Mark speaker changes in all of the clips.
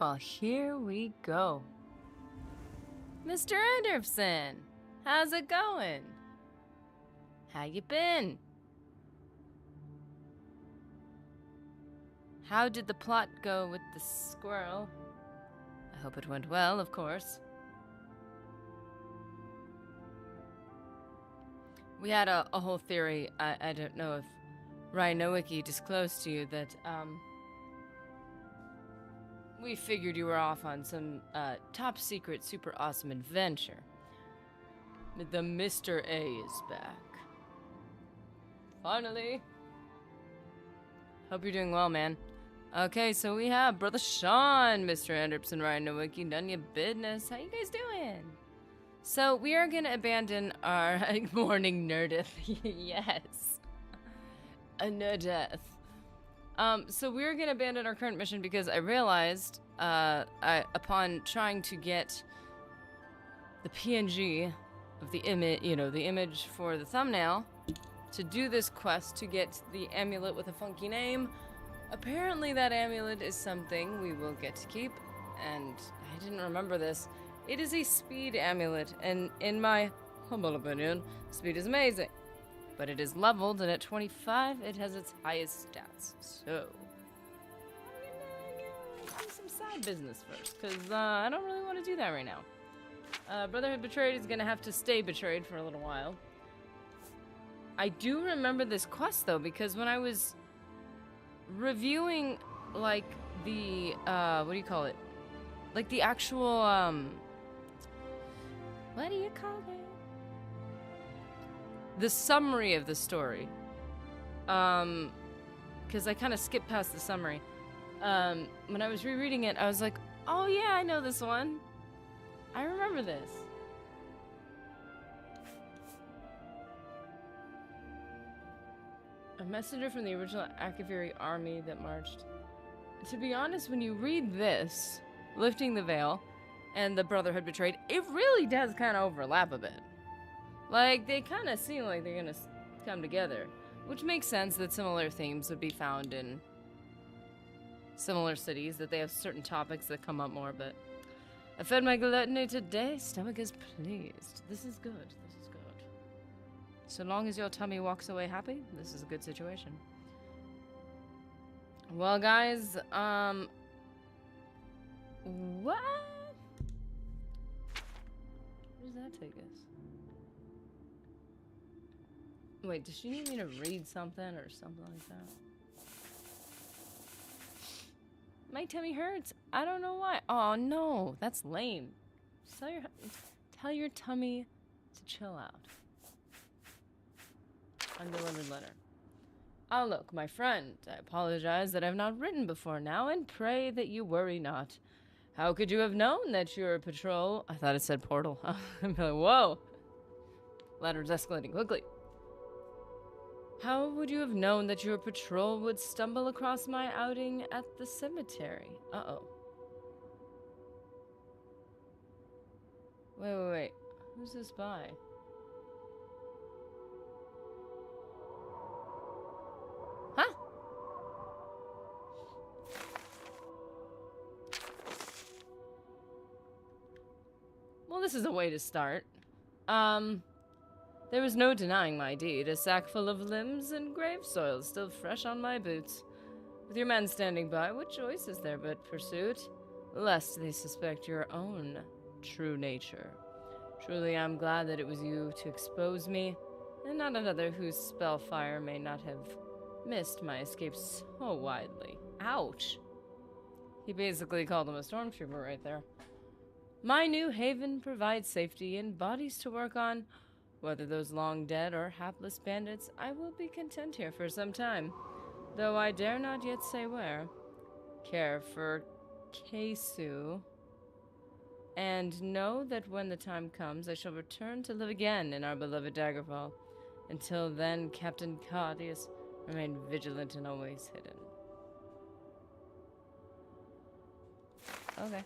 Speaker 1: Well, here we go. Mr. Anderson, how's it going? How you been? How did the plot go with the squirrel? I hope it went well, of course. We had a whole theory. I don't know if Rhinowiki disclosed to you that, we figured you were off on some, top secret, super awesome adventure. The Mr. A is back. Finally. Hope you're doing well, man. Okay, so we have Brother Sean, Mr. Anderson, Rhinowiki, none your business. How you guys doing? So we are gonna abandon our morning nerdeth. Yes. A nerdeth. So we're gonna abandon our current mission because I realized, upon trying to get the PNG of the image, the image for the thumbnail, to do this quest to get the amulet with a funky name, apparently that amulet is something we will get to keep, and I didn't remember this. It is a speed amulet, and in my humble opinion, speed is amazing. But it is leveled, and at 25, it has its highest stats. So, I'm gonna do some side business first, because I don't really want to do that right now. Brotherhood Betrayed is gonna have to stay betrayed for a little while. I do remember this quest, though, because when I was reviewing, like, the, what do you call it? Like, the actual, what do you call it? The summary of the story. Because I kind of skipped past the summary. When I was rereading it, I was like, oh yeah, I know this one. I remember this. A messenger from the original Akaviri army that marched. To be honest, when you read this, Lifting the Veil, and the Brotherhood Betrayed, it really does kind of overlap a bit. Like, they kind of seem like they're gonna come together. Which makes sense that similar themes would be found in similar cities, that they have certain topics that come up more, but... I fed my gluttony today, stomach is pleased. This is good, this is good. So long as your tummy walks away happy, this is a good situation. Well, guys, what? Where does that take us? Wait, does she need me to read something or something like that? My tummy hurts. I don't know why. Oh no, that's lame. Tell your tummy to chill out. Undelivered letter. Oh look, my friend, I apologize that I've not written before now, and pray that you worry not. How could you have known that your patrol... I thought it said portal. I'm like, whoa. Letter's escalating quickly. How would you have known that your patrol would stumble across my outing at the cemetery? Uh-oh. Wait. Who's this by? Huh? Well, this is a way to start. There was no denying my deed, a sack full of limbs and grave soil still fresh on my boots. With your men standing by, what choice is there but pursuit? Lest they suspect your own true nature. Truly, I'm glad that it was you to expose me, and not another whose spellfire may not have missed my escape so widely. Ouch! He basically called him a stormtrooper right there. My new haven provides safety and bodies to work on. Whether those long dead or hapless bandits, I will be content here for some time, though I dare not yet say where. Care for Kesu, and know that when the time comes, I shall return to live again in our beloved Daggerfall. Until then, Captain Claudius, remain vigilant and always hidden. Okay.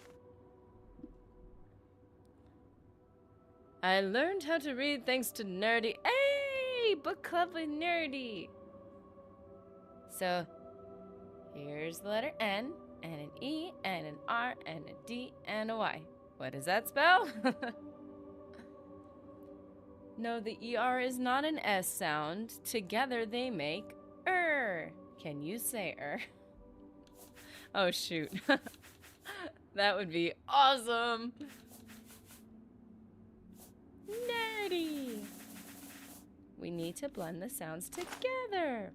Speaker 1: I learned how to read thanks to Nerdy. Hey! Book club with Nerdy! So, here's the letter N. and an E and an R and a D and a Y. What does that spell? No, the ER is not an S sound. Together they make Can you say Oh, shoot. That would be awesome. Nerdy. We need to blend the sounds together.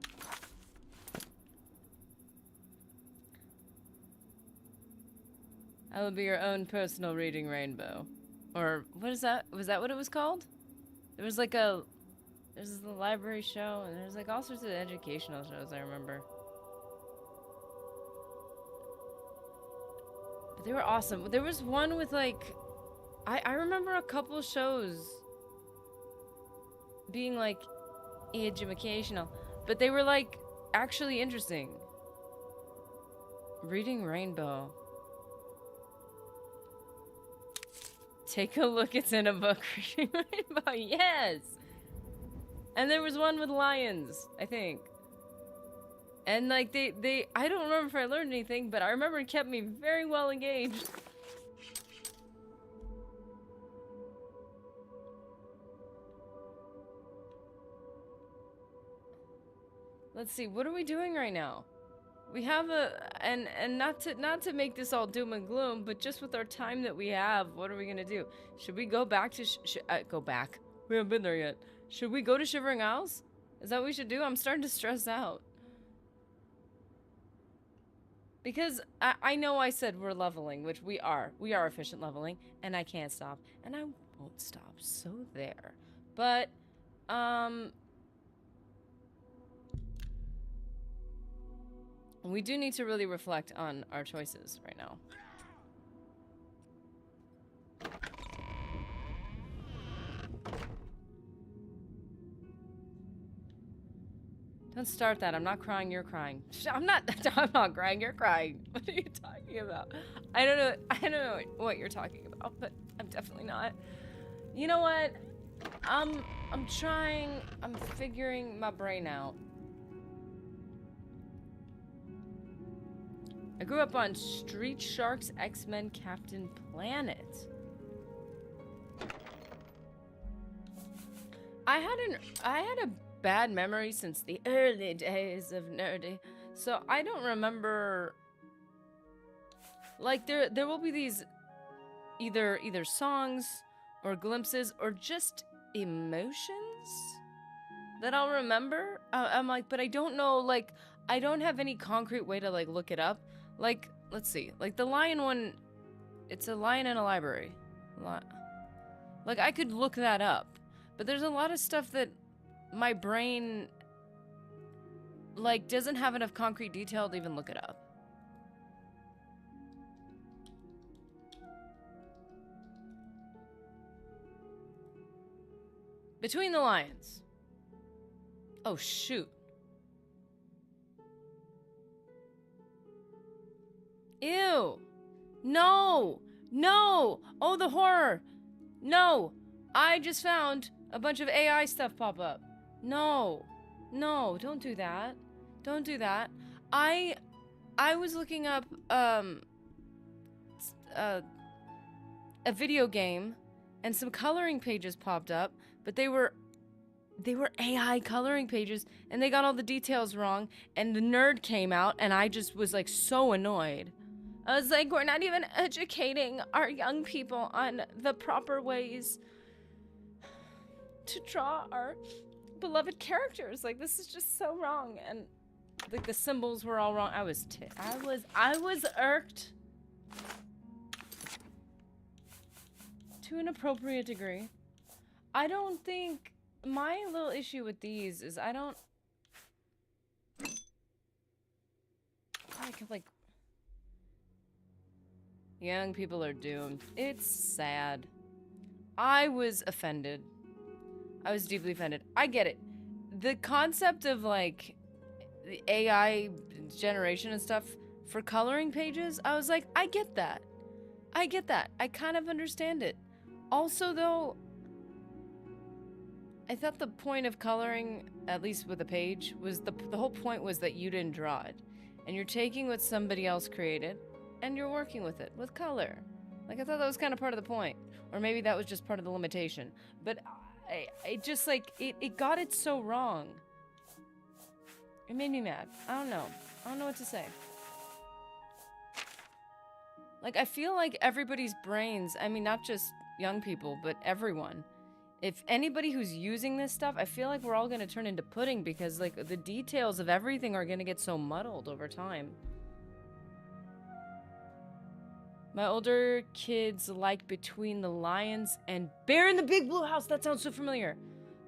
Speaker 1: I will be your own personal reading rainbow. Or, what is that? Was that what it was called? There was like there's the library show, and there's like all sorts of educational shows, I remember. But they were awesome. There was one with like, I remember a couple shows being like educational, but they were like actually interesting. Reading Rainbow. Take a look, it's in a book. Reading Rainbow, yes! And there was one with lions, I think. And like I don't remember if I learned anything, but I remember it kept me very well engaged. Let's see, what are we doing right now? We have and not to make this all doom and gloom, but just with our time that we have, what are we gonna do? Should we go back to go back? We haven't been there yet. Should we go to Shivering Isles? Is that what we should do? I'm starting to stress out. Because I know I said we're leveling, which we are. We are efficient leveling, and I can't stop, and I won't stop. So there. But we do need to really reflect on our choices right now. Don't start that. I'm not crying, you're crying. I'm not crying, you're crying. What are you talking about? I don't know what you're talking about, but I'm definitely not. You know what? I'm figuring my brain out. I grew up on Street Sharks X-Men Captain Planet. I had a bad memory since the early days of nerdy, so I don't remember. Like there will be these either songs or glimpses or just emotions that I'll remember. I'm like, but I don't know. Like I don't have any concrete way to like look it up. Like, let's see. Like, the lion one, it's a lion in a library. Like, I could look that up. But there's a lot of stuff that my brain, like, doesn't have enough concrete detail to even look it up. Between the Lions. Oh, shoot. Ew. No. No. Oh, the horror. No. I just found a bunch of AI stuff pop up. No. No, don't do that. Don't do that. I was looking up a video game and some coloring pages popped up, but they were AI coloring pages and they got all the details wrong and the nerd came out and I just was like so annoyed. I was like, we're not even educating our young people on the proper ways to draw our beloved characters. Like, this is just so wrong. And like the symbols were all wrong. I was irked to an appropriate degree. I don't think my little issue with these is I could like young people are doomed. It's sad. I was offended. I was deeply offended. I get it. The concept of like the AI generation and stuff for coloring pages, I was like, I get that. I get that. I kind of understand it. Also though, I thought the point of coloring, at least with a page, was the whole point was that you didn't draw it. and you're taking what somebody else created and you're working with it with color. Like, I thought that was kind of part of the point. Or maybe that was just part of the limitation. But I just, like, it got it so wrong. It made me mad. I don't know. I don't know what to say. Like, I feel like everybody's brains, I mean, not just young people, but everyone. If anybody who's using this stuff, I feel like we're all going to turn into pudding because, like, the details of everything are going to get so muddled over time. My older kids like Between the Lions and Bear in the Big Blue House. That sounds so familiar.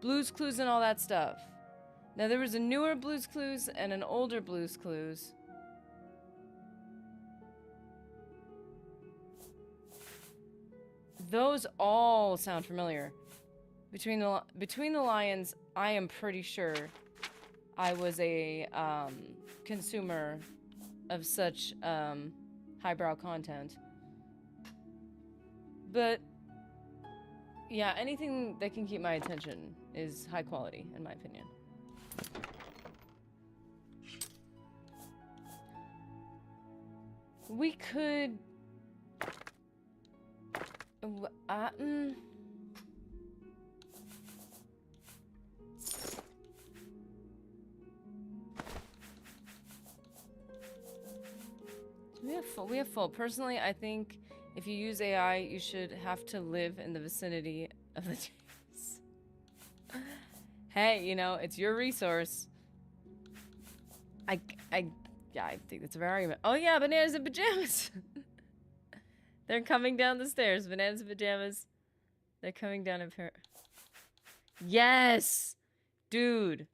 Speaker 1: Blue's Clues and all that stuff. Now, there was a newer Blue's Clues and an older Blue's Clues. Those all sound familiar. Between the Lions, I am pretty sure I was a consumer of such highbrow content. But yeah, anything that can keep my attention is high quality, in my opinion. We could... We have full. Personally, I think if you use AI, you should have to live in the vicinity of the chase. Hey, you know, it's your resource. Yeah, I think that's a very argument. Oh yeah, bananas in pajamas. They're coming down the stairs. Bananas in pajamas. They're coming down a pair. Yes, dude.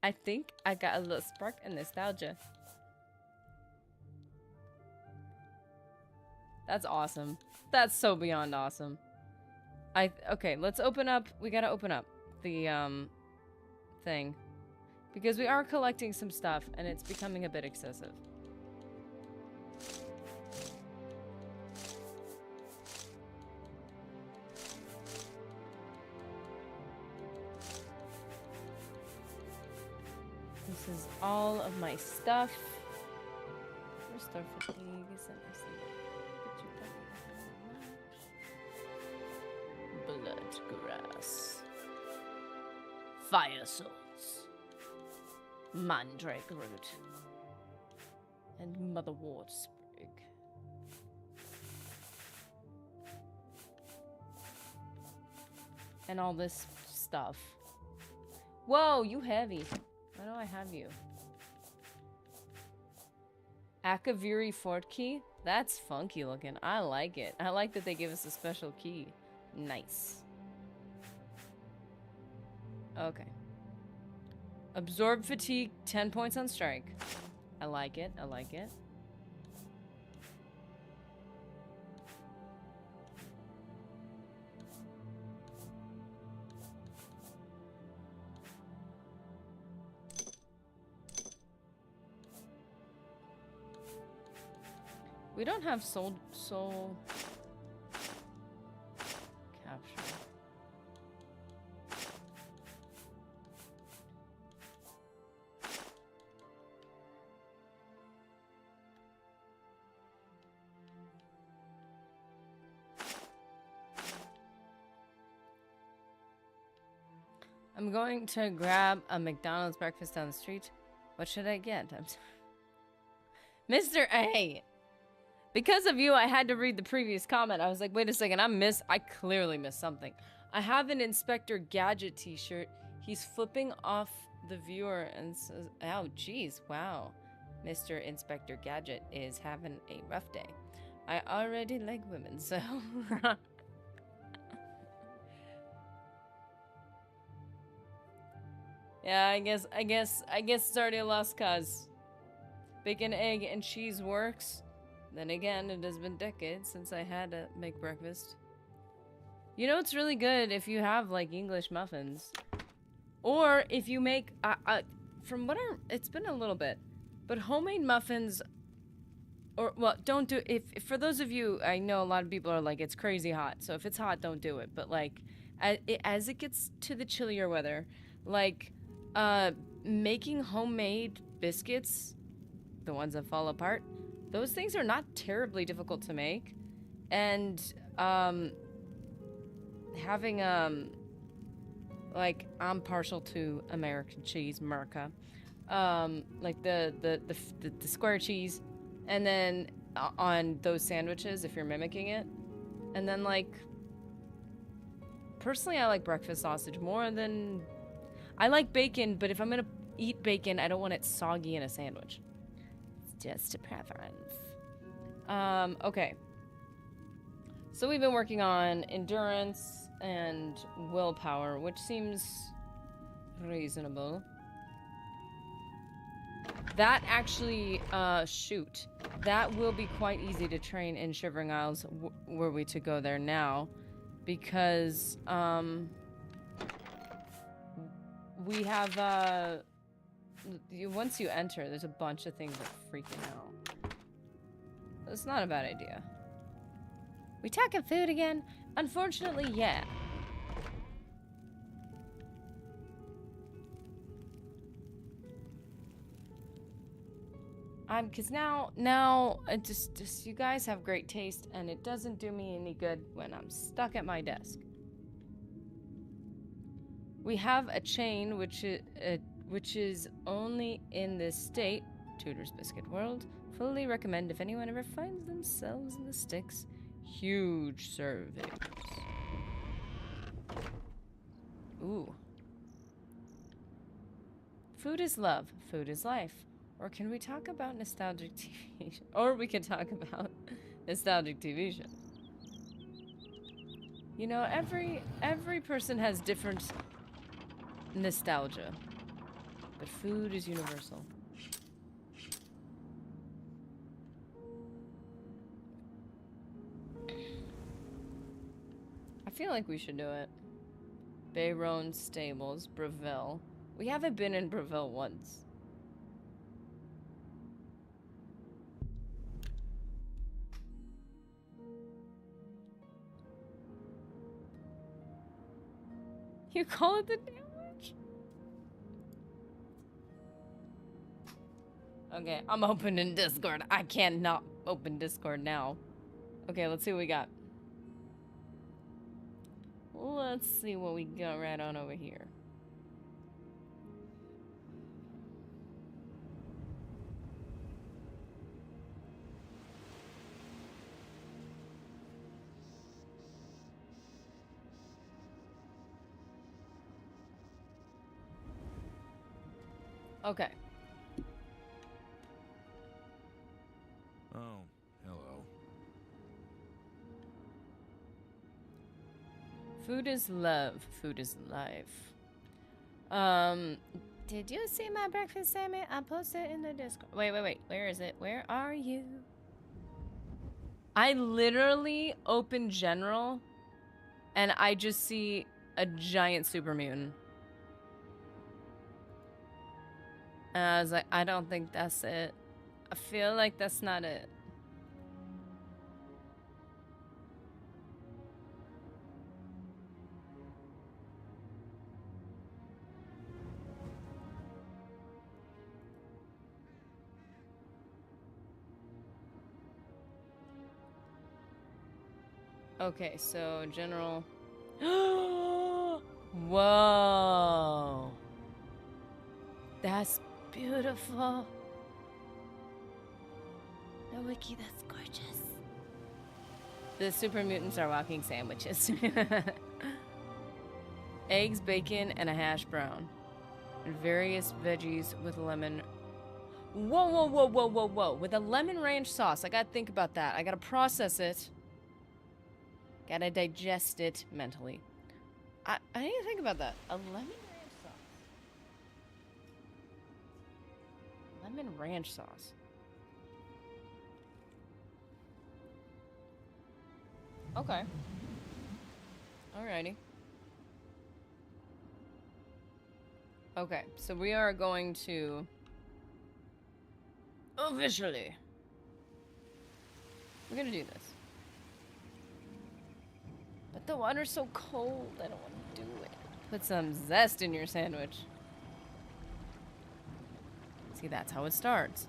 Speaker 1: I think I got a little spark of nostalgia. That's awesome. That's so beyond awesome. Okay, let's open up. We gotta open up the thing. Because we are collecting some stuff and it's becoming a bit excessive. This is all of my stuff. Restore fatigue. Blood grass. Fire souls. Mandrake root. And motherwort sprig. And all this stuff. Whoa, you heavy. Why do I have you? Akaviri Fort Key? That's funky looking. I like it. I like that they give us a special key. Nice. Okay. Absorb fatigue, 10 points on strike. I like it. I like it. We don't have soul capture. I'm going to grab a McDonald's breakfast down the street. What should I get? I'm sorry. Mr. A! Because of you, I had to read the previous comment. I was like, wait a second, I clearly missed something. I have an Inspector Gadget t-shirt. He's flipping off the viewer and says, oh, geez, wow. Mr. Inspector Gadget is having a rough day. I already like women, so... Yeah, I guess it's already a lost cause. Bacon, egg, and cheese works. Then again, it has been decades since I had to make breakfast. You know, it's really good if you have, like, English muffins. Or if you make, from what it's been a little bit, but homemade muffins, or, well, don't do, for those of you, I know a lot of people are like, it's crazy hot, so if it's hot, don't do it. But, like, as it gets to the chillier weather, like, making homemade biscuits, the ones that fall apart. Those things are not terribly difficult to make. And, having, like, I'm partial to American cheese, Merca. Like the square cheese. And then on those sandwiches, if you're mimicking it. And then, like, personally, I like breakfast sausage more than... I like bacon, but if I'm gonna eat bacon, I don't want it soggy in a sandwich. It's just a preference. Okay. So we've been working on endurance and willpower, which seems reasonable. That actually, shoot. That will be quite easy to train in Shivering Isles were we to go there now. Because, we have, once you enter, there's a bunch of things that freak you out. That's not a bad idea. We talking food again? Unfortunately, yeah. Cause now, it just, you guys have great taste, and it doesn't do me any good when I'm stuck at my desk. We have a chain, which is only in this state, Tudor's Biscuit World. Fully recommend if anyone ever finds themselves in the sticks. Huge servings. Ooh. Food is love. Food is life. Or can we talk about nostalgic TV shows? Or we can talk about nostalgic TV shows. You know, every person has different nostalgia. But food is universal. I feel like we should do it. Bayronne Stables, Breville. We haven't been in Breville once. You call it the damage? Okay, I'm opening Discord. I can't not open Discord now. Okay, let's see what we got. Let's see what we got right on over here. Okay.
Speaker 2: Oh, hello.
Speaker 1: Food is love. Food is life. Did you see my breakfast, Sammy? I posted in the Discord. Wait. Where is it? Where are you? I literally open general and I just see a giant super mutant. And I was like, I don't think that's it. I feel like that's not it. Okay, so general. Whoa. That's beautiful. No, Wiki, that's gorgeous. The super mutants are walking sandwiches. Eggs, bacon, and a hash brown. And various veggies with lemon. Whoa. With a lemon ranch sauce. I gotta think about that. I gotta process it. Gotta digest it mentally. I need to think about that. A lemon ranch sauce. Lemon ranch sauce. Okay. Alrighty. Okay, so we are going to officially. We're gonna do this. But the water's so cold, I don't want to do it. Put some zest in your sandwich. See, that's how it starts.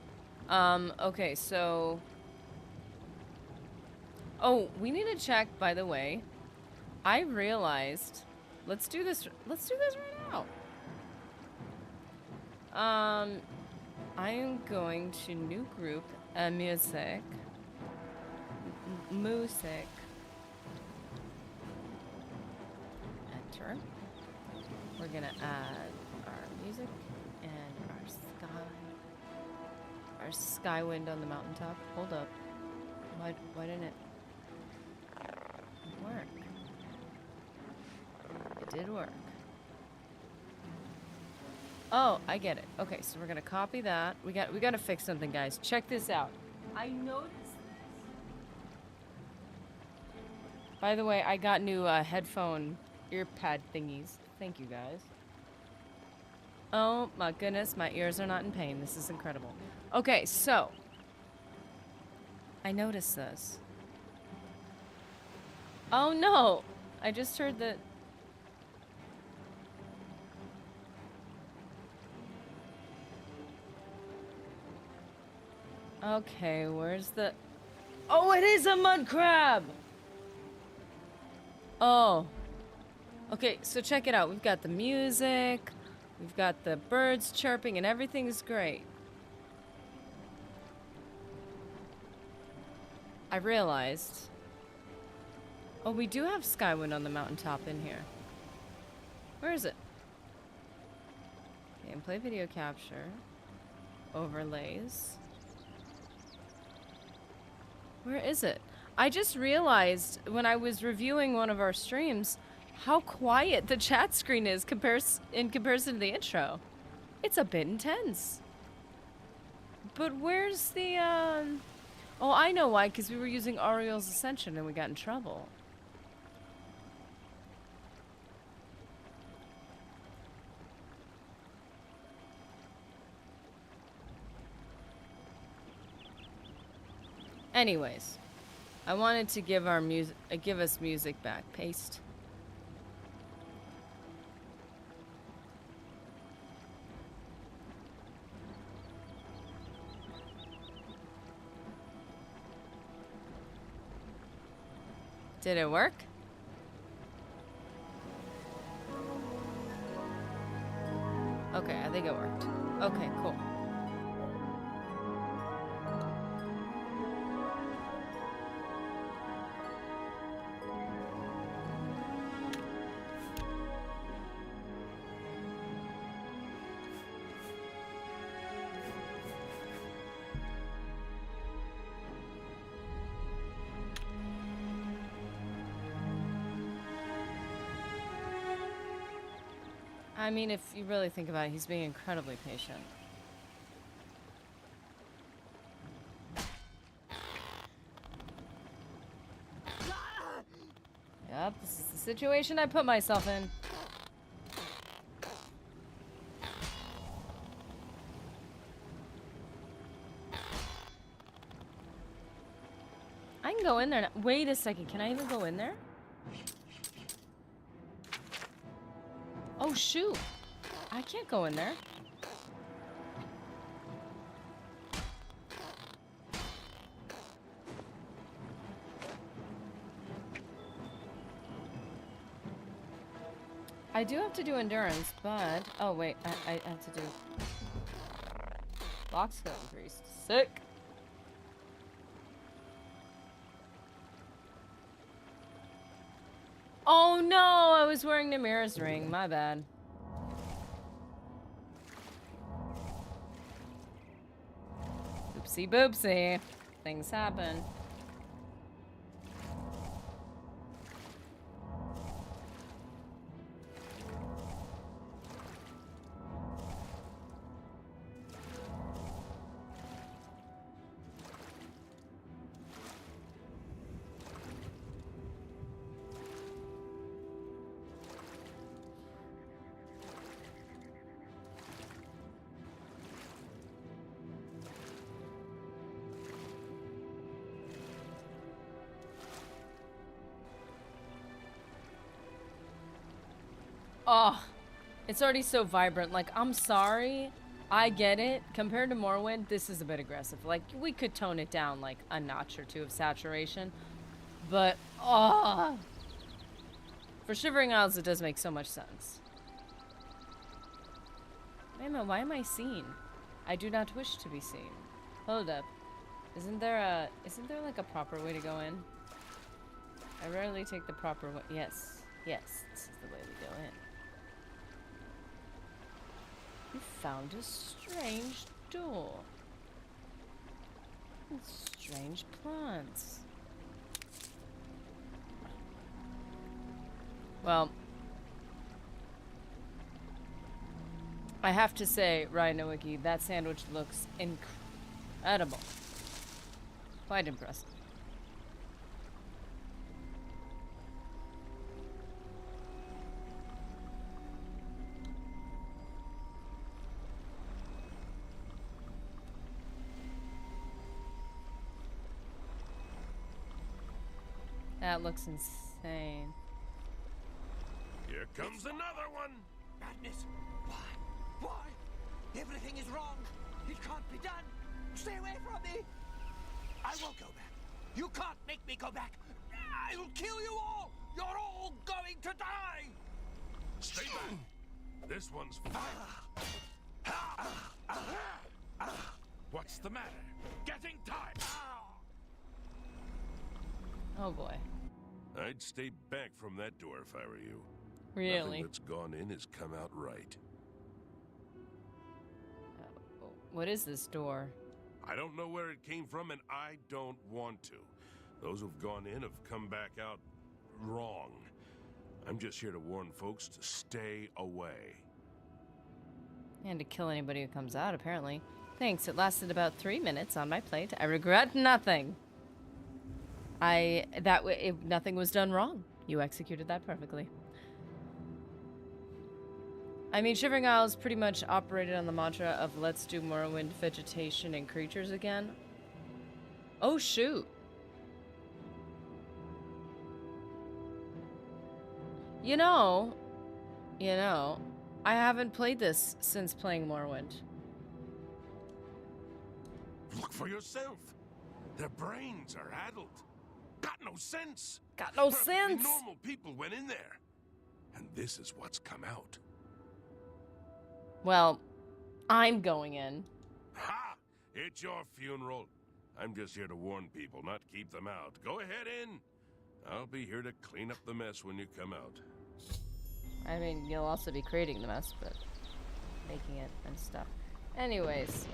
Speaker 1: Okay, so... Oh, we need to check, by the way. I realized... Let's do this right now. I am going to new group, music. Music. Enter. We're gonna add our music and our sky wind on the mountaintop. Hold up. Why didn't it work? It did work. Oh, I get it. Okay, so we're gonna copy that. We gotta fix something, guys. Check this out. I noticed this. By the way, I got new headphone ear pad thingies. Thank you, guys. Oh my goodness, my ears are not in pain. This is incredible. Okay, so I noticed this. Oh no! I just heard that. Okay, where's the... Oh, it is a mud crab! Oh. Okay, so check it out. We've got the music, we've got the birds chirping, and everything's great. I realized... Oh, we do have Skywind on the mountaintop in here. Where is it? Gameplay video capture. Overlays. Where is it? I just realized when I was reviewing one of our streams how quiet the chat screen is in comparison to the intro. It's a bit intense. But where's the, Oh, I know why, because we were using Ariel's Ascension and we got in trouble. Anyways, I wanted to give our music, give us music back. Paste. Did it work? Okay, I think it worked. Okay, cool. I mean, if you really think about it, he's being incredibly patient. Yep, this is the situation I put myself in. I can go in there now. Wait a second, can I even go in there? Oh shoot, I can't go in there. I do have to do endurance, but... Oh wait, I have to do... Box got increased. Sick! Oh no, I was wearing Namira's ring, my bad. Oopsie boopsie. Things happen. Oh, it's already so vibrant. Like, I'm sorry, I get it. Compared to Morrowind, this is a bit aggressive. Like, we could tone it down like a notch or two of saturation. But, oh, for Shivering Isles, it does make so much sense. Wait a minute, why am I seen? I do not wish to be seen. Hold up. Isn't there like a proper way to go in? I rarely take the proper way. Yes. Yes, this is the way we go in. You found a strange door. And strange plants. Well, I have to say, Rhinowiki, that sandwich looks incredible. Quite impressive. That looks insane.
Speaker 2: Here comes another one!
Speaker 3: Madness! Why? Why? Everything is wrong! It can't be done! Stay away from me! I won't go back! You can't make me go back! I'll kill you all! You're all going to die!
Speaker 2: Stay back! This one's fine. What's the matter? Getting tired!
Speaker 1: Oh boy.
Speaker 2: I'd stay back from that door if I were you.
Speaker 1: Really?
Speaker 2: Nothing that's gone in has come out right.
Speaker 1: What is this door?
Speaker 2: I don't know where it came from, and I don't want to. Those who've gone in have come back out wrong. I'm just here to warn folks to stay away.
Speaker 1: And to kill anybody who comes out, apparently. Thanks, it lasted about 3 minutes on my plate. I regret nothing. Nothing was done wrong. You executed that perfectly. I mean, Shivering Isles pretty much operated on the mantra of let's do Morrowind vegetation and creatures again. Oh, shoot. You know, I haven't played this since playing Morrowind.
Speaker 2: Look for yourself. Their brains are addled. Got no sense.
Speaker 1: Got no
Speaker 2: Perfectly
Speaker 1: sense.
Speaker 2: normal people went in there. And this is what's come out.
Speaker 1: Well, I'm going in.
Speaker 2: Ha! It's your funeral. I'm just here to warn people, not keep them out. Go ahead in. I'll be here to clean up the mess when you come out.
Speaker 1: I mean, you'll also be creating the mess, but making it and stuff. Anyways.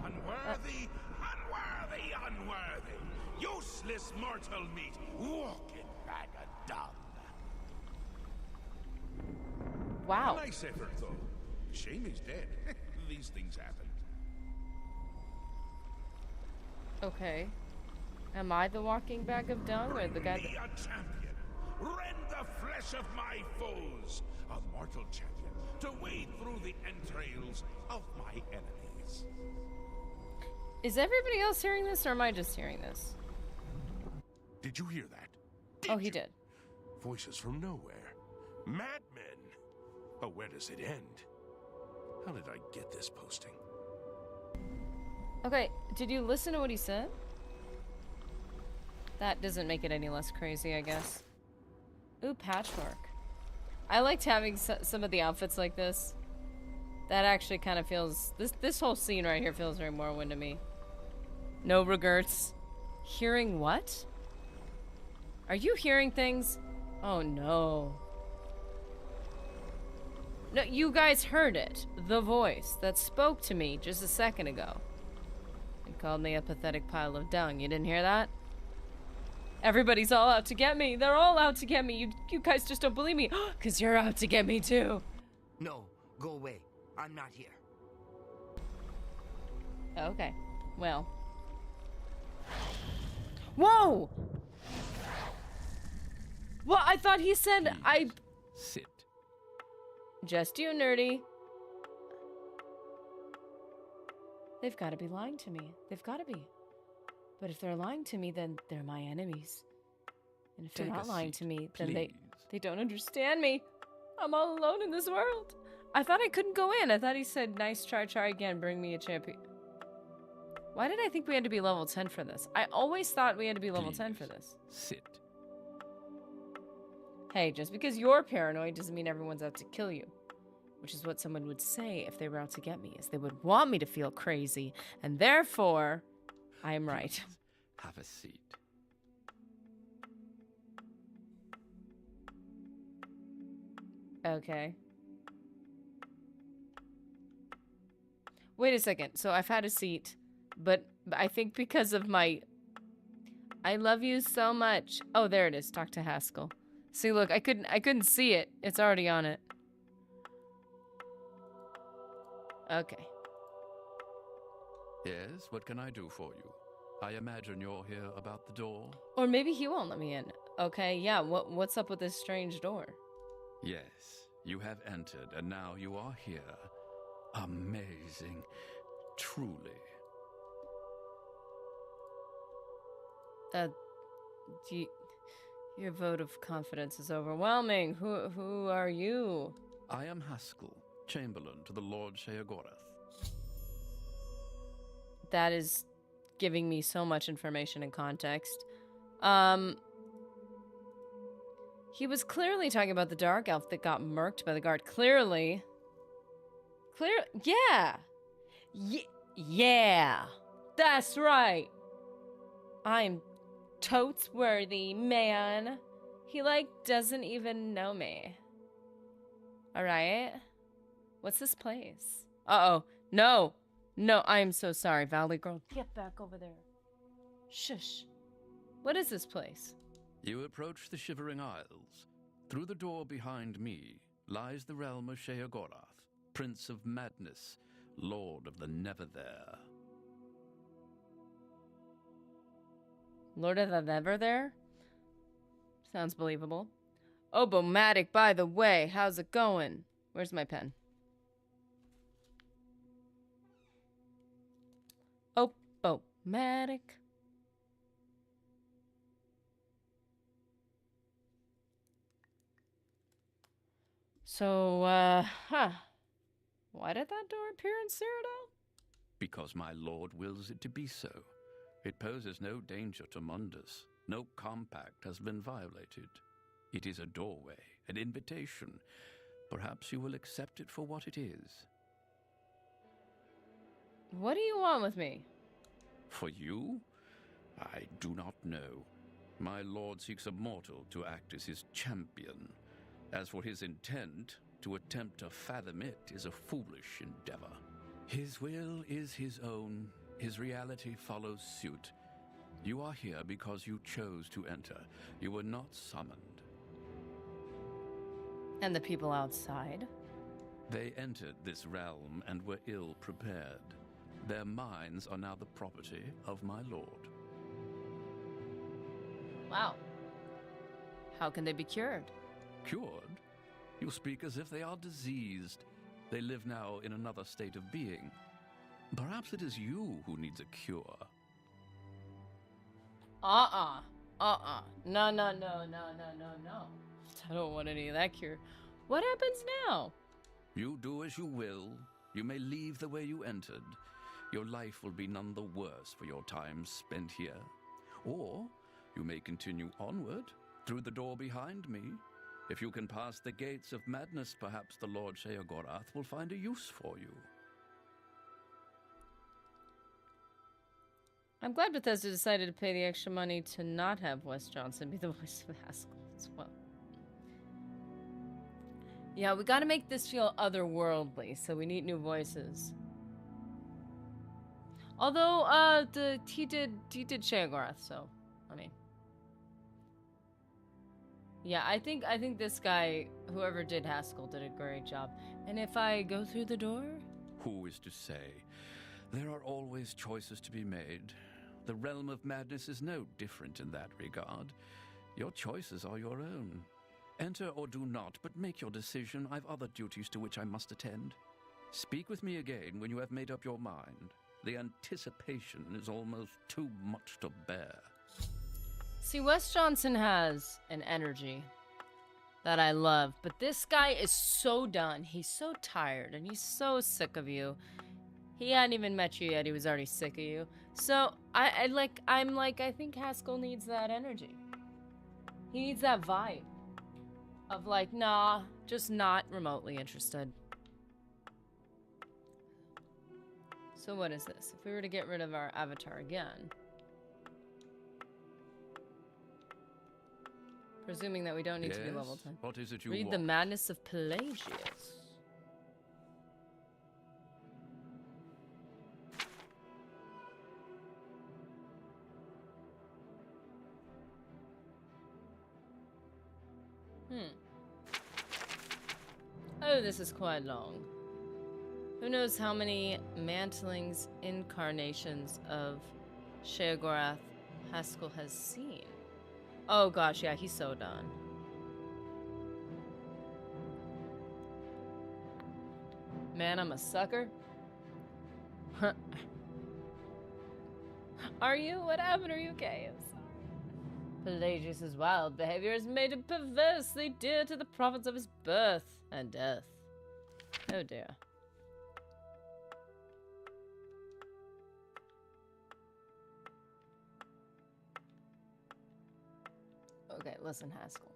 Speaker 2: Unworthy, unworthy, unworthy. Useless mortal meat, walking bag of dung.
Speaker 1: Wow.
Speaker 2: Nice effort, though. Shame he's dead. These things happen.
Speaker 1: Okay. Am I the walking bag of dung or the guy
Speaker 2: Bring me a champion. Rend the flesh of my foes. A mortal champion to wade through the entrails of my enemies.
Speaker 1: Is everybody else hearing this or am I just hearing this?
Speaker 2: Did you hear that?
Speaker 1: Oh, he did.
Speaker 2: Voices from nowhere. Madmen. But where does it end? How did I get this posting?
Speaker 1: Okay, did you listen to what he said? That doesn't make it any less crazy, I guess. Ooh, patchwork. I liked having some of the outfits like this. That actually kind of feels... This whole scene right here feels very Morrowind to me. No regrets. Hearing what? Are you hearing things? Oh, no. No, you guys heard it. The voice that spoke to me just a second ago. It called me a pathetic pile of dung. You didn't hear that? Everybody's all out to get me. They're all out to get me. You guys just don't believe me. Because you're out to get me too.
Speaker 3: No, go away. I'm not here.
Speaker 1: Okay. Well. Whoa! Well, I thought he said
Speaker 4: Sit.
Speaker 1: Just you, nerdy. They've got to be lying to me. They've got to be. But if they're lying to me, then they're my enemies. And if they're
Speaker 4: Take
Speaker 1: not
Speaker 4: a
Speaker 1: lying
Speaker 4: seat,
Speaker 1: to me,
Speaker 4: please.
Speaker 1: then they don't understand me. I'm all alone in this world. I thought I couldn't go in. I thought he said, nice try again, bring me a champion. Why did I think we had to be level 10 for this? I always thought we had to be level 10 for this.
Speaker 4: Sit.
Speaker 1: Hey, just because you're paranoid doesn't mean everyone's out to kill you. Which is what someone would say if they were out to get me, is they would want me to feel crazy, and therefore, I am right.
Speaker 4: Please, have a seat.
Speaker 1: Okay. Wait a second. So I've had a seat, but I think because of my... I love you so much. Oh, there it is. Talk to Haskell. See, look, I couldn't see it. It's already on it. Okay.
Speaker 4: Yes, what can I do for you? I imagine you're here about the door?
Speaker 1: Or maybe he won't let me in. Okay, yeah, what's up with this strange door?
Speaker 4: Yes, you have entered, and now you are here. Amazing. Truly.
Speaker 1: Your vote of confidence is overwhelming. Who are you?
Speaker 4: I am Haskell, Chamberlain to the Lord Sheogorath.
Speaker 1: That is giving me so much information and context. He was clearly talking about the dark elf that got murked by the guard. Clearly. Yeah. Yeah. That's right. I'm totes worthy, man. He, like, doesn't even know me. Alright? What's this place? Uh-oh. No. No, I'm so sorry, Valley Girl. Get back over there. Shush. What is this place?
Speaker 4: You approach the Shivering Isles. Through the door behind me lies the realm of Sheogorath, Prince of Madness, Lord of the Never There.
Speaker 1: Lord of the Never There? Sounds believable. Obomatic, by the way, how's it going? Where's my pen? Obomatic. So, why did that door appear in Cyrodiil?
Speaker 4: Because my lord wills it to be so. It poses no danger to Mundus. No compact has been violated. It is a doorway, an invitation. Perhaps you will accept it for what it is.
Speaker 1: What do you want with me?
Speaker 4: For you? I do not know. My lord seeks a mortal to act as his champion. As for his intent, to attempt to fathom it is a foolish endeavor. His will is his own. His reality follows suit. You are here because you chose to enter. You were not summoned.
Speaker 1: And the people outside?
Speaker 4: They entered this realm and were ill prepared. Their minds are now the property of my lord.
Speaker 1: Wow. How can they be cured?
Speaker 4: Cured? You speak as if they are diseased. They live now in another state of being. Perhaps it is you who needs a cure.
Speaker 1: No. I don't want any of that cure. What happens now?
Speaker 4: You do as you will. You may leave the way you entered. Your life will be none the worse for your time spent here. Or you may continue onward through the door behind me. If you can pass the gates of madness, perhaps the Lord Sheogorath will find a use for you.
Speaker 1: I'm glad Bethesda decided to pay the extra money to not have Wes Johnson be the voice of Haskell as well. Yeah, we gotta make this feel otherworldly, so we need new voices. Although, he did Sheogorath, so, I mean. Yeah, I think this guy, whoever did Haskell, did a great job. And if I go through the door?
Speaker 4: Who is to say? There are always choices to be made. The realm of madness is no different in that regard. Your choices are your own. Enter or do not, but make your decision. I've other duties to which I must attend. Speak with me again when you have made up your mind. The anticipation is almost too much to bear.
Speaker 1: See, Wes Johnson has an energy that I love. But this guy is so done. He's so tired and he's so sick of you. He hadn't even met you yet. He was already sick of you. So I'm like, I think Haskell needs that energy. He needs that vibe of like, nah, just not remotely interested. So what is this? If we were to get rid of our avatar again, presuming that we don't need to be level 10.
Speaker 4: What is it you
Speaker 1: Read
Speaker 4: want?
Speaker 1: the Madness of Pelagius. Oh, this is quite long. Who knows how many mantlings, incarnations of Sheogorath Haskell has seen? Oh gosh, yeah, he's so done. Man, I'm a sucker. Are you? What happened? Are you okay? I'm sorry. Pelagius's wild behavior has made him perversely dear to the prophets of his birth and death. Oh dear. Okay, listen, Haskell.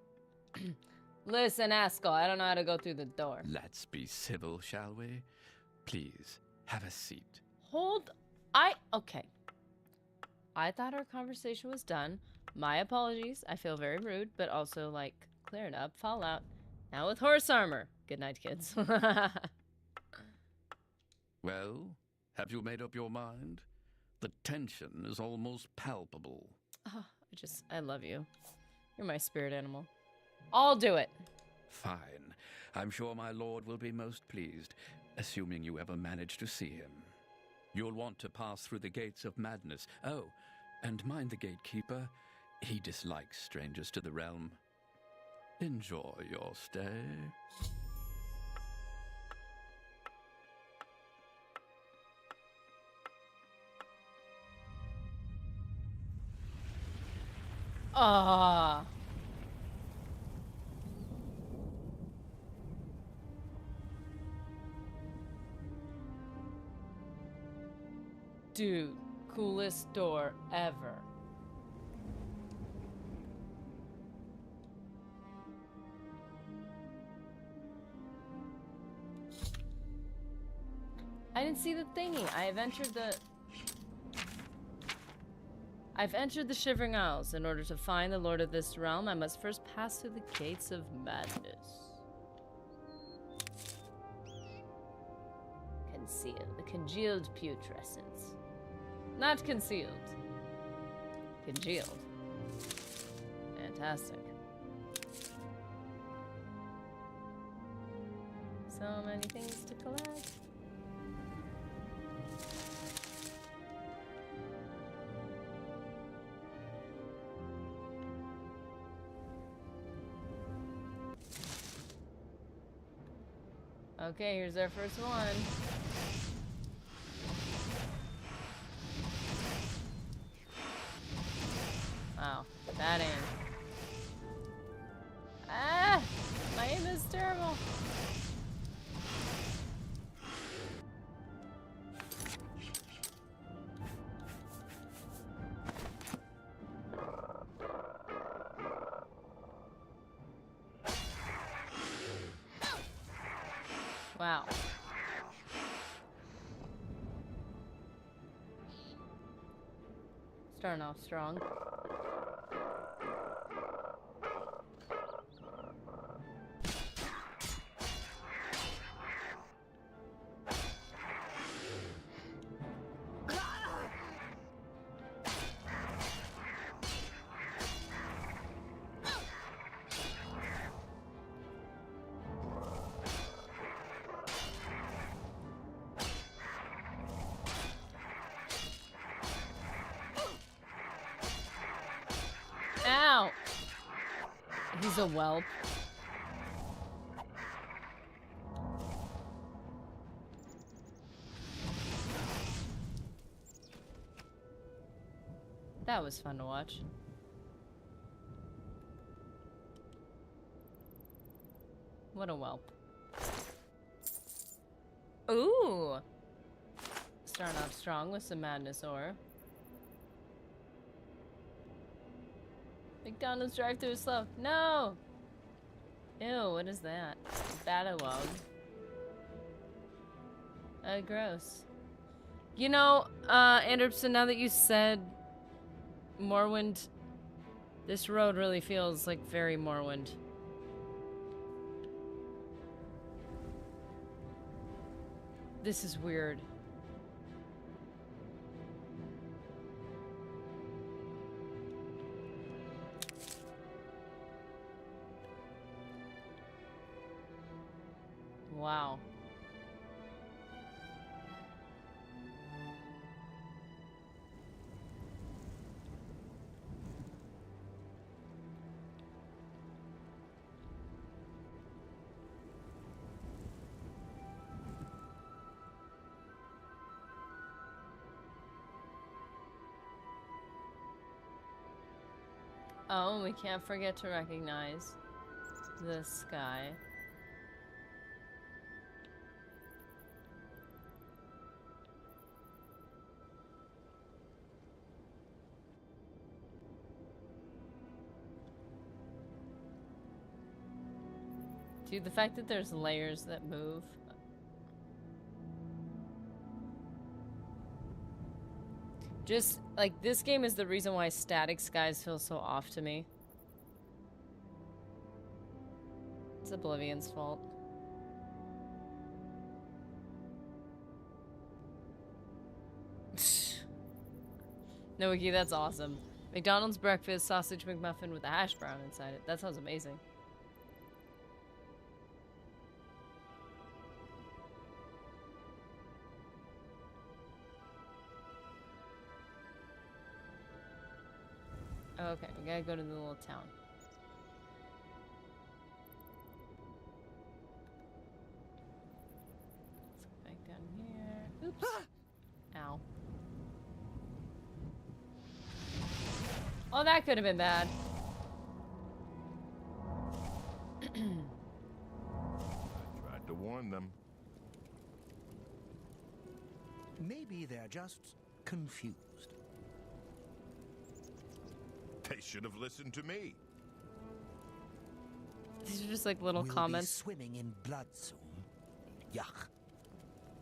Speaker 1: Listen, Haskell, I don't know how to go through the door.
Speaker 4: Let's be civil, shall we? Please, have a seat.
Speaker 1: Okay. I thought our conversation was done. My apologies. I feel very rude, but also, like, clear it up. Fallout. Now with horse armor. Good night, kids.
Speaker 4: Well, have you made up your mind? The tension is almost palpable.
Speaker 1: Oh, I love you. You're my spirit animal. I'll do it.
Speaker 4: Fine. I'm sure my lord will be most pleased, assuming you ever manage to see him. You'll want to pass through the gates of madness. Oh, and mind the gatekeeper. He dislikes strangers to the realm. Enjoy your stay.
Speaker 1: Ah. Dude, coolest door ever. I didn't see the thingy. I've entered the Shivering Isles. In order to find the Lord of this realm, I must first pass through the gates of madness. Congealed putrescence. Not concealed. Congealed. Fantastic. So many things to collect. Okay, here's our first one. Wow, that aim. Ah! My aim is terrible. Wow. Starting off strong. Ow! He's a whelp. That was fun to watch. What a whelp. Ooh! Starting off strong with some madness ore. McDonald's drive-thru is slow. No! Ew, what is that? Batalog. Gross. You know, Anderson, now that you said Morrowind, this road really feels like very Morrowind. This is weird. Wow. Oh, we can't forget to recognize the sky. Dude, the fact that there's layers that move. Just, like, this game is the reason why static skies feel so off to me. It's Oblivion's fault. No, Wiki, that's awesome. McDonald's breakfast, sausage McMuffin with a hash brown inside it. That sounds amazing. Okay, we gotta go to the little town. Let's go back down here. Oops. Ow. Oh, that could have been bad.
Speaker 2: I tried to warn them.
Speaker 3: Maybe they're just confused.
Speaker 2: They should have listened to me.
Speaker 1: These are just like little
Speaker 3: We'll
Speaker 1: comments.
Speaker 3: be swimming in blood soon. Yuck.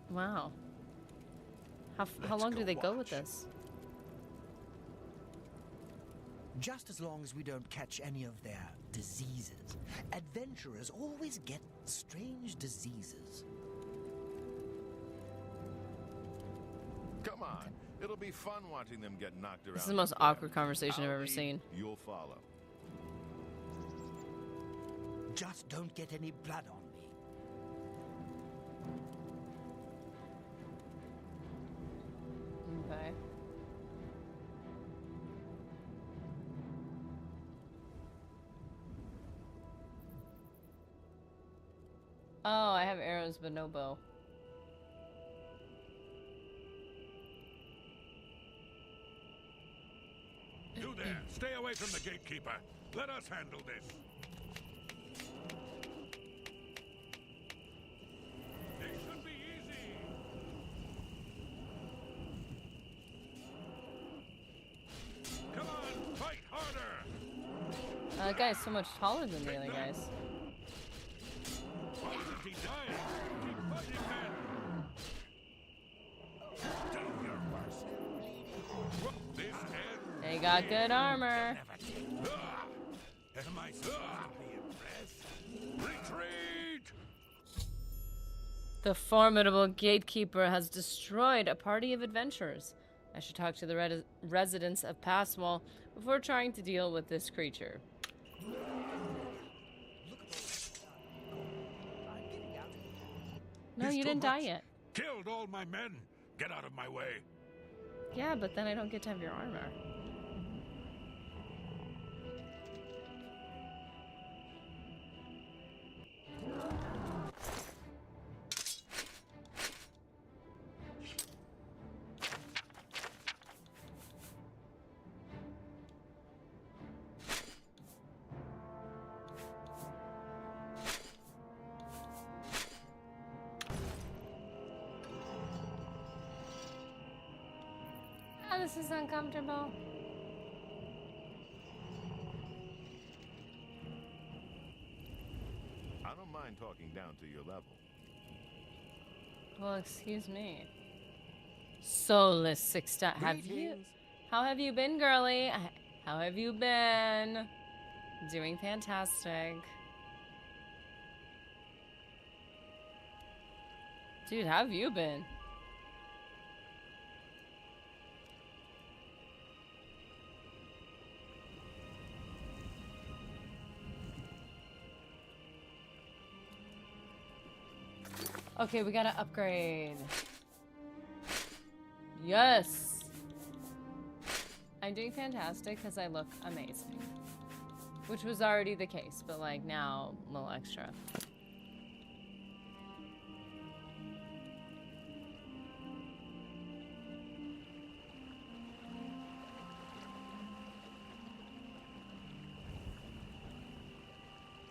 Speaker 1: Wow. How
Speaker 2: Let's
Speaker 1: long do
Speaker 2: go
Speaker 1: they go with
Speaker 2: watch.
Speaker 1: this?
Speaker 3: Just as long as we don't catch any of their diseases. Adventurers always get strange diseases.
Speaker 2: Come on. It'll be fun watching them get knocked around.
Speaker 1: This is the most
Speaker 2: and grabbed.
Speaker 1: awkward conversation I've
Speaker 2: I'll
Speaker 1: ever
Speaker 2: lead,
Speaker 1: seen.
Speaker 2: You'll follow.
Speaker 3: Just don't get any blood on me.
Speaker 1: Okay. Oh, I have arrows but no bow.
Speaker 2: You there. Stay away from the gatekeeper. Let us handle this. It should be easy. Come on, fight harder.
Speaker 1: That guy's so much taller than the other guys.
Speaker 2: Why isn't he dying? Keep fighting, man. Do your worst. This ends.
Speaker 1: They got good armor.
Speaker 2: Ah! Am I sufficiently impressed? Retreat!
Speaker 1: The formidable gatekeeper has destroyed a party of adventurers. I should talk to the residents of Passwall before trying to deal with this creature. No,
Speaker 2: He's
Speaker 1: you
Speaker 2: too
Speaker 1: didn't die
Speaker 2: much.
Speaker 1: yet.
Speaker 2: Killed all my men. Get out of my way.
Speaker 1: Yeah, but then I don't get to have your armor. this is uncomfortable.
Speaker 5: I don't mind talking down to your level.
Speaker 1: Well, excuse me. Soulless Sixta, have you?
Speaker 5: Greetings.
Speaker 1: How have you been, girly? How have you been? Doing fantastic. Dude, how have you been? Okay, we gotta upgrade. Yes! I'm doing fantastic because I look amazing. Which was already the case, but like now, a little extra.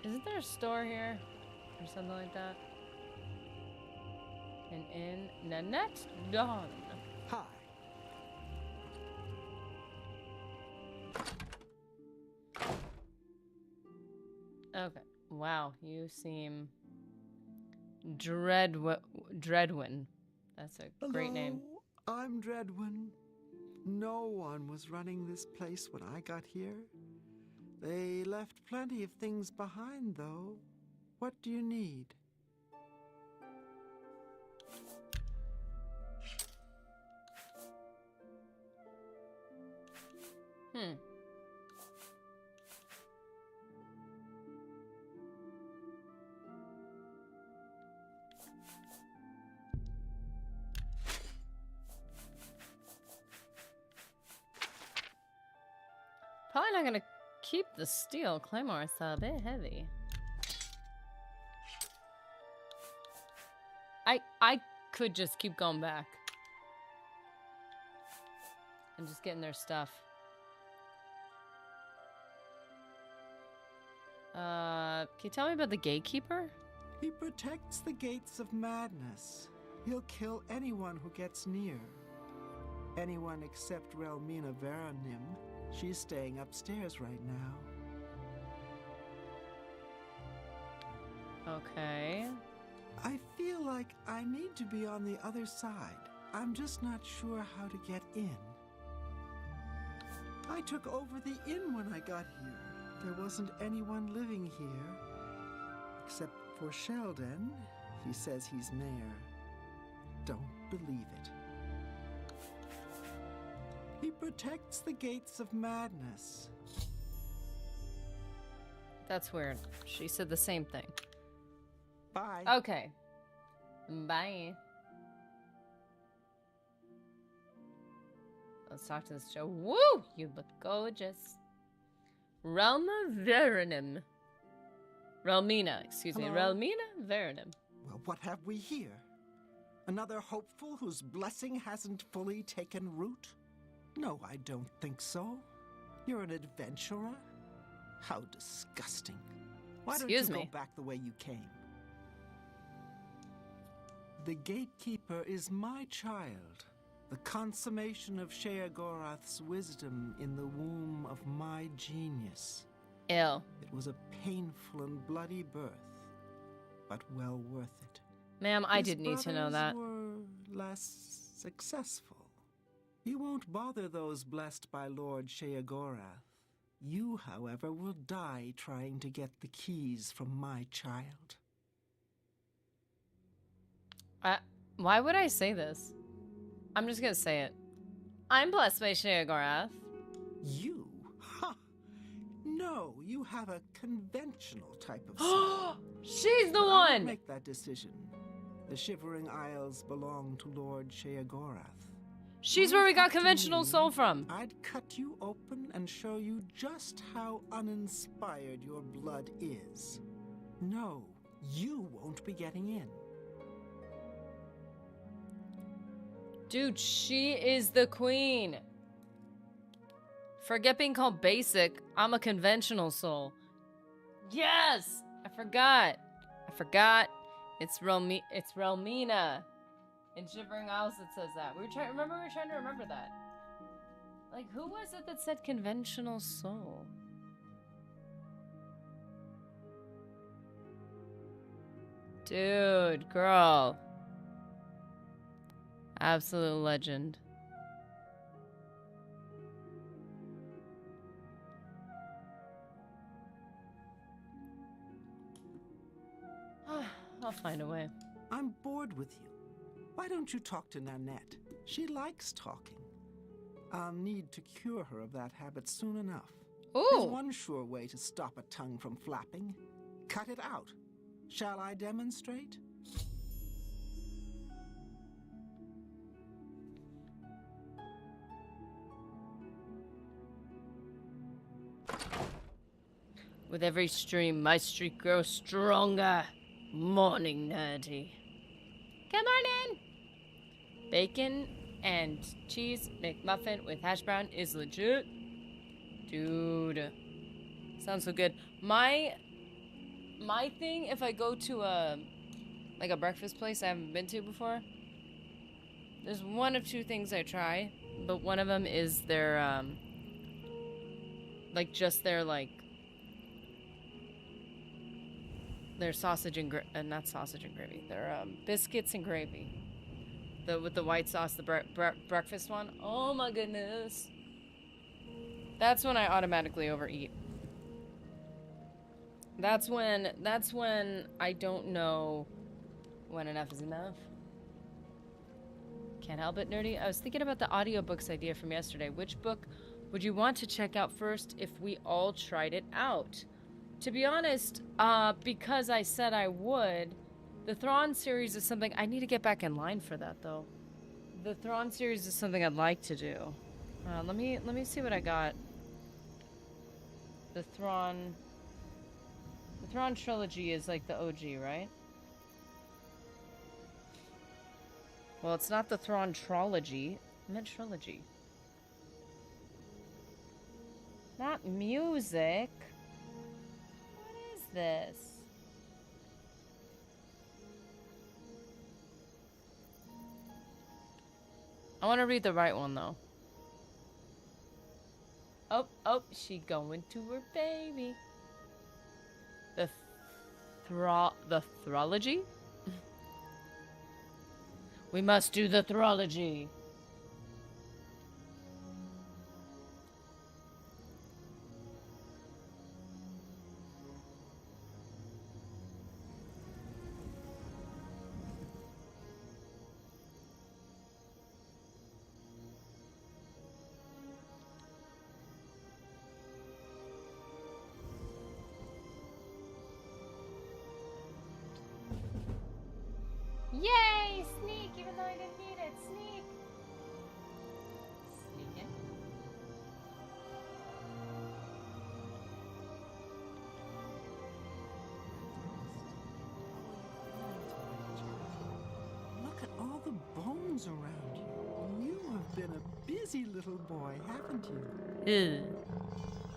Speaker 1: Isn't there a store here? Or something like that? An inn? Nanette Dawn.
Speaker 3: Hi.
Speaker 1: Okay. Wow, you seem Dreadwin. That's a great name.
Speaker 6: Hello, I'm Dreadwin. No one was running this place when I got here. They left plenty of things behind, though. What do you need? Probably not gonna keep the steel claymore. It's a bit heavy. I could just keep going back and just getting their stuff. Can you tell me about the gatekeeper? He protects the gates of madness. He'll kill anyone who gets near. Anyone except Relmina Veranim. She's staying upstairs right now.
Speaker 1: Okay.
Speaker 6: I feel like I need to be on the other side. I'm just not sure how to get in. I took over the inn when I got here. There wasn't anyone living here. Except for Sheldon. He says he's mayor. Don't believe it. He protects the gates of madness.
Speaker 1: That's weird. She said the same thing.
Speaker 6: Bye.
Speaker 1: Okay. Bye. Let's talk to this Joe. Woo! You look gorgeous. Relma Veranim. Relmina, excuse me.
Speaker 6: Hello?
Speaker 1: Relmina Veranim.
Speaker 6: Well, what have we here? Another hopeful whose blessing hasn't fully taken root? No, I don't think so. You're an adventurer? How disgusting. Why
Speaker 1: Excuse
Speaker 6: don't you
Speaker 1: me.
Speaker 6: go back the way you came? The gatekeeper is my child, the consummation of Sheogorath's wisdom in the womb of my genius.
Speaker 1: Ill.
Speaker 6: It was a painful and bloody birth, but well worth it.
Speaker 1: Ma'am, I
Speaker 6: His
Speaker 1: did need to know that.
Speaker 6: brothers were less successful. You won't bother those blessed by Lord Sheogorath. You, however, will die trying to get the keys from my child.
Speaker 1: Why would I say this? I'm just gonna say it. I'm blessed by Sheogorath.
Speaker 6: You? Ha! No, you have a conventional type of soul.
Speaker 1: She's the
Speaker 6: But I won't
Speaker 1: one!
Speaker 6: make that decision. The Shivering Isles belong to Lord Sheogorath.
Speaker 1: She's where we got
Speaker 6: Up to
Speaker 1: conventional
Speaker 6: me,
Speaker 1: soul from.
Speaker 6: I'd cut you open and show you just how uninspired your blood is. No, you won't be getting in.
Speaker 1: Dude, she is the queen. Forget being called basic. I'm a conventional soul. Yes! I forgot. It's Relmina. In Shivering Isles it says that. Remember we were trying to remember that. Like, who was it that said conventional soul? Dude, girl. Absolute legend. I'll find a way.
Speaker 6: I'm bored with you. Why don't you talk to Nanette? She likes talking. I'll need to cure her of that habit soon enough. There's
Speaker 1: Ooh!
Speaker 6: one sure way to stop a tongue from flapping. Cut it out. Shall I demonstrate?
Speaker 1: With every stream, my streak grows stronger. Morning, nerdy. Good morning! Bacon and cheese McMuffin with hash brown is legit. Dude. Sounds so good. My thing, if I go to a breakfast place I haven't been to before, there's one of two things I try, but one of them is their their sausage and not sausage and gravy. Their biscuits and gravy. With the white sauce, the breakfast one. Oh my goodness. That's when I automatically overeat. That's when I don't know when enough is enough. Can't help it, nerdy. I was thinking about the audiobooks idea from yesterday. Which book would you want to check out first if we all tried it out? To be honest, because I said I would, the Thrawn series is something... I need to get back in line for that, though. The Thrawn series is something I'd like to do. Let me see what I got. The Thrawn trilogy is like the OG, right? Well, it's not the Thrawn trilogy. I meant trilogy. Not music. What is this? I want to read the right one, though. Oh, she going to her baby. The thrology? We must do the thrology. Yay! Sneak, even though I didn't need it. Sneak! Sneaking.
Speaker 6: Look at all the bones around you. You have been a busy little boy, haven't you?
Speaker 1: Ew.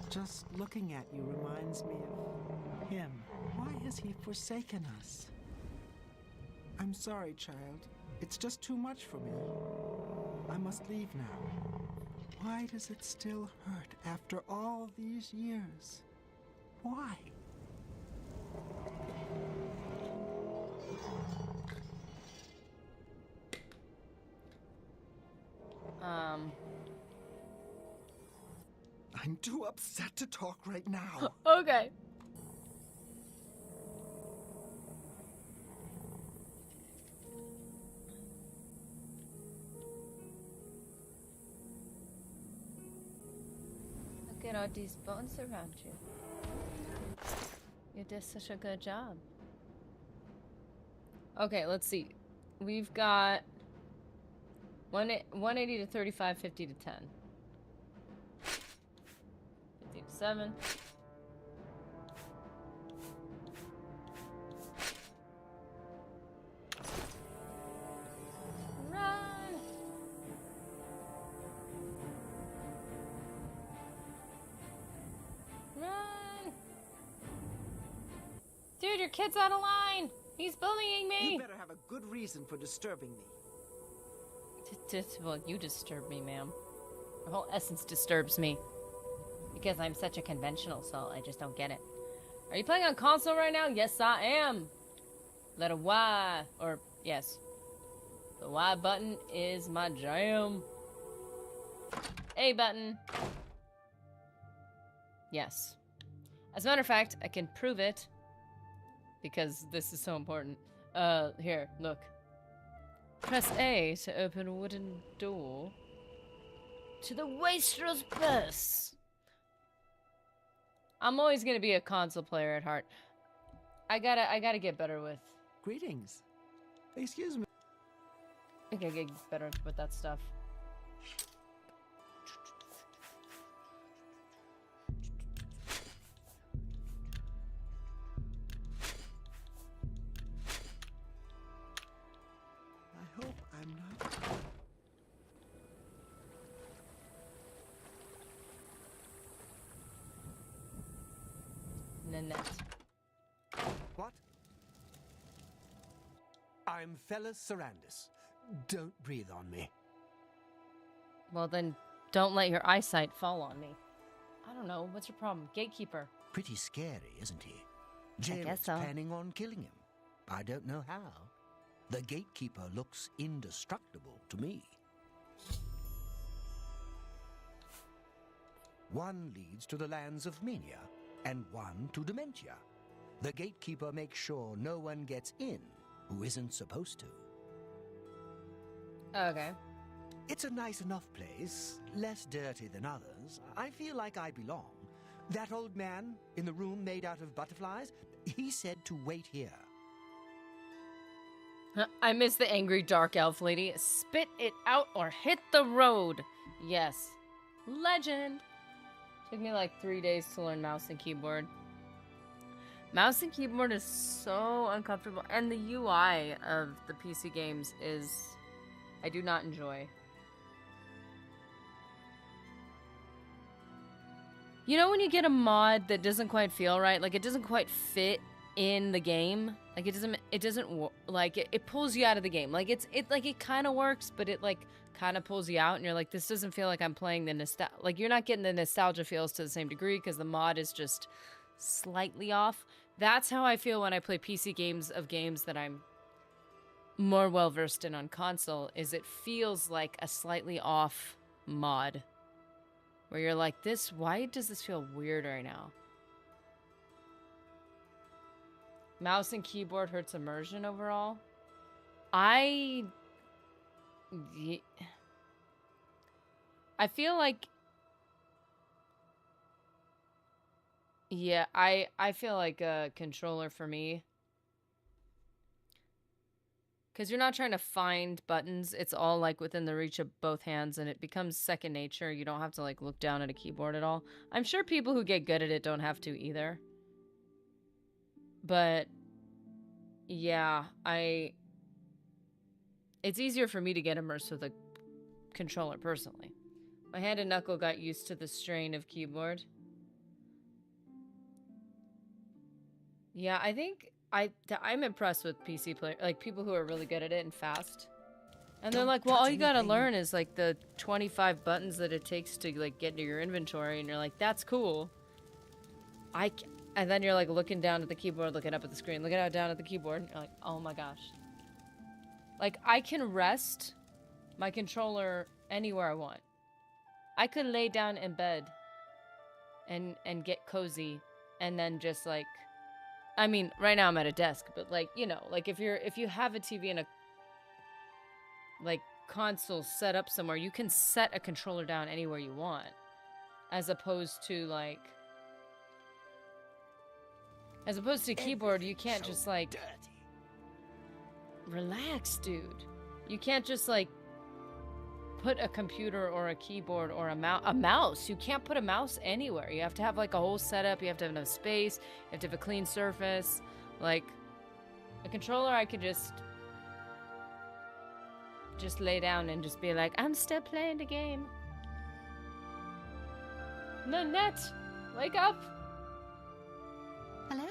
Speaker 6: Just looking at you reminds me of him. Why has he forsaken us? I'm sorry, child. It's just too much for me. I must leave now. Why does it still hurt after all these years? Why? I'm too upset to talk right now.
Speaker 1: Okay. Look at all these bones around you. You did such a good job. Okay, let's see. We've got 180 to 35, 50 to 10. 50 to 7. Run! Run! Dude, your kid's out of line! He's bullying me!
Speaker 6: You better have a good reason for disturbing me.
Speaker 1: Well, you disturb me, ma'am. Her whole essence disturbs me. Because I'm such a conventional soul, I just don't get it. Are you playing on console right now? Yes, I am. Letter Y, or yes. The Y button is my jam. A button. Yes. As a matter of fact, I can prove it. Because this is so important. Here, look. Press A to open a wooden door to the wastrel's purse. I'm always gonna be a console player at heart. I gotta get better with.
Speaker 6: Greetings. Excuse me.
Speaker 1: I gotta get better with that stuff.
Speaker 6: I hope I'm not.
Speaker 1: Nanette.
Speaker 3: What? I'm Fellas Sarandis. Don't breathe on me.
Speaker 1: Well then, don't let your eyesight fall on me. I don't know, what's your problem? Gatekeeper.
Speaker 3: Pretty scary, isn't he? Jail's
Speaker 1: guess so.
Speaker 3: planning on killing him. I don't know how. The gatekeeper looks indestructible to me. One leads to the lands of Mania, and one to Dementia. The gatekeeper makes sure no one gets in who isn't supposed to.
Speaker 1: Okay.
Speaker 3: It's a nice enough place, less dirty than others. I feel like I belong. That old man in the room made out of butterflies, he said to wait here.
Speaker 1: I miss the angry dark elf lady. Spit it out or hit the road. Yes. Legend. Took me like 3 days to learn mouse and keyboard. Mouse and keyboard is so uncomfortable. And the UI of the PC games is... I do not enjoy. You know when you get a mod that doesn't quite feel right? Like it doesn't quite fit in the game? Like it pulls you out of the game. Like it kind of works, but it like kind of pulls you out and you're like, this doesn't feel like I'm playing the like you're not getting the nostalgia feels to the same degree because the mod is just slightly off. That's how I feel when I play PC games of games that I'm more well versed in on console, is it feels like a slightly off mod. Where you're like, why does this feel weird right now? Mouse and keyboard hurts immersion overall. I feel like... Yeah, I feel like a controller for me. Because you're not trying to find buttons. It's all like within the reach of both hands and it becomes second nature. You don't have to like look down at a keyboard at all. I'm sure people who get good at it don't have to either. But yeah, it's easier for me to get immersed with a controller personally. My hand and knuckle got used to the strain of keyboard. Yeah, I think I'm impressed with PC players, like people who are really good at it and fast. And they're like, well, all you gotta learn is like the 25 buttons that it takes to like get into your inventory, and you're like, that's cool. And then you're like looking down at the keyboard, looking up at the screen, looking down at the keyboard, and you're like, oh my gosh. Like I can rest my controller anywhere I want. I could lay down in bed and get cozy and then just like, I mean, right now I'm at a desk, but like, you know, like if you have a TV and a like console set up somewhere, you can set a controller down anywhere you want, as opposed to keyboard, you can't just like relax, dude. You can't just like put a computer or a keyboard or a mouse. You can't put a mouse anywhere. You have to have like a whole setup. You have to have enough space. You have to have a clean surface. Like a controller, I could just lay down and just be like, I'm still playing the game. Nanette, wake up.
Speaker 7: Hello?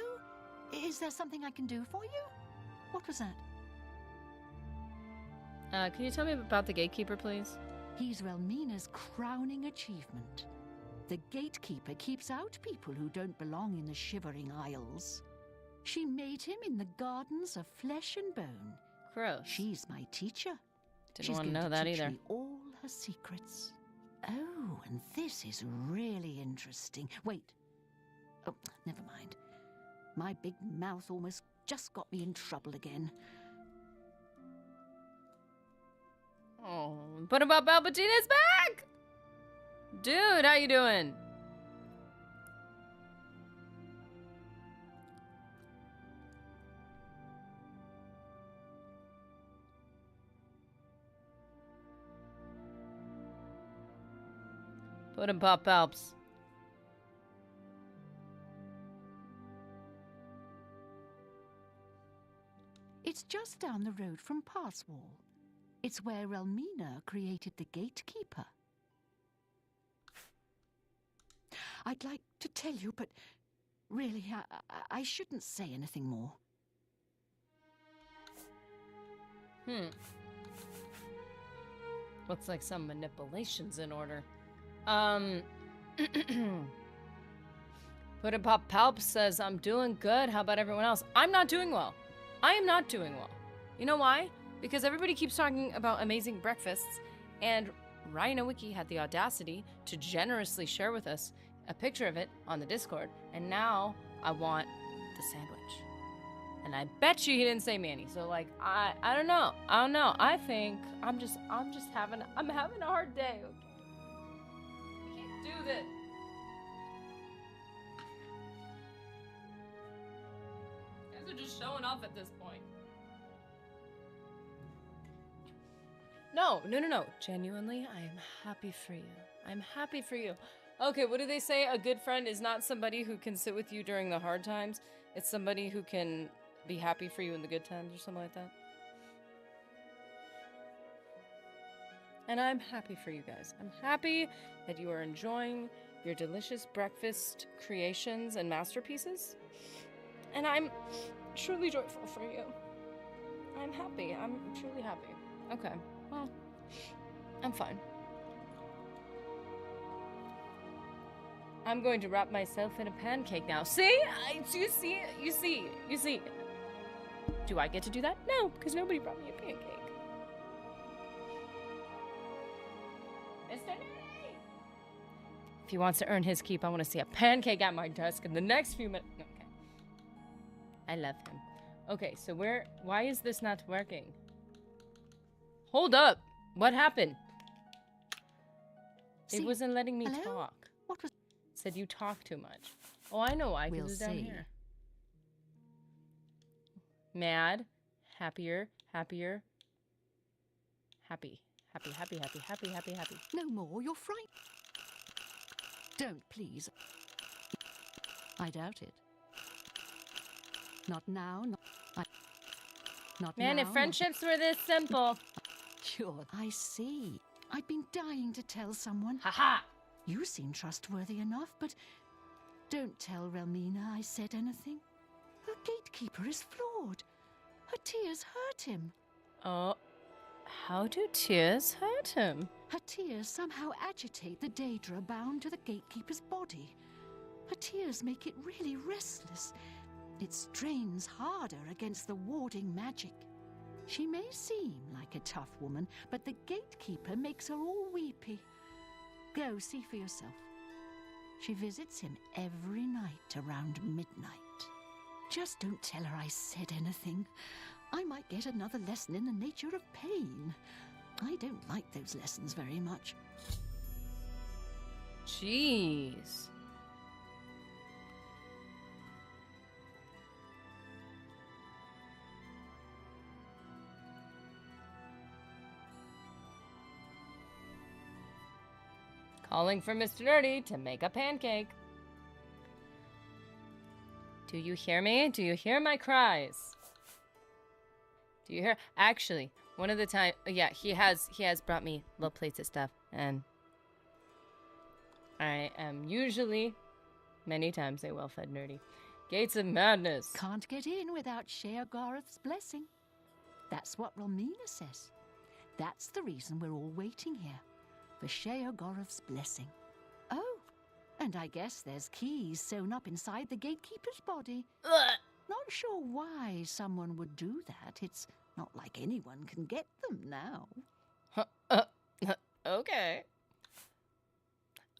Speaker 7: Is there something I can do for you? What was that?
Speaker 1: Can you tell me about the gatekeeper, please?
Speaker 7: He's Relmina's crowning achievement. The gatekeeper keeps out people who don't belong in the Shivering Isles. She made him in the gardens of flesh and bone.
Speaker 1: Gross.
Speaker 7: She's my teacher.
Speaker 1: Didn't want to know that either.
Speaker 7: She's going to teach me all her secrets. Oh, and this is really interesting. Wait. Oh, never mind. My big mouth almost just got me in trouble again.
Speaker 1: Oh, but about Palpatine is back! Dude, how you doing? Put him Pop Palps.
Speaker 7: It's just down the road from Passwall. It's where Relmina created the gatekeeper. I'd like to tell you, but really, I shouldn't say anything more.
Speaker 1: Looks like some manipulation's in order. Put a Pop Palp says, I'm doing good. How about everyone else? I'm not doing well. I am not doing well. You know why? Because everybody keeps talking about amazing breakfasts, and Rhino Wiki had the audacity to generously share with us a picture of it on the Discord, and now I want the sandwich. And I bet you he didn't say Manny. So like I don't know. I think I'm having a hard day. Okay? I can't do this. You guys are just showing off at this point. No. Genuinely, I am happy for you. I'm happy for you. Okay, what do they say? A good friend is not somebody who can sit with you during the hard times. It's somebody who can be happy for you in the good times or something like that. And I'm happy for you guys. I'm happy that you are enjoying your delicious breakfast creations and masterpieces. And I'm truly joyful for you. I'm happy. I'm truly happy. Okay. Well, I'm fine. I'm going to wrap myself in a pancake now. See? You see. Do I get to do that? No, because nobody brought me a pancake. Mr. Nerdy! If he wants to earn his keep, I want to see a pancake at my desk in the next few minutes. Okay. I love him. Okay, so why is this not working? Hold up. What happened? It wasn't letting me talk.
Speaker 7: What was...
Speaker 1: Said you talk too much. Oh, I know why, because it's down here. Mad, happier, happy.
Speaker 7: No more, you're frightened. Don't, please. I doubt it. Not now, not
Speaker 1: Man,
Speaker 7: now,
Speaker 1: if friendships were this simple.
Speaker 7: Sure, I see. I've been dying to tell someone.
Speaker 1: Haha!
Speaker 7: You seem trustworthy enough, but don't tell Relmina I said anything. Her gatekeeper is flawed. Her tears hurt him.
Speaker 1: Oh, how do tears hurt him?
Speaker 7: Her tears somehow agitate the Daedra bound to the gatekeeper's body. Her tears make it really restless. It strains harder against the warding magic. She may seem like a tough woman, but the gatekeeper makes her all weepy. Go see for yourself. She visits him every night around midnight. Just don't tell her I said anything. I might get another lesson in the nature of pain. I don't like those lessons very much.
Speaker 1: Jeez. Calling for Mr. Nerdy to make a pancake. Do you hear me? Do you hear my cries? Do you hear? Actually, one of the time, yeah, he has brought me little plates of stuff, and I am usually, many times, a well-fed nerdy. Gates of Madness.
Speaker 7: Can't get in without Sheogorath's blessing. That's what Relmina says. That's the reason we're all waiting here. for Sheogorov's blessing. Oh, and I guess there's keys sewn up inside the gatekeeper's body.
Speaker 1: Ugh.
Speaker 7: Not sure why someone would do that. It's not like anyone can get them now.
Speaker 1: Okay.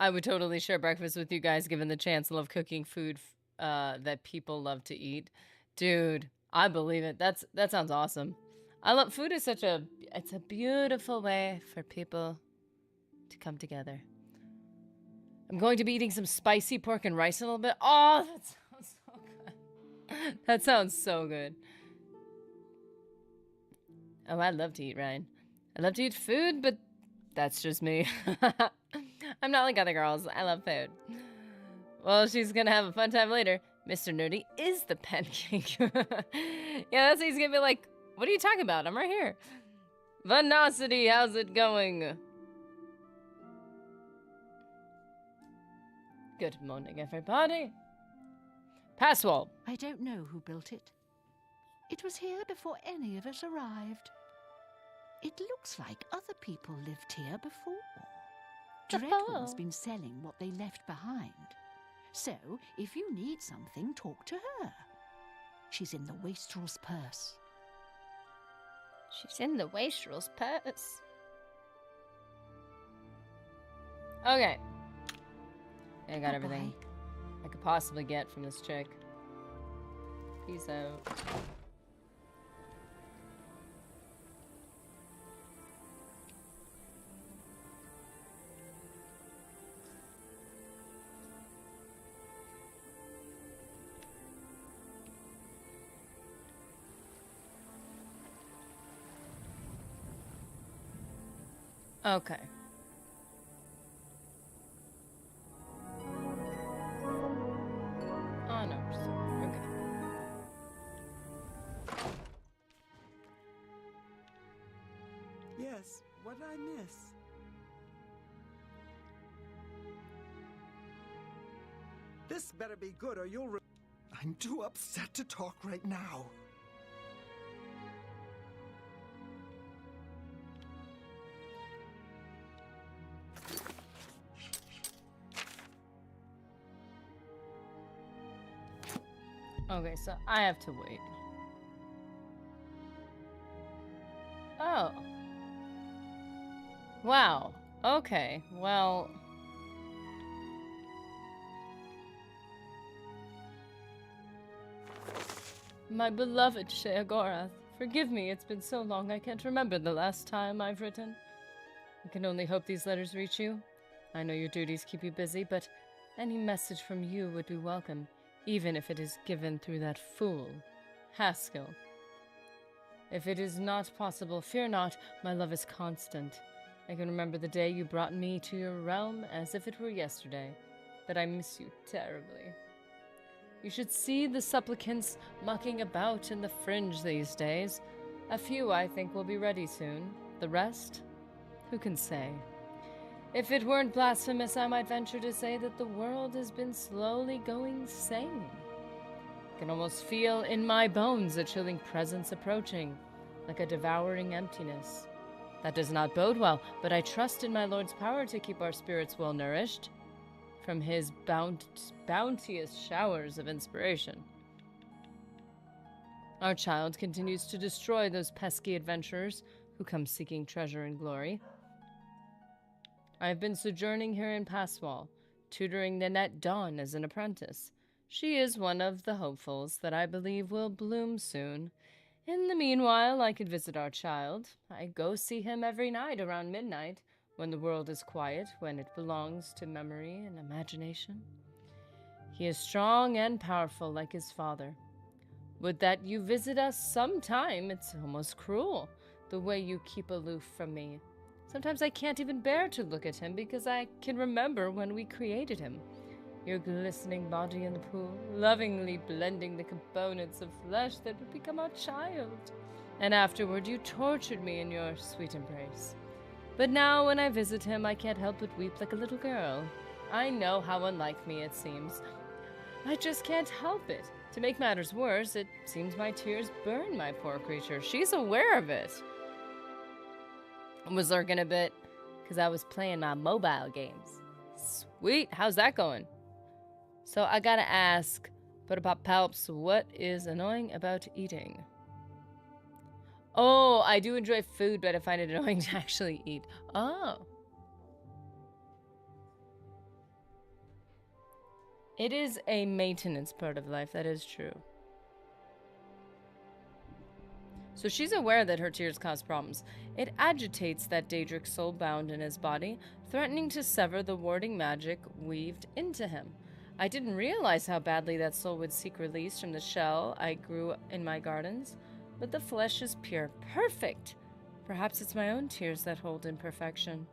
Speaker 1: I would totally share breakfast with you guys given the chance. I love cooking food that people love to eat. Dude, I believe it. That sounds awesome. I love food is it's a beautiful way for people to come together. I'm going to be eating some spicy pork and rice in a little bit. Oh, that sounds so good. That sounds so good. Oh, I love to eat, Ryan. I love to eat food, but that's just me. I'm not like other girls. I love food. Well, she's gonna have a fun time later. Mr. Nerdy is the pancake. Yeah, that's he's gonna be like, what are you talking about? I'm right here. Venosity, how's it going? Good morning, everybody. Passwall.
Speaker 7: I don't know who built it. It was here before any of us arrived. It looks like other people lived here before. Dreadwing's been selling what they left behind. So, if you need something, talk to her. She's in the wastrel's purse.
Speaker 1: She's in the wastrel's purse. Okay. I got everything I could possibly get from this chick. Peace out. Okay. Honors. Okay.
Speaker 6: Yes, what did I miss? This better be good or you'll I'm too upset to talk right now.
Speaker 1: Okay, so I have to wait. Oh. Wow. Okay, well... My beloved Sheogorath, forgive me, it's been so long I can't remember the last time I've written. I can only hope these letters reach you. I know your duties keep you busy, but any message from you would be welcome. Even if it is given through that fool, Haskell. If it is not possible, fear not, my love is constant. I can remember the day you brought me to your realm as if it were yesterday, but I miss you terribly. You should see the supplicants mucking about in the fringe these days. A few, I think, will be ready soon. The rest? Who can say? If it weren't blasphemous, I might venture to say that the world has been slowly going sane. I can almost feel in my bones a chilling presence approaching, like a devouring emptiness. That does not bode well, but I trust in my Lord's power to keep our spirits well nourished from his bounteous showers of inspiration. Our child continues to destroy those pesky adventurers who come seeking treasure and glory. I have been sojourning here in Passwall, tutoring Nanette Dawn as an apprentice. She is one of the hopefuls that I believe will bloom soon. In the meanwhile, I can visit our child. I go see him every night around midnight, when the world is quiet, when it belongs to memory and imagination. He is strong and powerful like his father. Would that you visit us sometime. It's almost cruel, the way you keep aloof from me. Sometimes I can't even bear to look at him because I can remember when we created him. Your glistening body in the pool, lovingly blending the components of flesh that would become our child. And afterward you tortured me in your sweet embrace. But now when I visit him, I can't help but weep like a little girl. I know how unlike me it seems. I just can't help it. To make matters worse, it seems my tears burn my poor creature. She's aware of it. Was lurking a bit. because I was playing my mobile games. Sweet, how's that going? So I gotta ask, Palps, what is annoying about eating? Oh, I do enjoy food, but I find it annoying to actually eat. Oh. It is a maintenance part of life, that is true. So she's aware that her tears cause problems. It agitates that Daedric soul bound in his body, threatening to sever the warding magic weaved into him. I didn't realize how badly that soul would seek release from the shell I grew in my gardens, but the flesh is pure. Perfect! Perhaps it's my own tears that hold imperfection.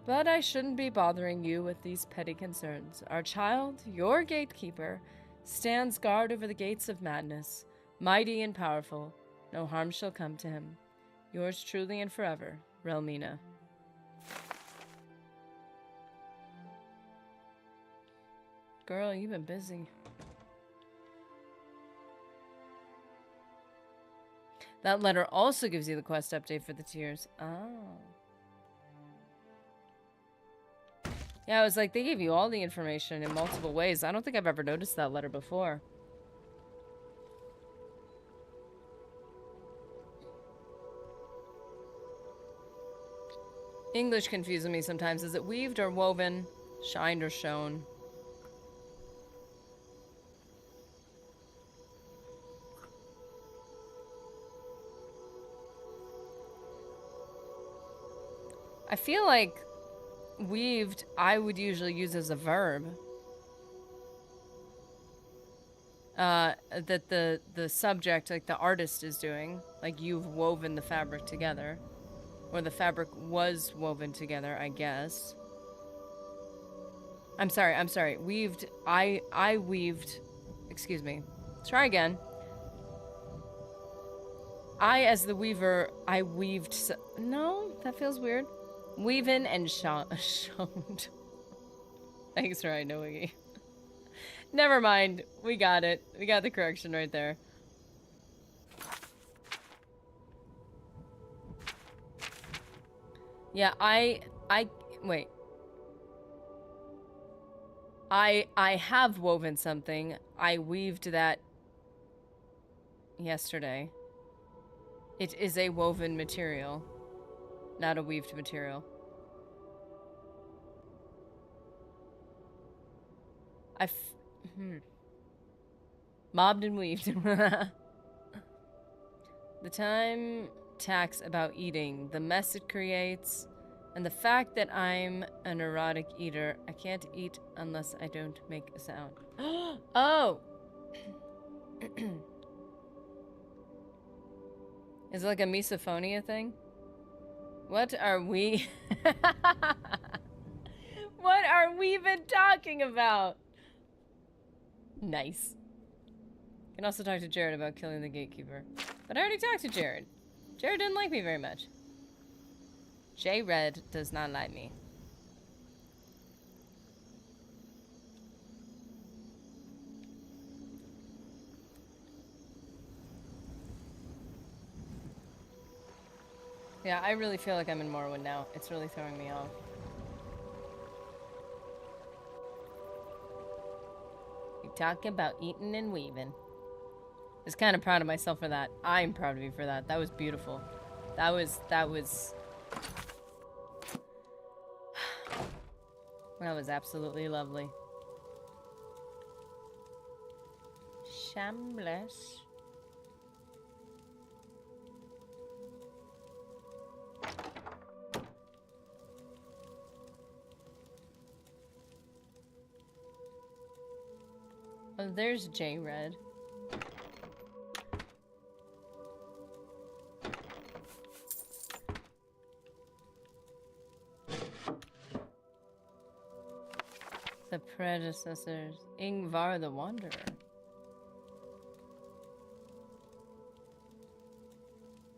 Speaker 1: But I shouldn't be bothering you with these petty concerns. Our child, your gatekeeper, stands guard over the gates of madness, mighty and powerful. No harm shall come to him. Yours truly and forever, Relmina. Girl, you've been busy. That letter also gives you the quest update for the tears. Oh. Yeah, I was like, they gave you all the information in multiple ways. I don't think I've ever noticed that letter before. English confuses me sometimes. Is it weaved or woven? Shined or shown? I feel like weaved, I would usually use as a verb. That the subject, like the artist is doing. Like you've woven the fabric together. Or the fabric was woven together, I guess. I'm sorry. Weaved, I weaved, excuse me. Try again. I, as the weaver, I weaved, no, that feels weird. Weaving and shoned. Thanks for I know Wiggy. Never mind. We got it. We got the correction right there. Yeah, wait. I have woven something. I weaved that yesterday. It is a woven material. Not a weaved material. Mobbed and weaved. The time tax about eating, the mess it creates, and the fact that I'm a neurotic eater. I can't eat unless I don't make a sound. Oh! Is it like a misophonia thing? What are we... What are we even talking about? Nice. You can also talk to Jared about killing the gatekeeper. But I already talked to Jared. Jared didn't like me very much. J-Red does not like me. Yeah, I really feel like I'm in Morrowind now. It's really throwing me off. You talking about eating and weaving. I was kind of proud of myself for that. I'm proud of you for that. That was beautiful. That was... That was absolutely lovely. Shambles. Oh, there's J-Red. The predecessors. Ingvar the Wanderer.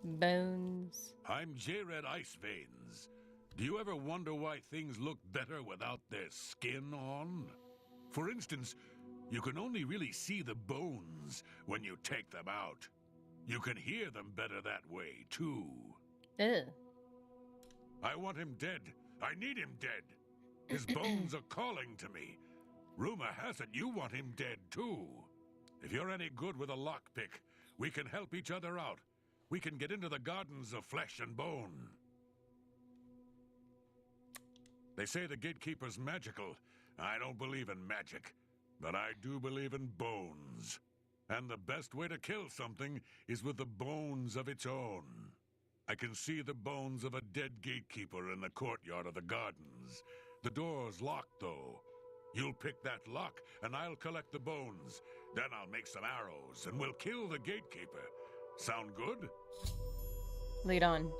Speaker 1: Bones.
Speaker 8: I'm J-Red Iceveins. Do you ever wonder why things look better without their skin on? For instance, You can only really see the bones when you take them out. You can hear them better that way, too.
Speaker 1: Ew.
Speaker 8: I want him dead. I need him dead. His bones are calling to me. Rumor has it you want him dead, too. If you're any good with a lockpick, we can help each other out. We can get into the gardens of flesh and bone. They say the gatekeeper's magical. I don't believe in magic, but I do believe in bones. And the best way to kill something is with the bones of its own. I can see the bones of a dead gatekeeper in the courtyard of the gardens. The door's locked, though. You'll pick that lock, and I'll collect the bones. Then I'll make some arrows, and we'll kill the gatekeeper. Sound good?
Speaker 1: Lead on.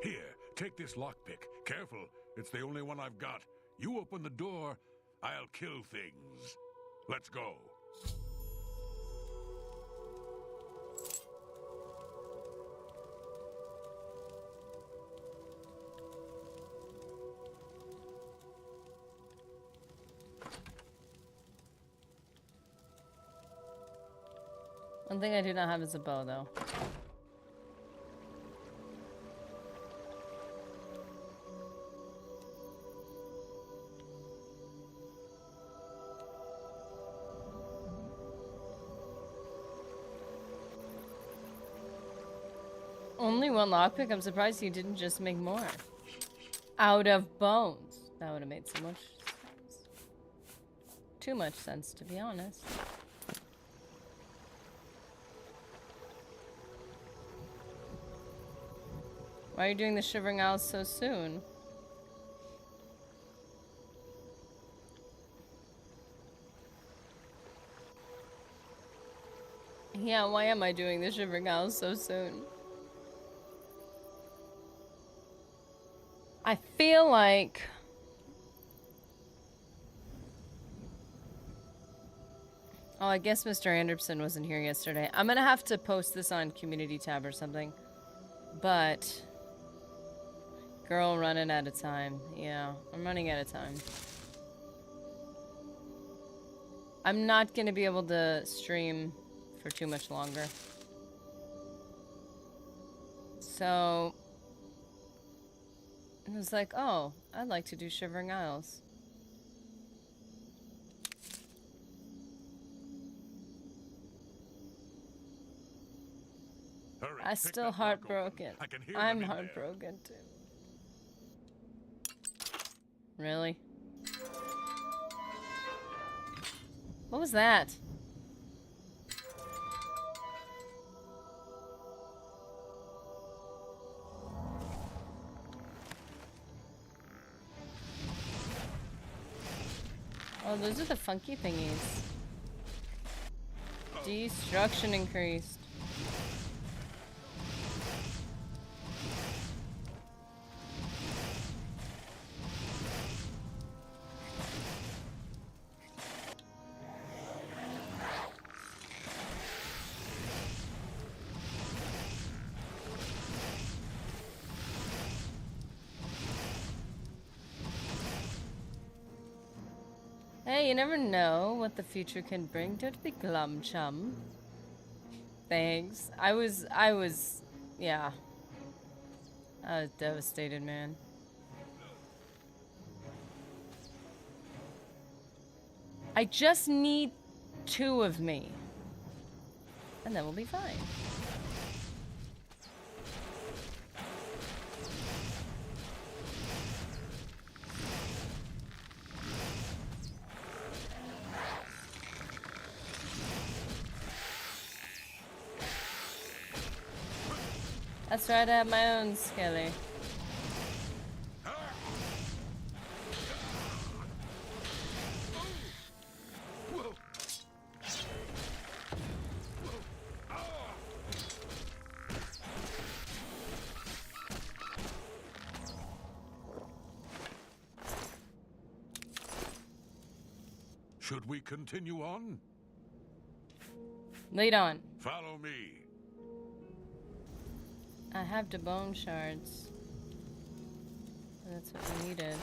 Speaker 8: Here, take this lockpick. Careful, it's the only one I've got. You open the door, I'll kill things. Let's go.
Speaker 1: One thing I do not have is a bow, though. Only one lockpick? I'm surprised you didn't just make more. Out of bones. That would have made so much sense. Too much sense, to be honest. Why are you doing the Shivering Isles so soon? Yeah, why am I doing the Shivering Isles so soon? I feel like... Oh, I guess Mr. Anderson wasn't here yesterday. I'm gonna have to post this on community tab or something. But... Girl, running out of time. Yeah, I'm running out of time. I'm not gonna be able to stream for too much longer. So... I was like, oh, I'd like to do Shivering Isles.
Speaker 8: Hurry,
Speaker 1: I'm
Speaker 8: pick
Speaker 1: still
Speaker 8: that lock
Speaker 1: heartbroken.
Speaker 8: open. I can hear
Speaker 1: I'm
Speaker 8: them in there.
Speaker 1: heartbroken too. Really? What was that? Oh, those are the funky thingies. Destruction increased. Hey, you never know what the future can bring. Don't be glum, chum. Thanks. I was, yeah. I was devastated, man. I just need 2 of me. And then we'll be fine. That's right, I have my own Skelly.
Speaker 8: Should we continue on?
Speaker 1: Lead on.
Speaker 8: Follow me.
Speaker 1: I have the bone shards. That's what we needed.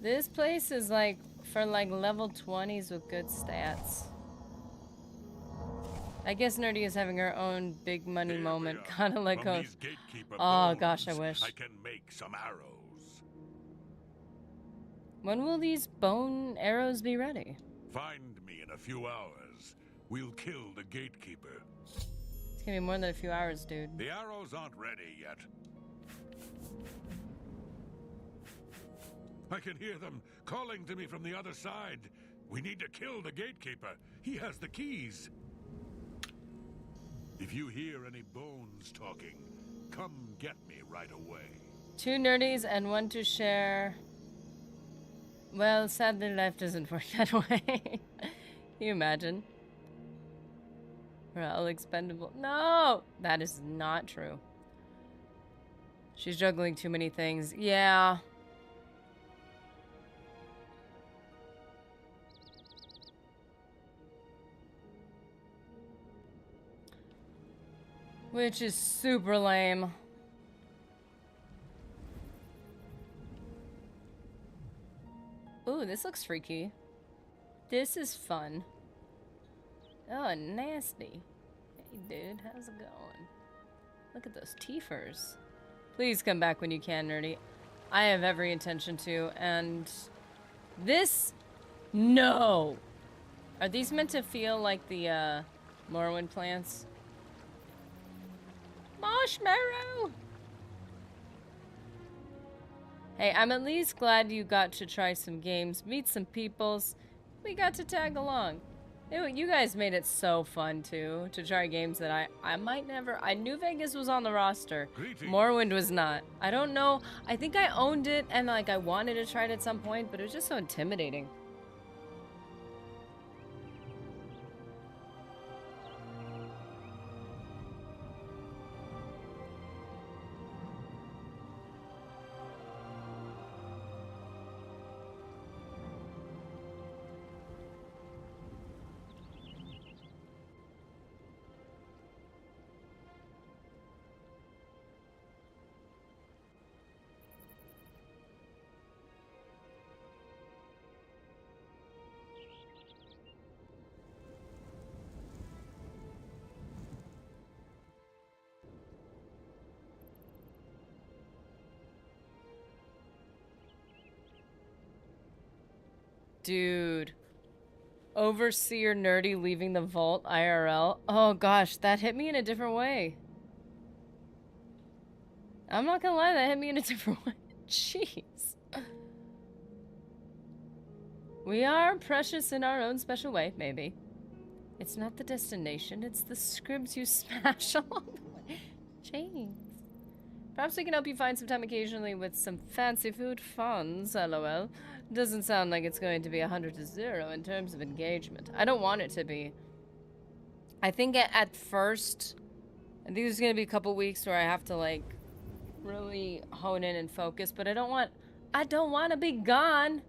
Speaker 1: This place is like for like level 20s with good stats. I guess Nerdy is having her own big money moment, kind of like a. Oh gosh, I wish.
Speaker 8: I can make some arrows.
Speaker 1: When will these bone arrows be ready?
Speaker 8: Find me in a few hours. We'll kill the gatekeeper.
Speaker 1: It's gonna be more than a few hours, dude.
Speaker 8: The arrows aren't ready yet. I can hear them calling to me from the other side. We need to kill the gatekeeper. He has the keys. If you hear any bones talking, come get me right away.
Speaker 1: 2 nerdies and 1 to share. Well, sadly, life doesn't work that way. Can you imagine? We're all expendable. No! That is not true. She's juggling too many things. Yeah. Which is super lame. Ooh, this looks freaky. This is fun. Oh, nasty. Hey, dude, how's it going? Look at those teethers. Please come back when you can, Nerdy. I have every intention to, and... This... No! Are these meant to feel like the, Morrowind plants? Marshmallow! Hey, I'm at least glad you got to try some games, meet some peoples. We got to tag along. You guys made it so fun, too, to try games that I might never... I knew Vegas was on the roster. Morrowind was not. I don't know. I think I owned it, and, like, I wanted to try it at some point, but it was just so intimidating. Dude. Overseer Nerdy leaving the vault IRL. Oh gosh, that hit me in a different way. I'm not gonna lie, that hit me in a different way. Jeez. We are precious in our own special way, maybe. It's not the destination, it's the scribs you smash along the way. Jeez. Perhaps we can help you find some time occasionally with some fancy food funds, lol. Doesn't sound like it's going to be 100-0 in terms of engagement. I don't want it to be. I think at first, I think there's going to be a couple weeks where I have to, like, really hone in and focus, but I don't want to be gone.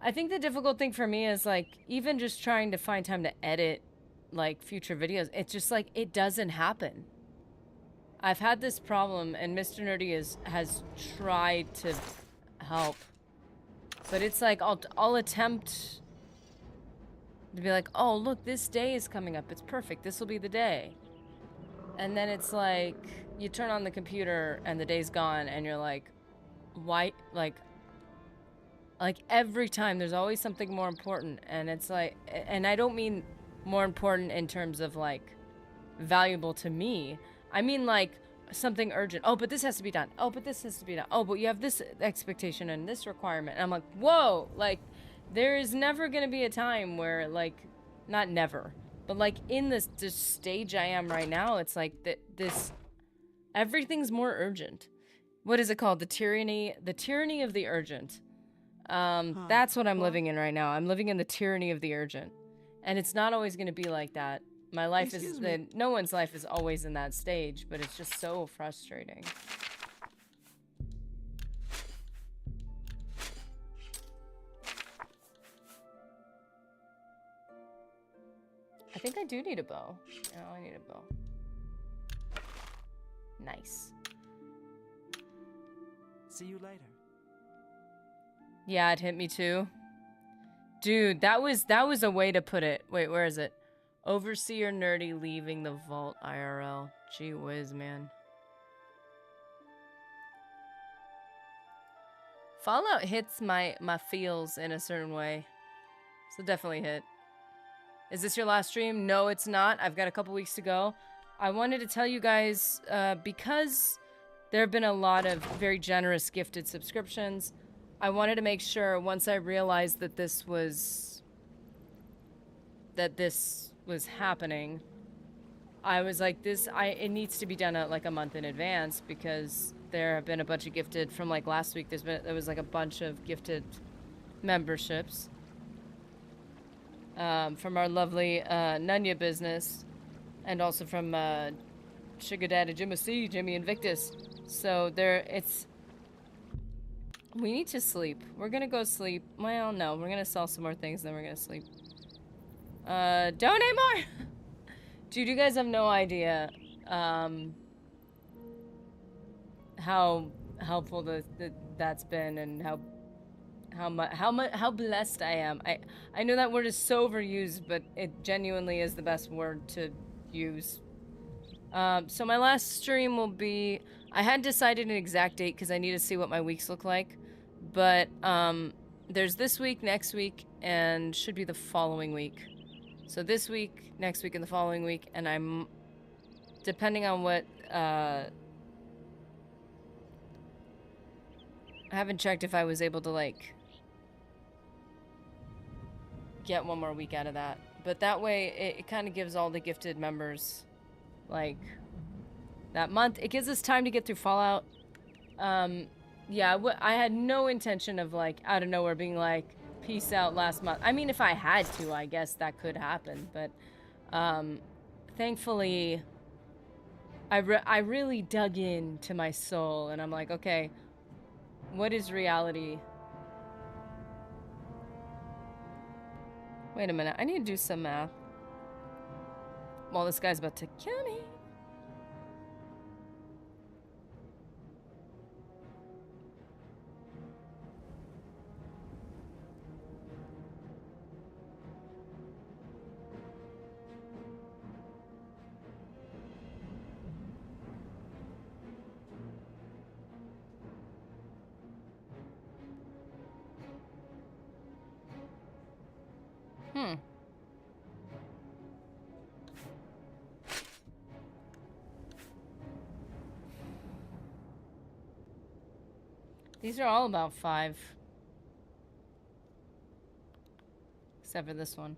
Speaker 1: I think the difficult thing for me is, like, even just trying to find time to edit, like, future videos, it's just, like, it doesn't happen. I've had this problem, and Mr. Nerdy has tried to help. But it's like, I'll attempt to be like, oh, look, this day is coming up. It's perfect. This will be the day. And then it's like, you turn on the computer, and the day's gone, and you're like, why? Like every time, there's always something more important. And it's like, and I don't mean more important in terms of, like, valuable to me. I mean, like, something urgent. Oh, but this has to be done. Oh, but this has to be done. Oh, but you have this expectation and this requirement. And I'm like, whoa! Like, there is never going to be a time where, like, not never, but, like, in this stage I am right now, it's like, everything's more urgent. What is it called? The tyranny of the urgent. That's what I'm living in right now. I'm living in the tyranny of the urgent. And it's not always going to be like that. My life no one's life is always in that stage, but it's just so frustrating. I think I do need a bow. Oh, I need a bow. Nice.
Speaker 6: See you later.
Speaker 1: Yeah, it hit me too. Dude, that was a way to put it. Wait, where is it? Overseer Nerdy leaving the vault IRL. Gee whiz, man. Fallout hits my feels in a certain way. So definitely hit. Is this your last stream? No, it's not. I've got a couple weeks to go. I wanted to tell you guys, because there have been a lot of very generous gifted subscriptions, I wanted to make sure once I realized that this was happening, I was like, it needs to be done at like a month in advance, because there have been a bunch of gifted from like last week. There was like a bunch of gifted memberships from our lovely Nunya business, and also from Sugar Daddy Jimmy Invictus. So we need to sleep. We're gonna go sleep. Well, no, we're gonna sell some more things, then we're gonna sleep. Donate more! Dude, you guys have no idea how helpful that's been, and how blessed I am. I know that word is so overused, but it genuinely is the best word to use. So my last stream will be, I hadn't decided an exact date because I need to see what my weeks look like, but there's this week, next week, and should be the following week. So this week, next week, and the following week, and I'm, depending on what, I haven't checked if I was able to, like, get one more week out of that. But that way, it kind of gives all the gifted members, like, that month. It gives us time to get through Fallout. Yeah, I had no intention of, like, out of nowhere being like, peace out last month. I mean, if I had to, I guess that could happen. But, thankfully, I really dug into my soul, and I'm like, okay, what is reality? Wait a minute, I need to do some math. Well, this guy's about to kill me. These are all about 5. Except for this one.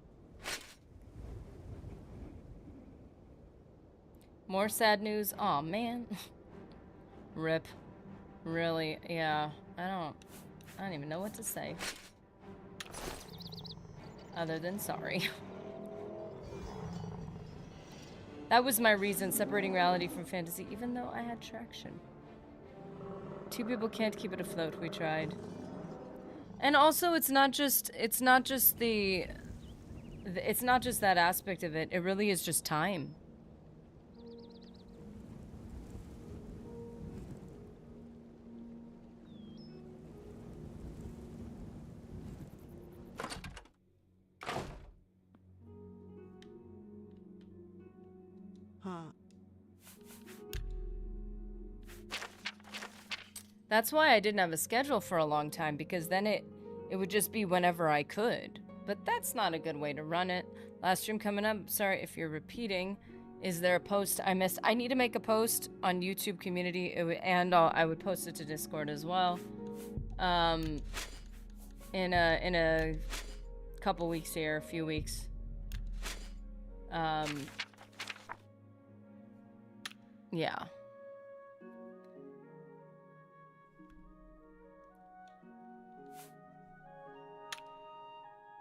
Speaker 1: More sad news. Aw, man. Rip. Really, yeah. I don't even know what to say. Other than sorry. That was my reason, separating reality from fantasy, even though I had traction. 2 people can't keep it afloat. We tried. And also, it's not just that aspect of it. It really is just time. That's why I didn't have a schedule for a long time, because then it would just be whenever I could. But that's not a good way to run it. Last stream coming up. Sorry if you're repeating. Is there a post I missed? I need to make a post on YouTube community, and I would post it to Discord as well. In a couple weeks here, a few weeks. Yeah.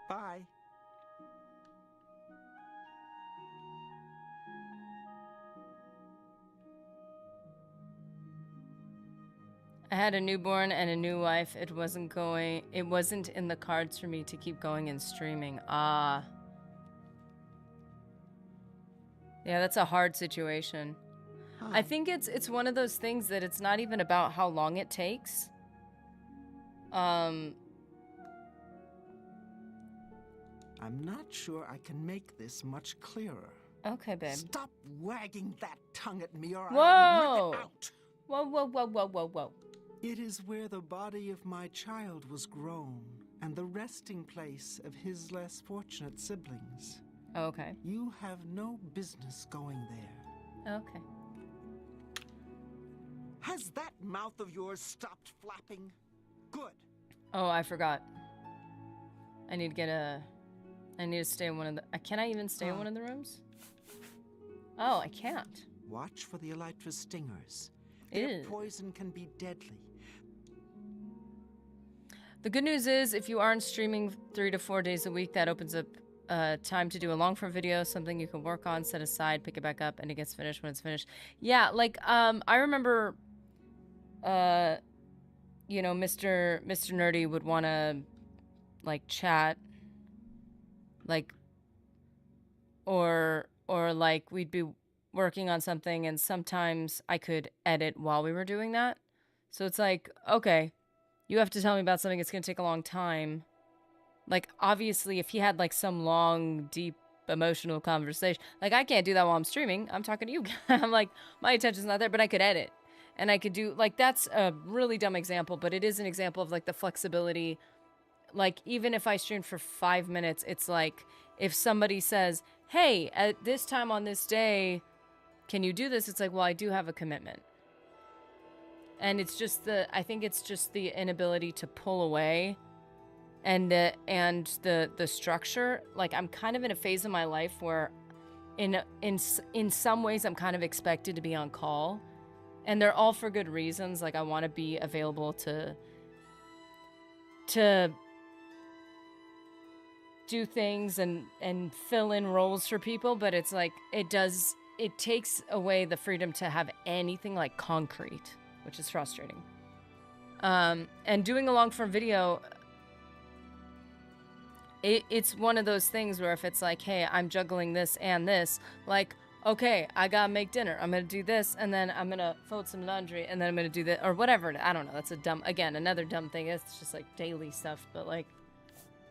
Speaker 6: Bye.
Speaker 1: I had a newborn and a new wife. It wasn't in the cards for me to keep going and streaming. Ah. Yeah, that's a hard situation. Huh. I think it's one of those things that it's not even about how long it takes.
Speaker 6: I'm not sure I can make this much clearer.
Speaker 1: Okay, babe.
Speaker 6: Stop wagging that tongue at me or
Speaker 1: Whoa!
Speaker 6: I'll rip it out.
Speaker 1: Whoa, whoa, whoa, whoa, whoa, whoa.
Speaker 6: It is where the body of my child was grown, and the resting place of his less fortunate siblings.
Speaker 1: Okay.
Speaker 6: You have no business going there.
Speaker 1: Okay.
Speaker 6: Has that mouth of yours stopped flapping? Good.
Speaker 1: Oh, I forgot. I need to stay in one of the... Can I even stay in one of the rooms? Oh, I can't.
Speaker 6: Watch for the elytra stingers.
Speaker 1: Ew.
Speaker 6: Their poison can be deadly.
Speaker 1: The good news is, if you aren't streaming 3 to 4 days a week, that opens up time to do a long form video, something you can work on, set aside, pick it back up, and it gets finished when it's finished. Yeah, like, I remember, you know, Mr. Nerdy would want to, like, chat, like, or like, we'd be working on something, and sometimes I could edit while we were doing that. So it's like, okay, you have to tell me about something, it's going to take a long time. Like, obviously, if he had, like, some long, deep, emotional conversation, like, I can't do that while I'm streaming. I'm talking to you. I'm like, my attention's not there, but I could edit. And I could do, like, that's a really dumb example, but it is an example of, like, the flexibility. Like, even if I streamed for 5 minutes, it's like, if somebody says, hey, at this time on this day, can you do this? It's like, well, I do have a commitment. And it's just I think it's just the inability to pull away. And the structure, like, I'm kind of in a phase of my life where in some ways I'm kind of expected to be on call, and they're all for good reasons. Like, I want to be available to do things and fill in roles for people, but it's like it takes away the freedom to have anything like concrete, which is frustrating. And doing a long form video, it's one of those things where if it's like, hey, I'm juggling this and this, like, okay, I gotta make dinner. I'm gonna do this, and then I'm gonna fold some laundry, and then I'm gonna do that, or whatever. I don't know. That's another dumb thing. It's just like daily stuff, but like,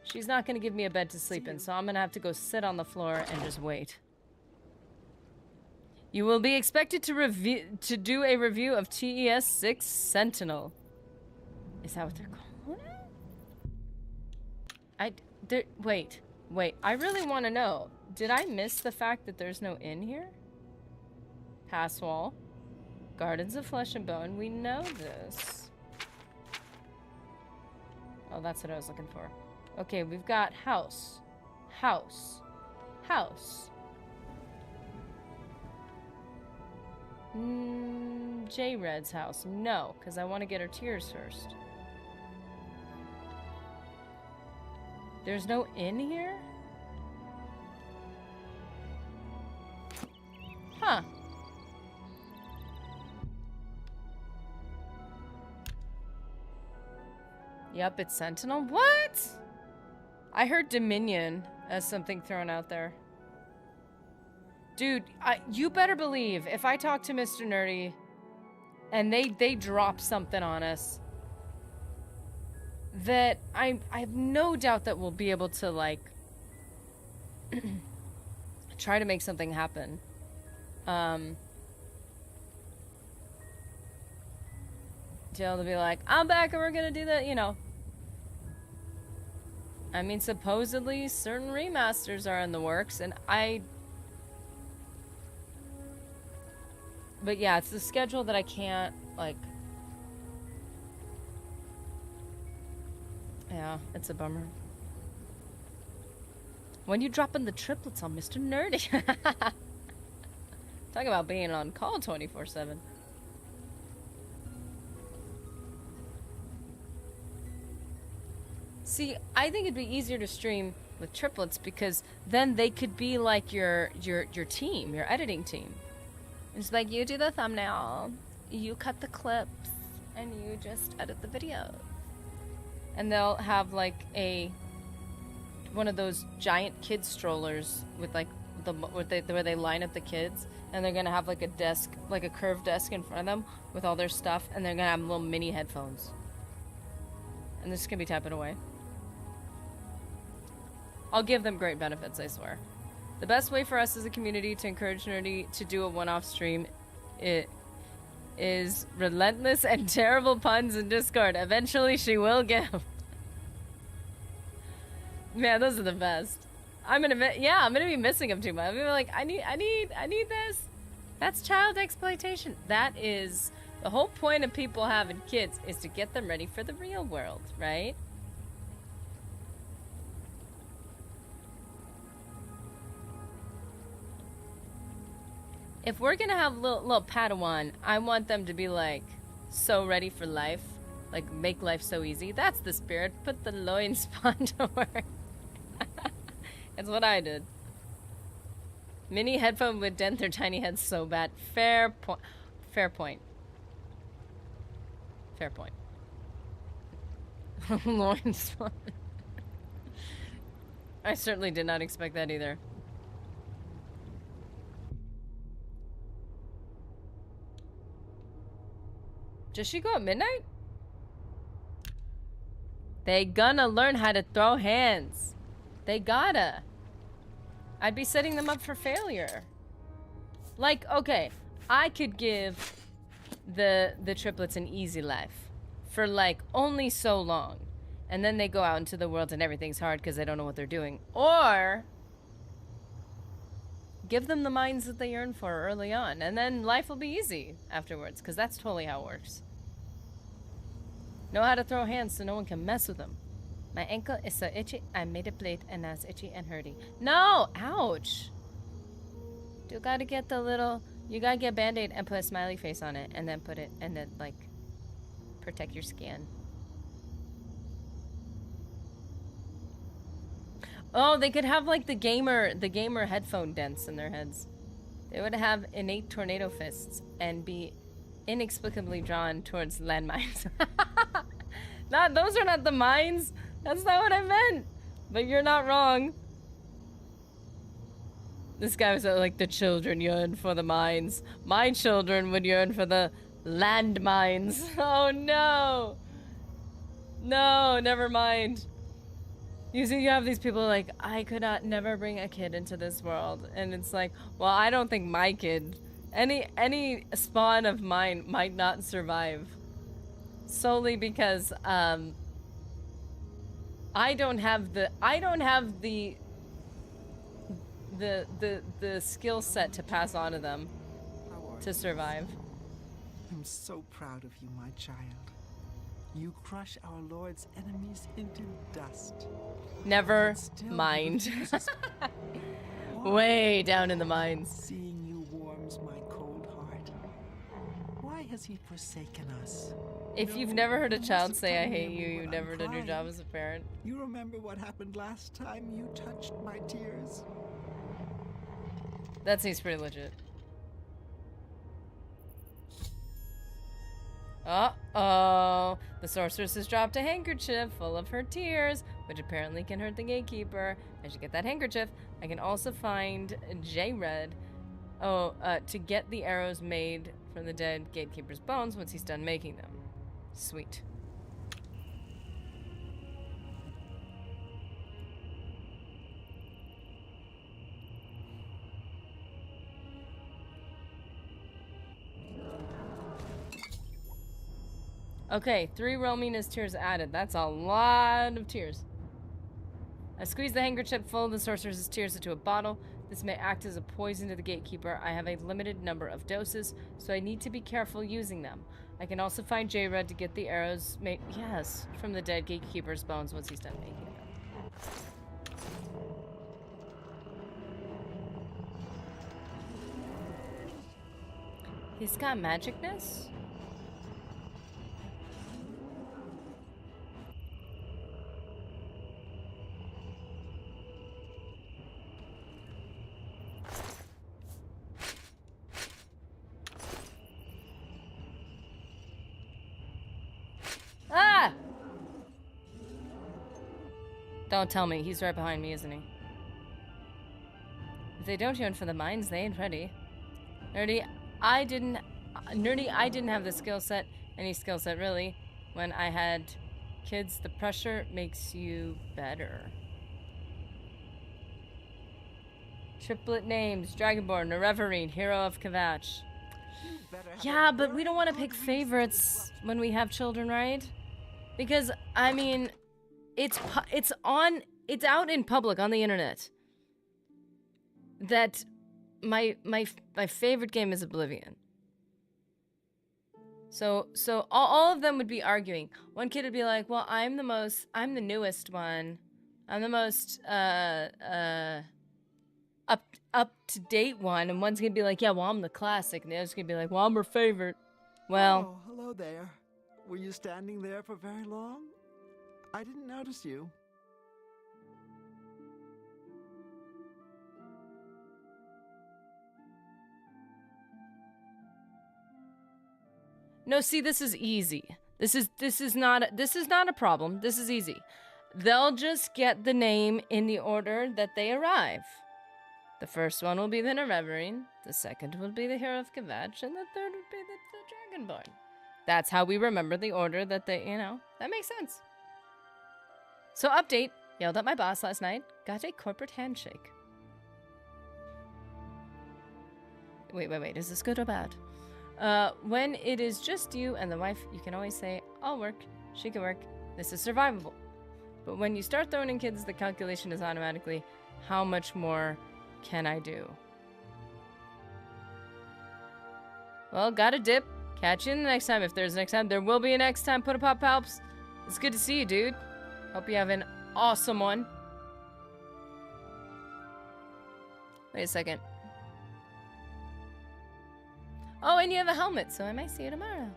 Speaker 1: she's not gonna give me a bed to sleep in, so I'm gonna have to go sit on the floor and just wait. You will be expected to do a review of TES 6 Sentinel. Is that what they're calling it? Wait. I really want to know. Did I miss the fact that there's no inn here? Pass wall. Gardens of Flesh and Bone. We know this. Oh, that's what I was looking for. Okay, we've got house. J-Red's house. No, because I want to get her tears first. There's no inn here? Huh. Yep, it's Sentinel. What? I heard Dominion as something thrown out there. Dude, you better believe if I talk to Mr. Nerdy and they drop something on us, that I have no doubt that we'll be able to, like, try to make something happen. Jill to be like, I'm back and we're gonna do that, you know. I mean, supposedly certain remasters are in the works, and but yeah, it's the schedule that I can't, like... Yeah, it's a bummer. When you dropping the triplets on Mr. Nerdy? Talk about being on call 24/7. See, I think it'd be easier to stream with triplets because then they could be like your team, your editing team. It's like, you do the thumbnail, you cut the clips, and you just edit the videos. And they'll have like one of those giant kid strollers with like where they line up the kids, and they're gonna have like a desk, like a curved desk in front of them with all their stuff, and they're gonna have little mini headphones. And this is gonna be tapping away. I'll give them great benefits, I swear. The best way for us as a community to encourage Nerdy to do a one-off stream is relentless and terrible puns in Discord. Eventually she will give. Man, those are the best. I'm gonna be missing them too much. I'm gonna be like, I need this. That's child exploitation. That is the whole point of people having kids, is to get them ready for the real world, right? If we're gonna have little Padawan, I want them to be like so ready for life, like make life so easy. That's the spirit. Put the loin spawn to work. That's what I did. Mini headphone would dent their tiny heads so bad. Fair point. Fair point. Fair point. Loin spawn. I certainly did not expect that either. Does she go at midnight? They gonna learn how to throw hands. They gotta. I'd be setting them up for failure. Like, okay, I could give the triplets an easy life for like only so long. And then they go out into the world and everything's hard because they don't know what they're doing. Or give them the minds that they yearn for early on, and then life will be easy afterwards, because that's totally how it works. Know how to throw hands so no one can mess with them. My ankle is so itchy, I made a plate, and now it's itchy and hurty. No! Ouch! You gotta get you gotta get a Band-Aid and put a smiley face on it, and then put it, and then, like, protect your skin. Oh, they could have like the gamer headphone dents in their heads. They would have innate tornado fists and be inexplicably drawn towards landmines. Those are not the mines. That's not what I meant. But you're not wrong. This guy was like, the children yearn for the mines. My children would yearn for the landmines. Oh no. No, never mind. You see, you have these people like, I could never bring a kid into this world. And it's like, well, I don't think my kid, any spawn of mine might not survive. Solely because, I don't have the skill set to pass on to them to survive.
Speaker 6: I'm so proud of you, my child. You crush our Lord's enemies into dust.
Speaker 1: Never mind. Way down in the mines.
Speaker 6: Seeing you warms my cold heart. Why has he forsaken us?
Speaker 1: If you've never heard a child say I hate you, you've never done your job as a parent.
Speaker 6: You remember what happened last time you touched my tears?
Speaker 1: That seems pretty legit. Uh-oh. The sorceress has dropped a handkerchief full of her tears, which apparently can hurt the gatekeeper. I should get that handkerchief. I can also find J-Red. To get the arrows made from the dead gatekeeper's bones once he's done making them. Sweet. Okay, 3 Realmina's tears added. That's a lot of tears. I squeeze the handkerchief full of the sorceress's tears into a bottle. This may act as a poison to the gatekeeper. I have a limited number of doses, so I need to be careful using them. I can also find J-Red to get the arrows made, yes, from the dead gatekeeper's bones once he's done making them. He's got magicness? Ah! Don't tell me. He's right behind me, isn't he? If they don't yearn for the mines, they ain't ready. Nerdy, I didn't have the skill set, any skill set really, when I had kids. The pressure makes you better. Triplet names: Dragonborn, Nerevarine, Hero of Kvatch.
Speaker 6: Have
Speaker 1: Yeah,
Speaker 6: a
Speaker 1: but we
Speaker 6: very
Speaker 1: don't want to
Speaker 6: good
Speaker 1: pick
Speaker 6: reason to
Speaker 1: favorites
Speaker 6: interrupt.
Speaker 1: when we have children, right? Because I mean, it's out in public on the internet that my favorite game is Oblivion. So all of them would be arguing. One kid would be like, "Well, I'm the newest one. I'm the most up to date one." And one's gonna be like, "Yeah, well, I'm the classic." And the other's gonna be like, "Well, I'm her favorite." Well,
Speaker 6: Oh, hello there. Were you standing there for very long? I didn't notice you.
Speaker 1: no, see, this is easy. This is not a problem. This is easy. They'll just get the name in the order that they arrive. The first one will be the Nerevarine, the second will be the Hero of Kvatch, and the third would be the Dragonborn. That's how we remember the order that they, that makes sense. So update, yelled at my boss last night, got a corporate handshake. Wait, is this good or bad? When it is just you and the wife, you can always say, I'll work, she can work, this is survivable. But when you start throwing in kids, the calculation is automatically, how much more can I do? Well, gotta dip. Catch you in the next time. If there's a next time, there will be a next time. Put a pop palps. It's good to see you, dude. Hope you have an awesome one. Wait a second. Oh, and you have a helmet, so I might see you tomorrow.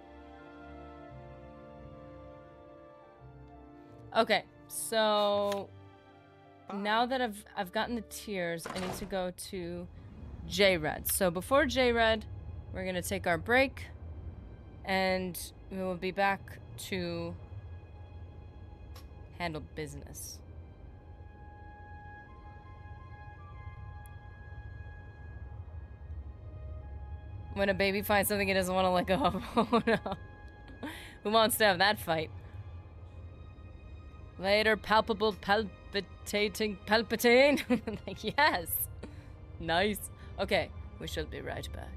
Speaker 1: Okay, so now that I've gotten the tiers, I need to go to J-Red. So before J-Red, we're gonna take our break, and we will be back to handle business. When a baby finds something it doesn't want to let go of. Oh no. Who wants to have that fight? Later, palpable, palpitating, palpitating. Yes. Nice. Okay, we shall be right back.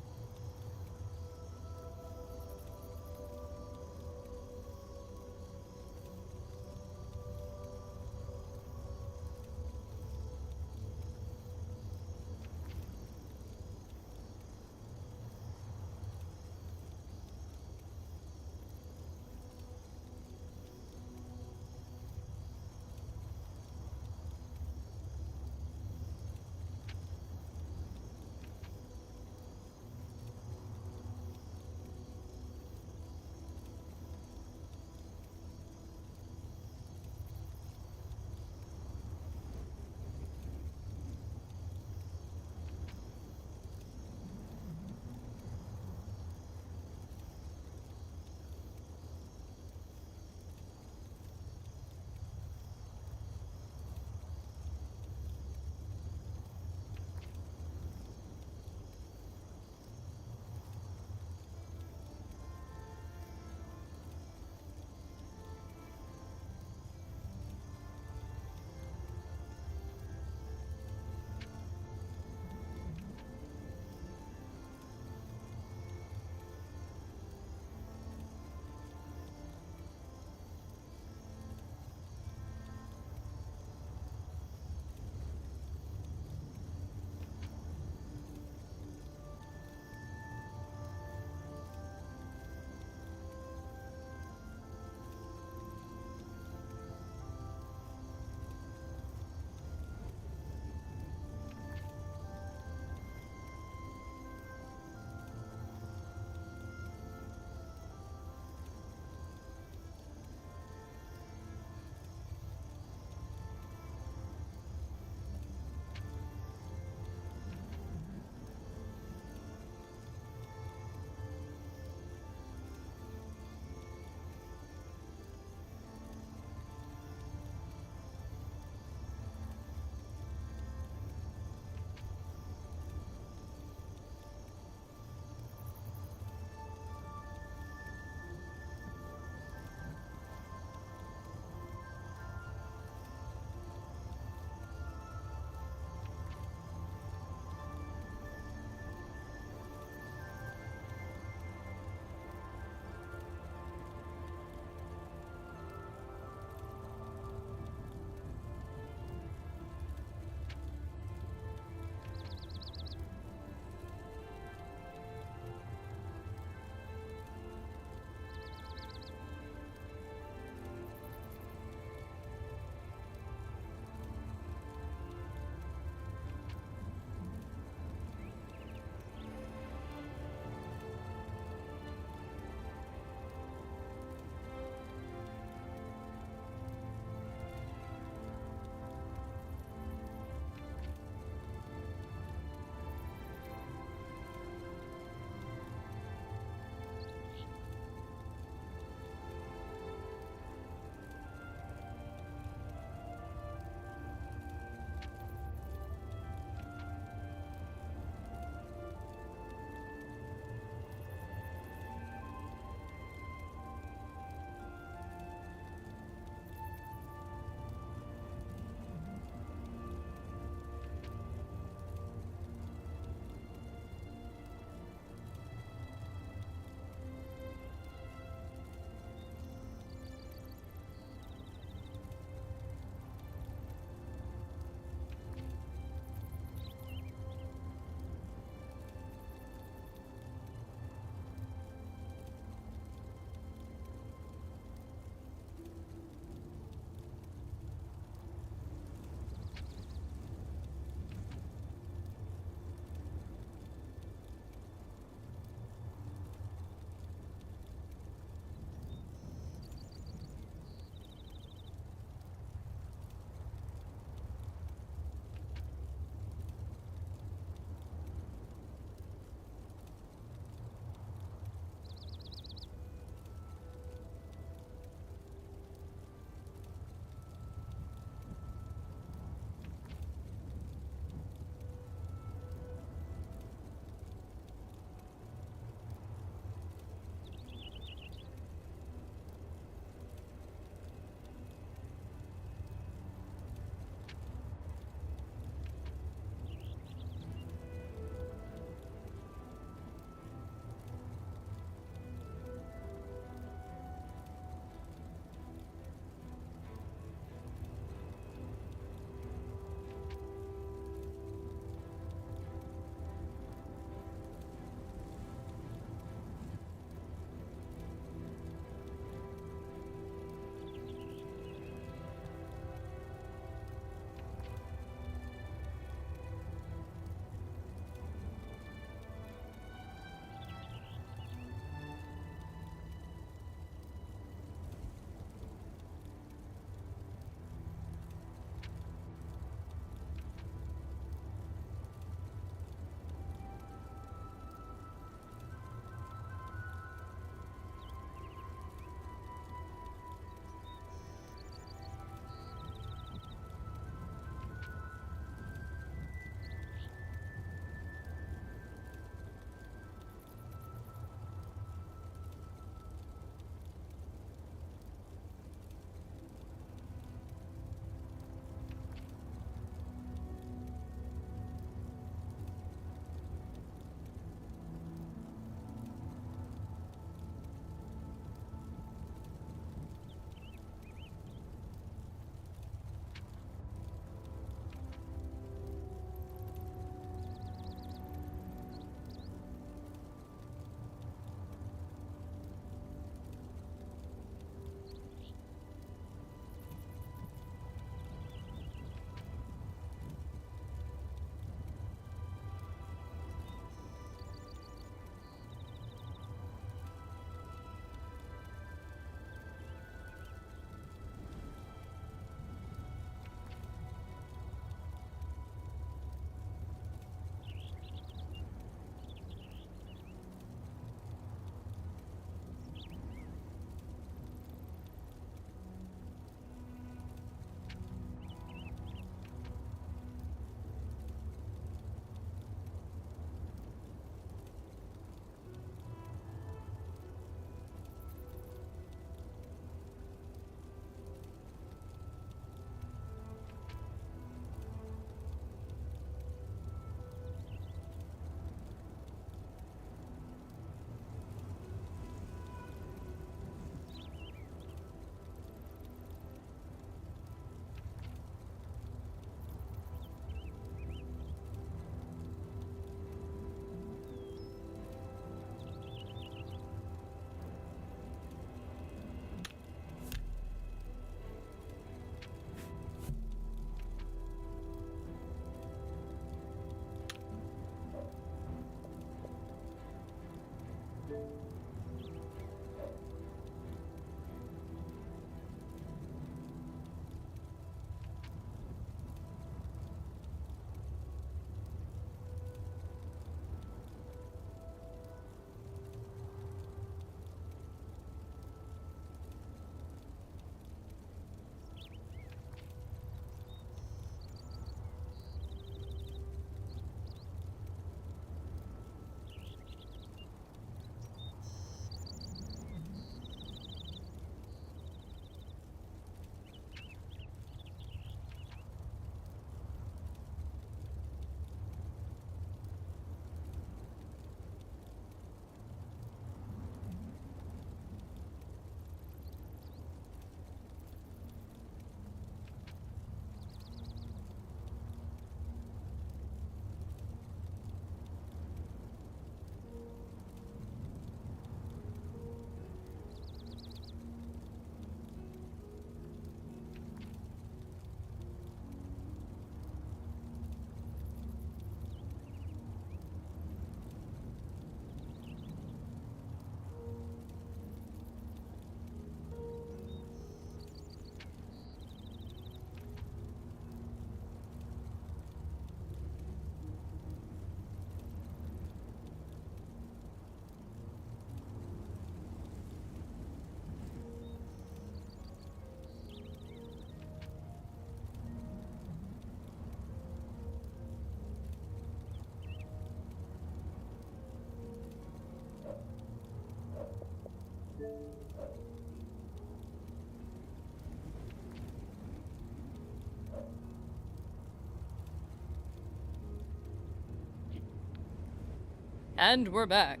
Speaker 1: And we're back.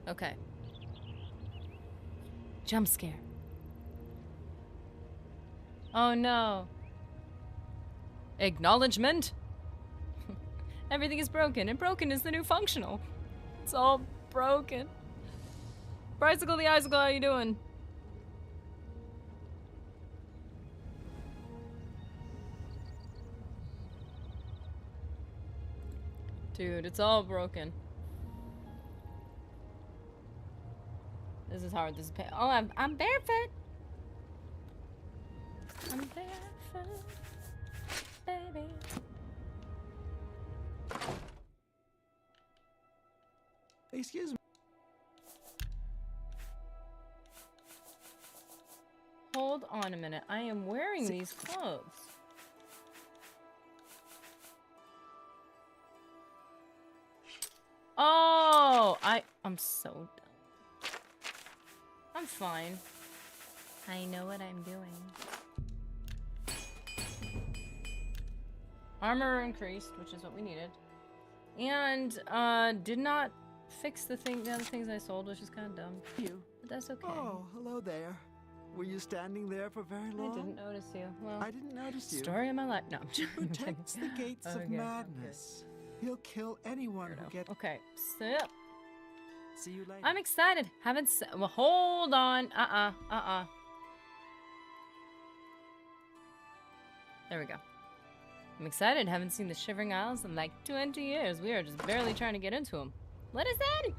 Speaker 1: Okay. Jump scare. Oh no. Acknowledgement? Everything is broken, and broken is the new functional. It's all broken. Bicycle the Icicle, how you doing? Dude, it's all broken. This is hard. This is pain. Oh, I'm barefoot. I'm barefoot, baby.
Speaker 6: Excuse me.
Speaker 1: Hold on a minute. I am wearing these clothes. Oh, I'm so dumb. I'm fine. I know what I'm doing. Armor increased, which is what we needed. And, did not fix the other things I sold, which is kind of dumb. But that's okay.
Speaker 6: Oh, hello there. Were you standing there for very long?
Speaker 1: I didn't notice you. Well,
Speaker 6: I didn't notice you.
Speaker 1: Story of my life. No, I'm
Speaker 6: He
Speaker 1: joking.
Speaker 6: protects the gates of
Speaker 1: Okay,
Speaker 6: madness. He'll kill anyone who gets...
Speaker 1: Okay, sit.
Speaker 6: See you later.
Speaker 1: I'm excited. Well, hold on. There we go. I'm excited. Haven't seen the Shivering Isles in like 20 years. We are just barely trying to get into them. Let us in!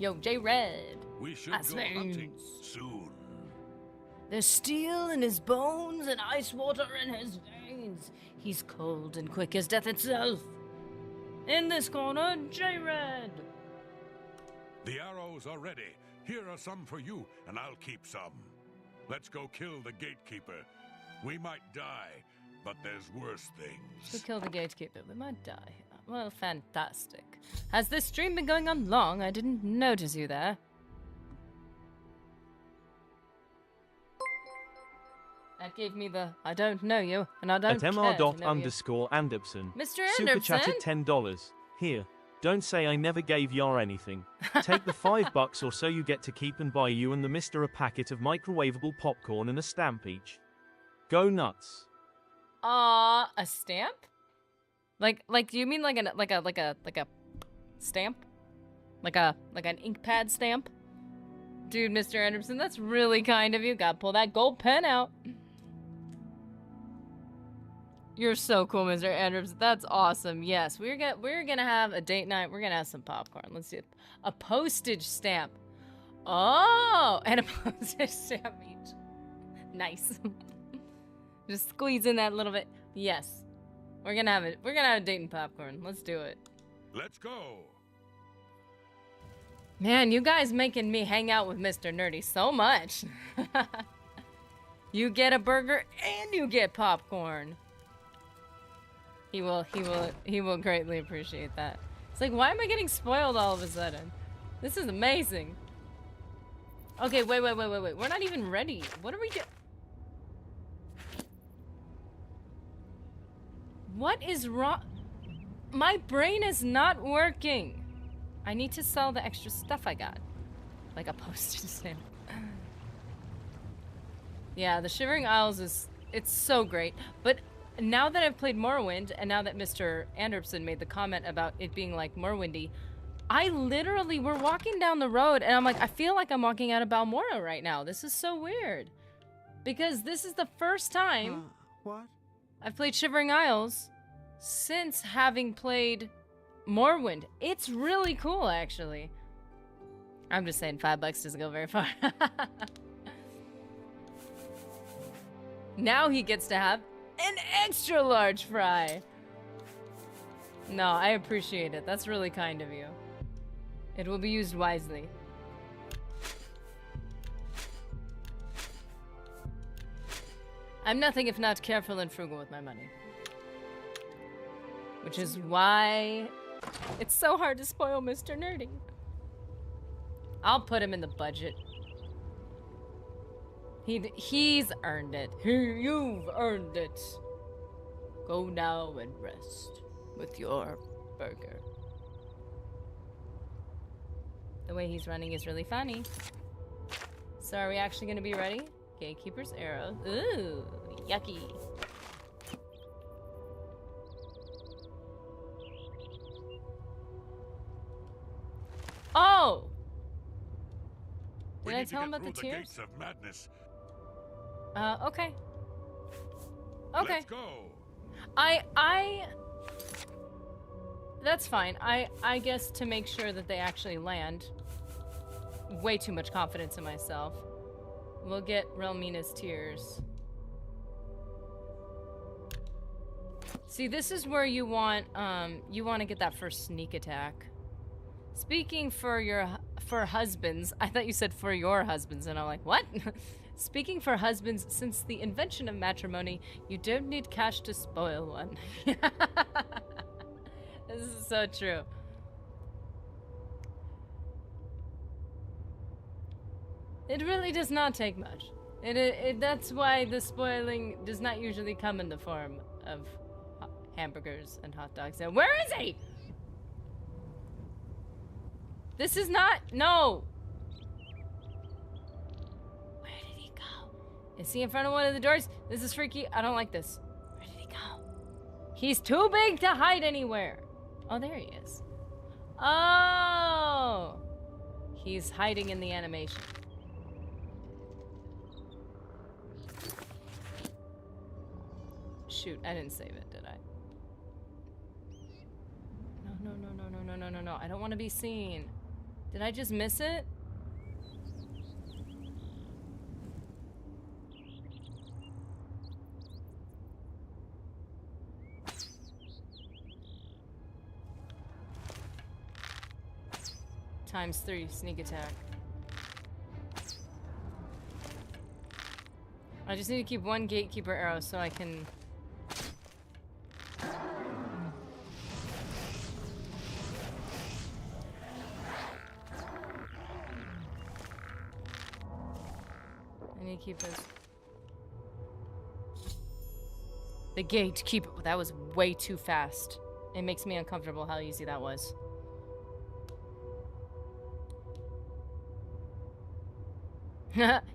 Speaker 1: Yo, J-Red.
Speaker 8: We should
Speaker 1: That's
Speaker 8: go hunting soon.
Speaker 1: There's steel in his bones and ice water in his veins. He's cold and quick as death itself. In this corner, J-Red.
Speaker 8: The arrows are ready. Here are some for you, and I'll keep some. Let's go kill the gatekeeper. We might die, but there's worse things.
Speaker 1: To kill the gatekeeper, we might die. Well, fantastic. Has this stream been going on long? I didn't notice you there. chat gave me the I don't know you and I don't
Speaker 9: At
Speaker 1: care to know you.
Speaker 9: mr_Anderson.
Speaker 1: Mr.
Speaker 9: Super
Speaker 1: Anderson?
Speaker 9: chatted $10. Here. Don't say I never gave Yar anything. Take the $5 or so you get to keep and buy you and the Mister a packet of microwavable popcorn and a stamp each. Go nuts.
Speaker 1: A stamp? Like do you mean like a stamp? Like an ink pad stamp? Dude, Mr. Anderson, that's really kind of you. Gotta pull that gold pen out. You're so cool, Mr. Anderson. That's awesome. Yes, we're gonna have a date night. We're gonna have some popcorn. Let's see. A postage stamp. Oh, and a postage stamp each. Nice. Just squeeze in that little bit. Yes. We're gonna have it. We're gonna have a date and popcorn. Let's do it.
Speaker 8: Let's go.
Speaker 1: Man, you guys making me hang out with Mr. Nerdy so much. You get a burger and you get popcorn. He will greatly appreciate that. It's like, why am I getting spoiled all of a sudden? This is amazing. Okay, wait. We're not even ready. What are we doing? What is wrong? My brain is not working. I need to sell the extra stuff I got. Like a postage stamp. Yeah, the Shivering Isles it's so great. But now that I've played Morrowind, and now that Mr. Anderson made the comment about it being like Morrowindy, we're walking down the road, and I'm like, I feel like I'm walking out of Balmora right now. This is so weird. Because this is the first time
Speaker 6: What?
Speaker 1: I've played Shivering Isles since having played Morrowind. It's really cool, actually. I'm just saying $5 doesn't go very far. Now he gets to have an extra large fry. No, I appreciate it. That's really kind of you. It will be used wisely. I'm nothing if not careful and frugal with my money. Which is why it's so hard to spoil Mr. Nerdy. I'll put him in the budget. He's earned it. You've earned it. Go now and rest with your burger. The way he's running is really funny. So are we actually gonna be ready? Gatekeeper's arrow. Ooh, yucky. Oh! Did I tell him about the
Speaker 8: tears?
Speaker 1: tears?
Speaker 8: Gates of madness.
Speaker 1: Okay. Okay.
Speaker 8: Let's go.
Speaker 1: That's fine. I guess to make sure that they actually land. Way too much confidence in myself. We'll get Relmina's tears. See, this is where you want to get that first sneak attack. Speaking for husbands, I thought you said for your husbands, and I'm like, what? Speaking for husbands, since the invention of matrimony, you don't need cash to spoil one. This is so true. It really does not take much. That's why the spoiling does not usually come in the form of hamburgers and hot dogs. And where is he? This is not... No! Where did he go? Is he in front of one of the doors? This is freaky. I don't like this. Where did he go? He's too big to hide anywhere. Oh, there he is. Oh! He's hiding in the animation. Shoot, I didn't save it, did I? No. I don't want to be seen. Did I just miss it? ×3 sneak attack. I just need to keep one gatekeeper arrow so I can... I need to keep this. The gatekeeper. That was way too fast. It makes me uncomfortable how easy that was.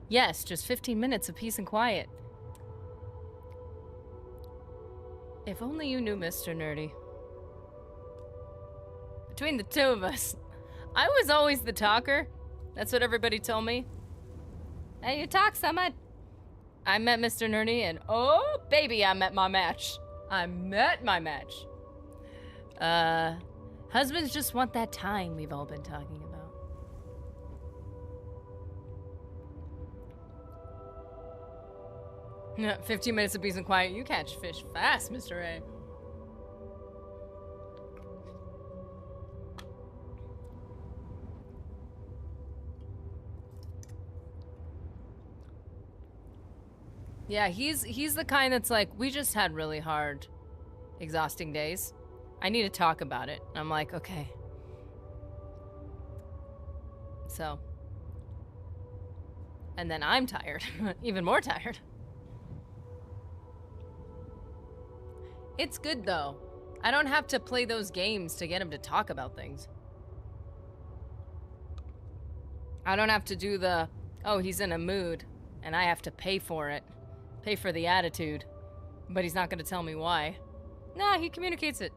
Speaker 1: Yes, just 15 minutes of peace and quiet. If only you knew, Mr. Nerdy. Between the two of us, I was always the talker. That's what everybody told me. Hey, you talk so much. I met Mr. Nerdy and oh, baby, I met my match. I met my match. Husbands just want that time we've all been talking about. 15 minutes of peace and quiet. You catch fish fast, Mr. A. Yeah, he's the kind that's like, we just had really hard, exhausting days. I need to talk about it. I'm like, okay. So. And then I'm tired. Even more tired. It's good, though. I don't have to play those games to get him to talk about things. I don't have to do the, oh, he's in a mood, and I have to pay for it. Pay for the attitude. But he's not going to tell me why. Nah, he communicates it.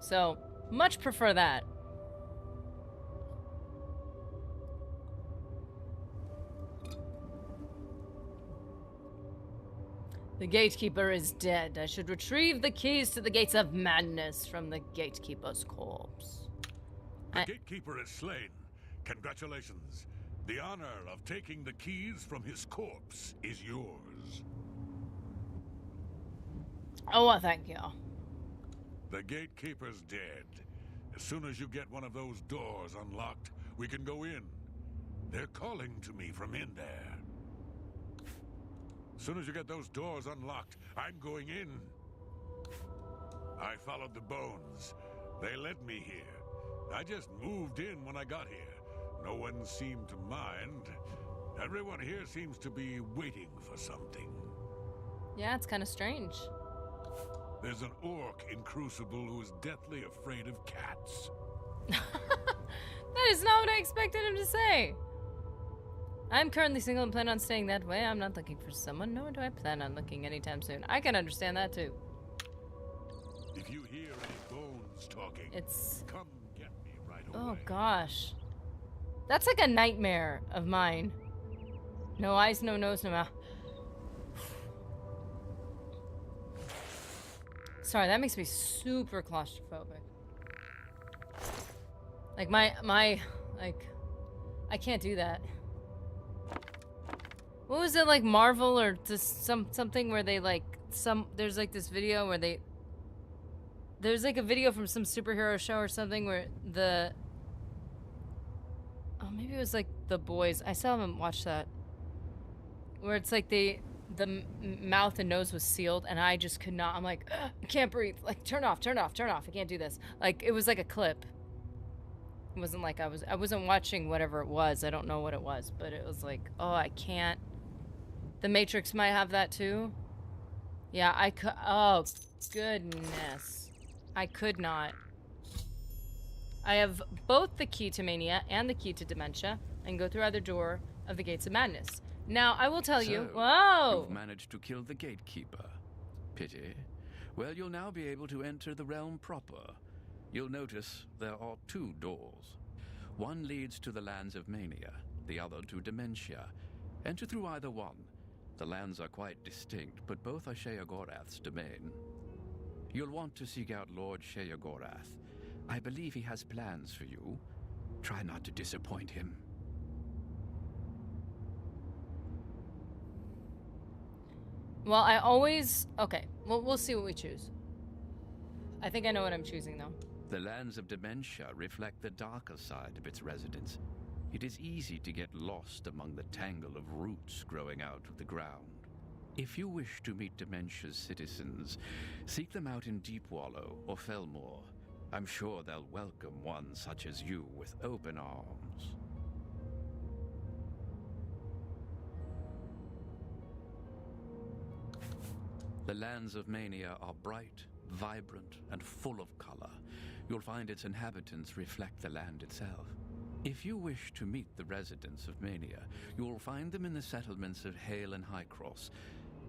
Speaker 1: So, much prefer that. The gatekeeper is dead. I should retrieve the keys to the gates of madness from the gatekeeper's corpse.
Speaker 8: The gatekeeper is slain. Congratulations. The honor of taking the keys from his corpse is yours.
Speaker 1: Oh, well, thank you.
Speaker 8: The gatekeeper's dead. As soon as you get one of those doors unlocked, we can go in. They're calling to me from in there. As soon as you get those doors unlocked, I'm going in. I followed the bones. They led me here. I just moved in when I got here. No one seemed to mind. Everyone here seems to be waiting for something.
Speaker 1: Yeah, it's kind of strange.
Speaker 8: There's an orc in Crucible who is deathly afraid of cats.
Speaker 1: That is not what I expected him to say. I'm currently single and plan on staying that way. I'm not looking for someone, nor do I plan on looking anytime soon. I can understand that too.
Speaker 8: If you hear any bones talking, come get me right away.
Speaker 1: Oh gosh. That's like a nightmare of mine. No eyes, no nose, no mouth. Sorry, that makes me super claustrophobic. Like like, I can't do that. What was it, like Marvel or just something where they like, there's like this video where there's like a video from some superhero show or something where oh, maybe it was like The Boys. I still haven't watched that. Where it's like the mouth and nose was sealed and I just could not. I'm like, I can't breathe. Like, turn off. I can't do this. Like, it was like a clip. It wasn't like I wasn't watching whatever it was. I don't know what it was, but it was like, oh, I can't. The Matrix might have that too. Yeah, I could. Oh, goodness. I could not. I have both the key to mania and the key to dementia and go through either door of the gates of madness. Now, I will tell you. Whoa!
Speaker 4: You've managed to kill the gatekeeper. Pity. Well, you'll now be able to enter the realm proper. You'll notice there are two doors. One leads to the lands of mania, the other to dementia. Enter through either one. The lands are quite distinct, but both are Sheogorath's domain. You'll want to seek out Lord Sheogorath. I believe he has plans for you. Try not to disappoint him.
Speaker 1: Well, I always... Okay, we'll see what we choose. I think I know what I'm choosing, though.
Speaker 4: The lands of dementia reflect the darker side of its residents. It is easy to get lost among the tangle of roots growing out of the ground. If you wish to meet dementia's citizens, seek them out in Deepwallow or Fellmoor. I'm sure they'll welcome one such as you with open arms. The lands of Mania are bright, vibrant, and full of color. You'll find its inhabitants reflect the land itself. If you wish to meet the residents of Mania, you will find them in the settlements of Hale and Highcross.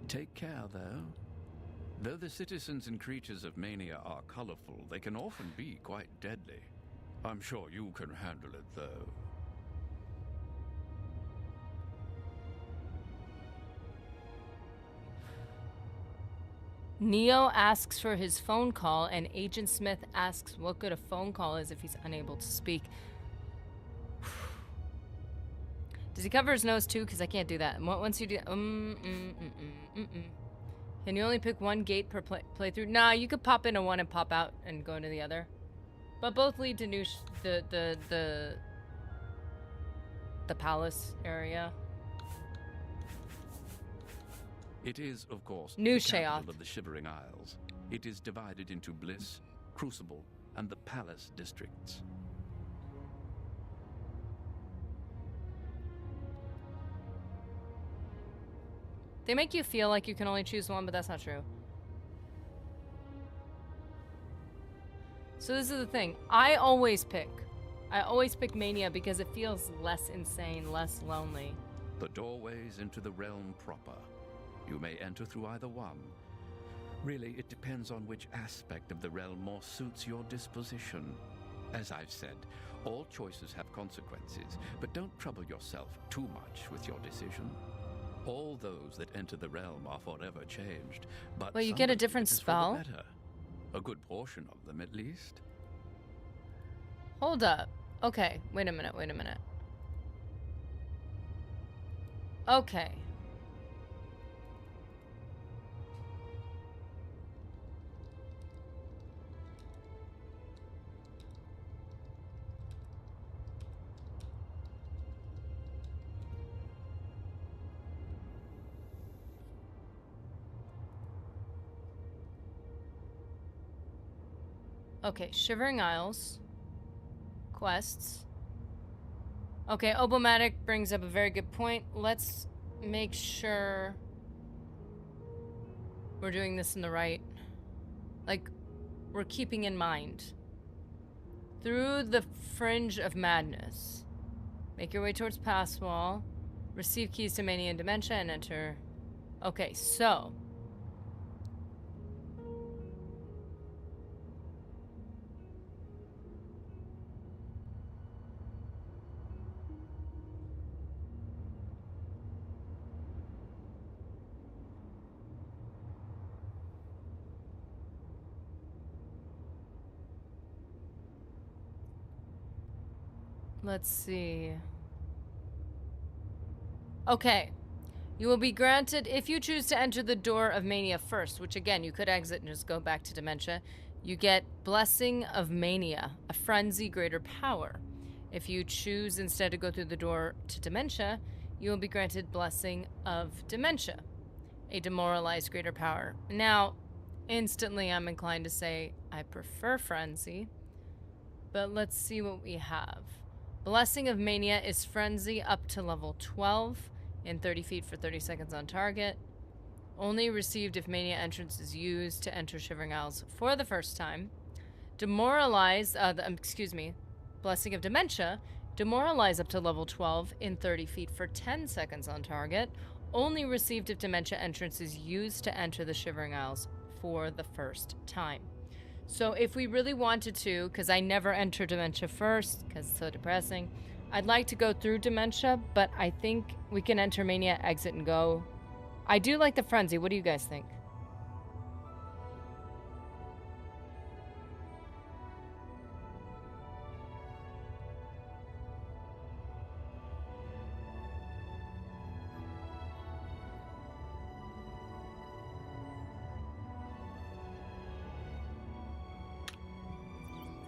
Speaker 4: Take care, though. Though the citizens and creatures of Mania are colorful, they can often be quite deadly. I'm sure you can handle it, though.
Speaker 1: Neo asks for his phone call, and Agent Smith asks what good a phone call is if he's unable to speak. Does he cover his nose too? Because I can't do that. Once you do... Can you only pick one gate per playthrough? Nah, you could pop into one and pop out and go into the other. But both lead to the palace area.
Speaker 4: It is, of course,
Speaker 1: New
Speaker 4: the capital
Speaker 1: Sheoth.
Speaker 4: of the Shivering Isles. It is divided into Bliss, Crucible, and the Palace districts.
Speaker 1: They make you feel like you can only choose one, but that's not true. So this is the thing. I always pick Mania because it feels less insane, less lonely.
Speaker 4: The doorways into the realm proper. You may enter through either one. Really, it depends on which aspect of the realm more suits your disposition. As I've said, all choices have consequences, but don't trouble yourself too much with your decision. All those that enter the realm are forever changed, but
Speaker 1: Well, you
Speaker 4: some
Speaker 1: get a
Speaker 4: believe
Speaker 1: different
Speaker 4: it is for the
Speaker 1: spell?
Speaker 4: better. A good portion of them, at least.
Speaker 1: Hold up. Okay, wait a minute. Okay. Okay, Shivering Isles. Quests. Okay, Obomatic brings up a very good point. Let's make sure we're doing this in the right... Like, we're keeping in mind. Through the Fringe of Madness. Make your way towards Pass Wall. Receive keys to Mania and Dementia and enter... Okay, so... Let's see. Okay. You will be granted, if you choose to enter the door of Mania first, which again, you could exit and just go back to Dementia, you get Blessing of Mania, a frenzy greater power. If you choose instead to go through the door to Dementia, you will be granted Blessing of Dementia, a demoralized greater power. Now, instantly I'm inclined to say I prefer frenzy, but let's see what we have. Blessing of Mania is frenzy up to level 12 in 30 feet for 30 seconds on target. Only received if Mania entrance is used to enter Shivering Isles for the first time. Demoralize, Blessing of Dementia, demoralize up to level 12 in 30 feet for 10 seconds on target. Only received if Dementia entrance is used to enter the Shivering Isles for the first time. So if we really wanted to, because I never enter Dementia first, because it's so depressing, I'd like to go through Dementia, but I think we can enter Mania, exit, and go. I do like the frenzy. What do you guys think?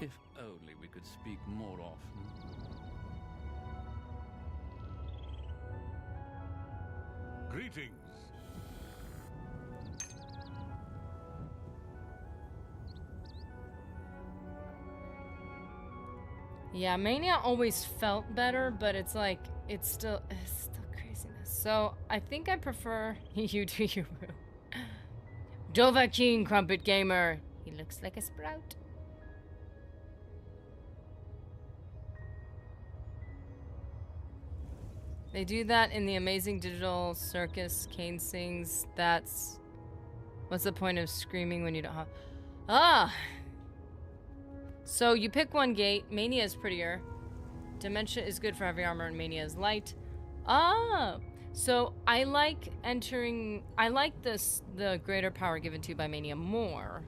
Speaker 4: If only we could speak more often.
Speaker 8: Greetings.
Speaker 1: Yeah, Mania always felt better, but it's like, it's still craziness. So I think I prefer you do you, Rue. Dovahkiin, Crumpet Gamer. He looks like a sprout. They do that in the Amazing Digital Circus. Kane sings. That's... What's the point of screaming when you don't have... Ah! So you pick one gate. Mania is prettier. Dementia is good for heavy armor and Mania is light. Ah! So I like entering... I like this, the greater power given to you by Mania more.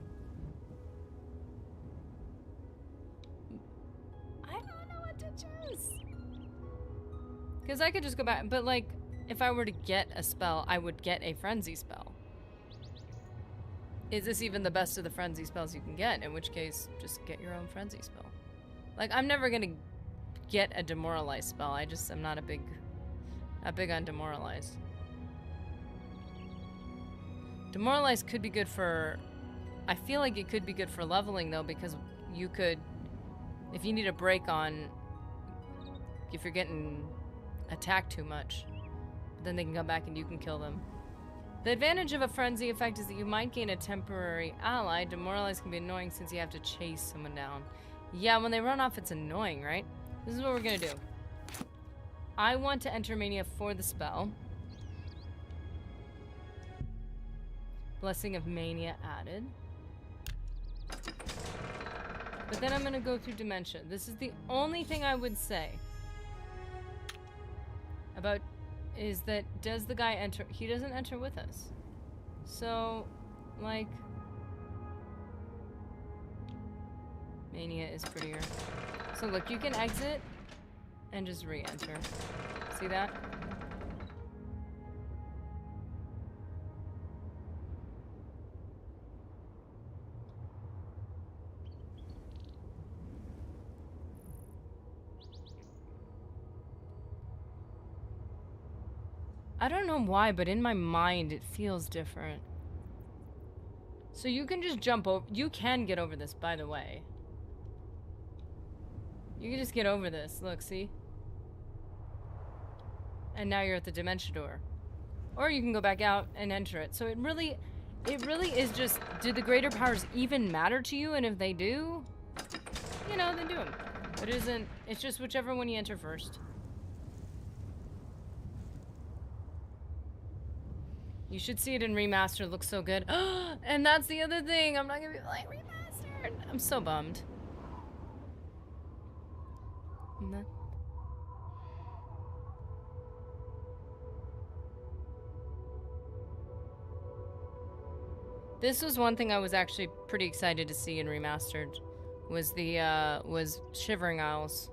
Speaker 1: I don't know what to choose. Because I could just go back, but like, if I were to get a spell, I would get a Frenzy spell. Is this even the best of the Frenzy spells you can get? In which case, just get your own Frenzy spell. Like, I'm never gonna get a Demoralize spell. I just am not big on Demoralize. Demoralize could be good for... I feel like it could be good for leveling, though, because you could... If you need a break on... If you're getting attacked too much, then they can come back and you can kill them. The advantage of a Frenzy effect is that you might gain a temporary ally. Demoralize can be annoying since you have to chase someone down. Yeah, when they run off, it's annoying, right? This is what we're gonna do. I want to enter Mania for the spell. Blessing of Mania added. But then I'm gonna go through Dementia. This is the only thing I would say about is that does the guy enter? He doesn't enter with us. So, like, Mania is prettier. So look, you can exit and just re-enter. See that? I don't know why, but in my mind it feels different. So you can just jump over. You can get over this, by the way. You can just get over this. Look, see? And now you're at the Dementia door. Or you can go back out and enter it. So it really is just, do the greater powers even matter to you? And if they do, you know, then do them. But it isn't, it's just whichever one you enter first. You should see it in remastered. It looks so good. And that's the other thing. I'm not gonna be like remastered. I'm so bummed. No. This was one thing I was actually pretty excited to see in remastered. Was the was Shivering Isles.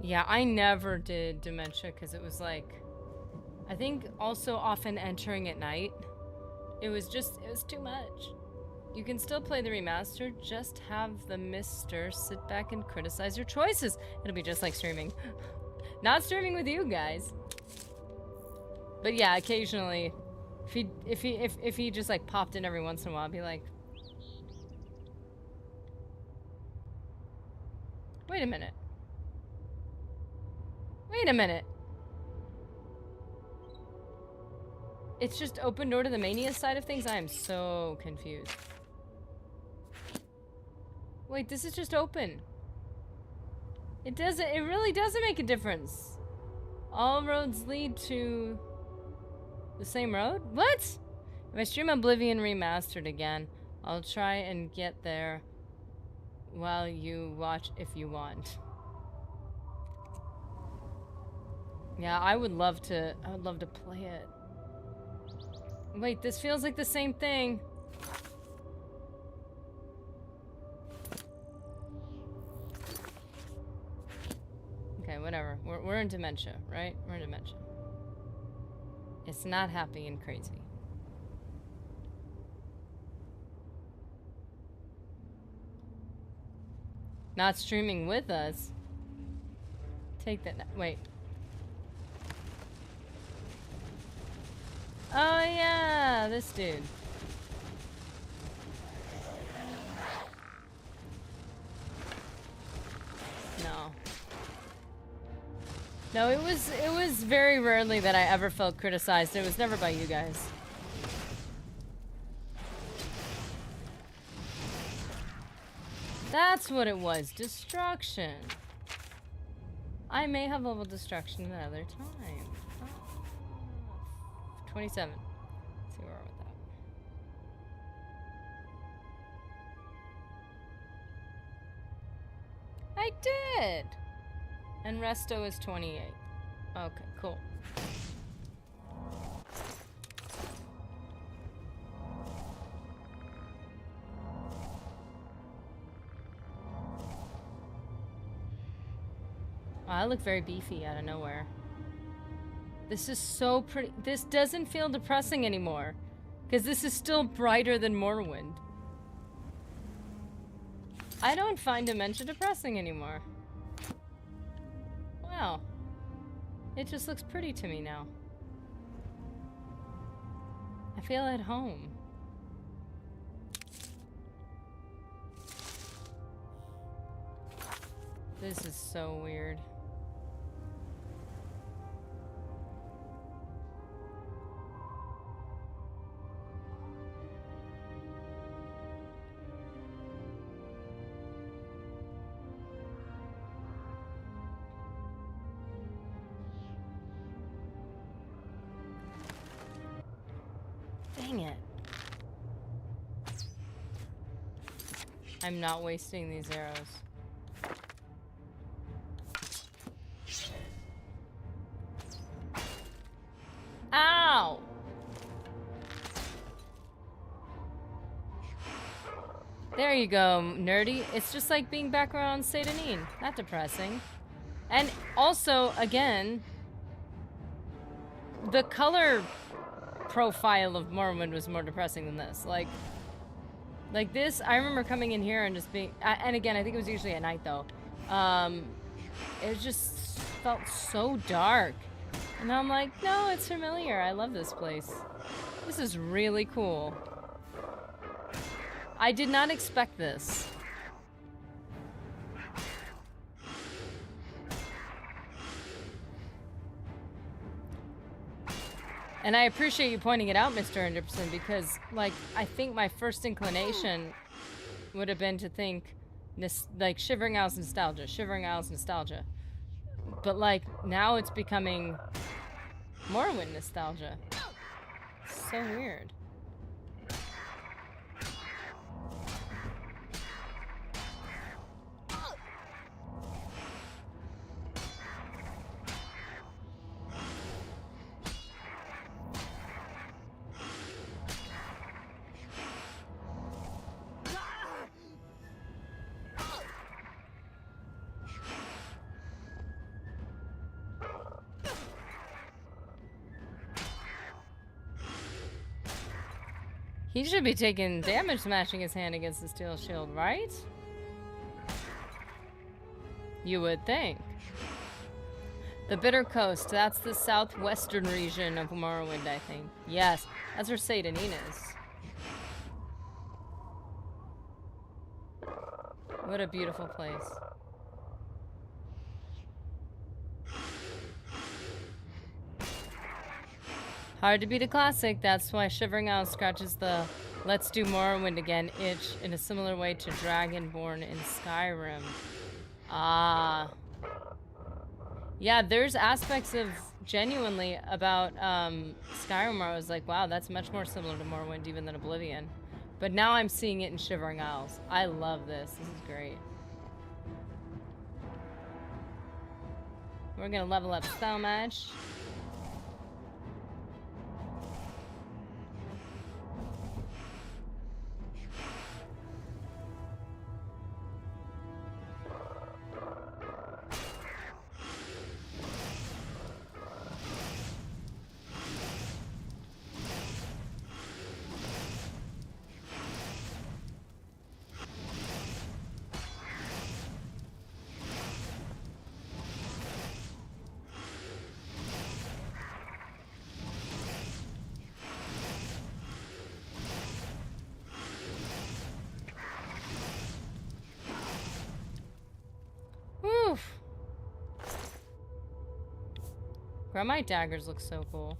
Speaker 1: Yeah, I never did Dementia because it was like, I think also often entering at night. It was too much. You can still play the remaster, just have the mister sit back and criticize your choices. It'll be just like streaming. Not streaming with you guys. But yeah, occasionally, if he just like popped in every once in a while, I'd be like, wait a minute. Wait a minute. It's just open door to the Mania side of things? I am so confused. Wait, this is just open. It really doesn't make a difference. All roads lead to the same road? What? If I stream Oblivion Remastered again, I'll try and get there while you watch if you want. Yeah, I would love to play it. Wait, this feels like the same thing. Okay, whatever. We're in Dementia, right? We're in Dementia. It's not happy and crazy. Not streaming with us. Take that. Wait. Oh yeah, this dude. No. No, it was very rarely that I ever felt criticized. It was never by you guys. That's what it was. Destruction. I may have leveled destruction another time. Oh. 27. Let's see where we're with that. I did! And resto is 28. Okay, cool. Oh, I look very beefy out of nowhere. This is so pretty. This doesn't feel depressing anymore. Because this is still brighter than Morrowind. I don't find Dementia depressing anymore. Wow. It just looks pretty to me now. I feel at home. This is so weird. Dang it. I'm not wasting these arrows. Ow! There you go, nerdy. It's just like being back around Satanin. Not depressing. And also, again, the color profile of Morrowind was more depressing than this. Like this, I remember coming in here and just being, and again, I think it was usually at night though. It just felt so dark. And I'm like, no, it's familiar. I love this place. This is really cool. I did not expect this. And I appreciate you pointing it out, Mr. Anderson, because, like, I think my first inclination would have been to think, like, Shivering Isles nostalgia, Shivering Isles nostalgia. But, like, now it's becoming Morrowind nostalgia. So weird. He should be taking damage smashing his hand against the steel shield, right? You would think. The Bitter Coast, that's the southwestern region of Morrowind, I think. Yes, that's where Satanin is. What a beautiful place. Hard to beat a classic, that's why Shivering Isles scratches the let's do Morrowind again itch in a similar way to Dragonborn in Skyrim. Ah. Yeah, there's aspects of genuinely about Skyrim where I was like, wow, that's much more similar to Morrowind even than Oblivion. But now I'm seeing it in Shivering Isles. I love this. This is great. We're gonna level up so much. Granite daggers look so cool.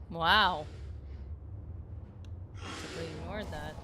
Speaker 1: Wow. Completely ignored that.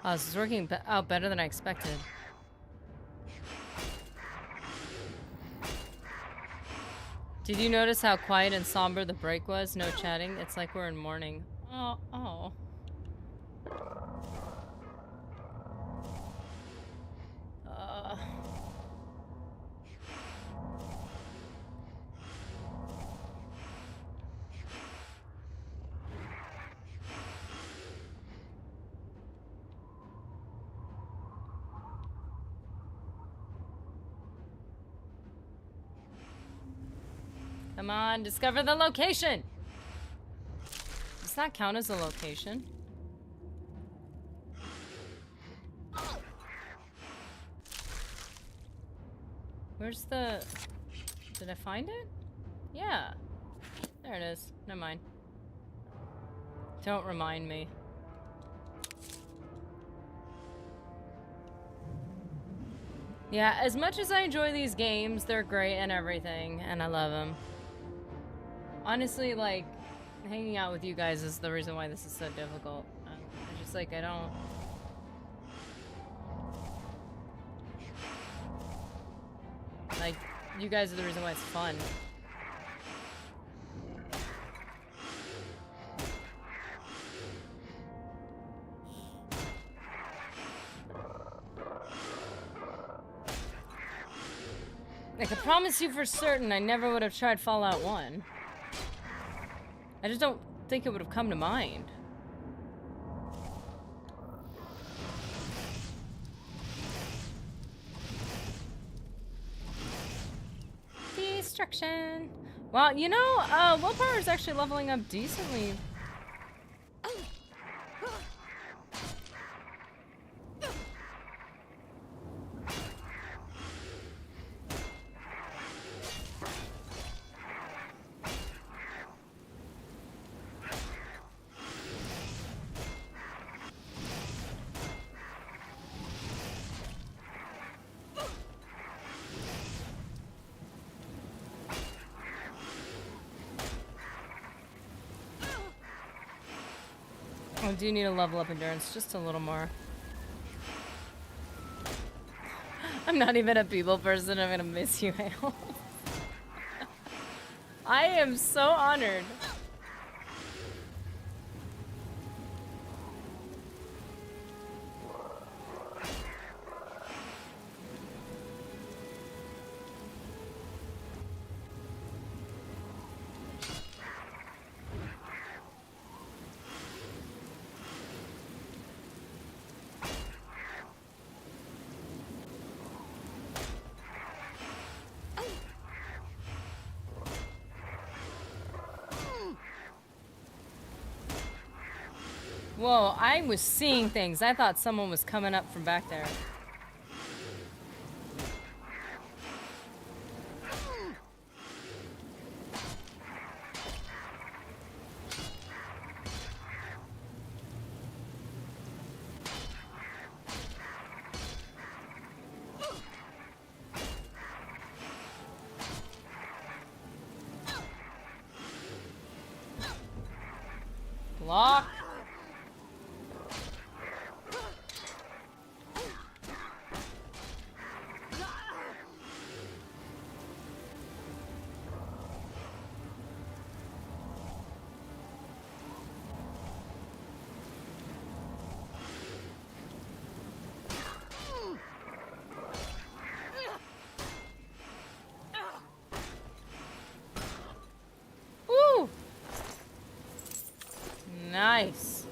Speaker 1: Oh, this is working out better than I expected. Did you notice how quiet and somber the break was? No chatting. It's like we're in mourning. Oh, oh. Come on, discover the location! Does that count as a location? Where's the... Did I find it? Yeah. There it is. Never mind. Don't remind me. Yeah, as much as I enjoy these games, they're great and everything, and I love them. Honestly, like, hanging out with you guys is the reason why this is so difficult. I just, like, I don't... Like, you guys are the reason why it's fun. I can promise you for certain I never would have tried Fallout 1. I just don't think it would have come to mind. Destruction. Well, you know, willpower is actually leveling up decently. I do need to level up endurance just a little more. I'm not even a people person. I'm gonna miss you, Hale. I am so honored. Whoa, I was seeing things. I thought someone was coming up from back there. Block. Woo! Nice.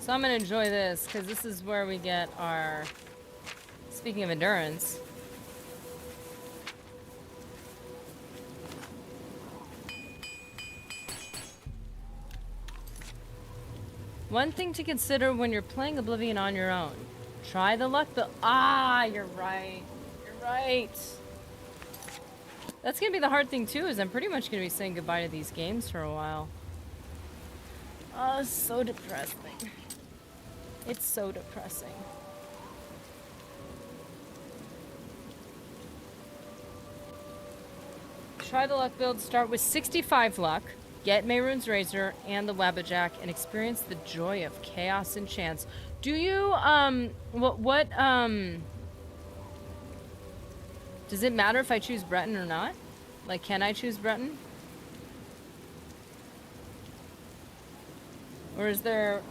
Speaker 1: So I'm gonna enjoy this because this is where we get our, speaking of endurance, one thing to consider when you're playing Oblivion on your own. Try the luck build. Ah, you're right. You're right. That's gonna be the hard thing too, is I'm pretty much gonna be saying goodbye to these games for a while. Oh, so depressing. It's so depressing. Try the luck build. Start with 65 luck. Get Mehrunes Razor and the Wabbajack and experience the joy of chaos and chance. Do you, does it matter if I choose Breton or not? Like, can I choose Breton? Or is there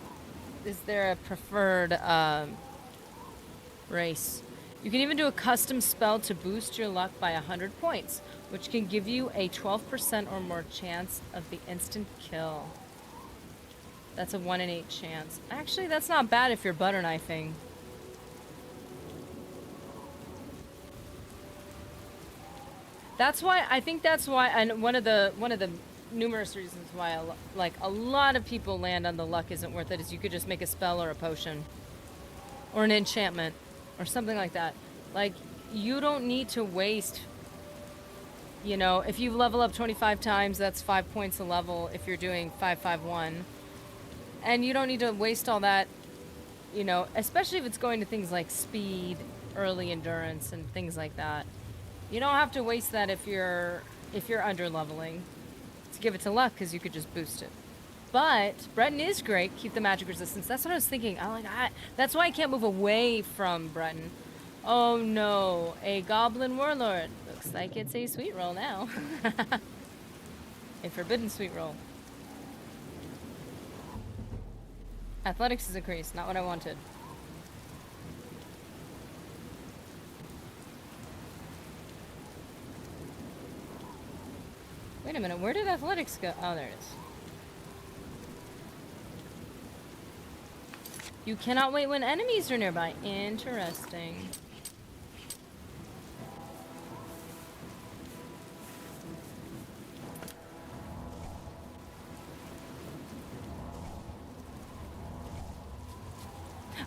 Speaker 1: a preferred, race? You can even do a custom spell to boost your luck by 100 points, which can give you a 12% or more chance of the instant kill. That's a 1 in 8 chance. Actually, that's not bad if you're butter knifing. That's why, I think that's why, and one of the numerous reasons why like a lot of people land on the luck isn't worth it is you could just make a spell or a potion or an enchantment or something like that. Like, you don't need to waste, you know, if you level up 25 times, that's 5 points a level if you're doing 5-5-1. And you don't need to waste all that, you know, especially if it's going to things like speed, early endurance, and things like that. You don't have to waste that if you're under leveling to give it to luck, because you could just boost it. But Breton is great. Keep the magic resistance. That's what I was thinking. That's why I can't move away from Breton. Oh no, a goblin warlord. Looks like it's a sweet roll now. A forbidden sweet roll. Athletics is increased, not what I wanted. Wait a minute, where did athletics go? Oh, there it is. You cannot wait when enemies are nearby. Interesting.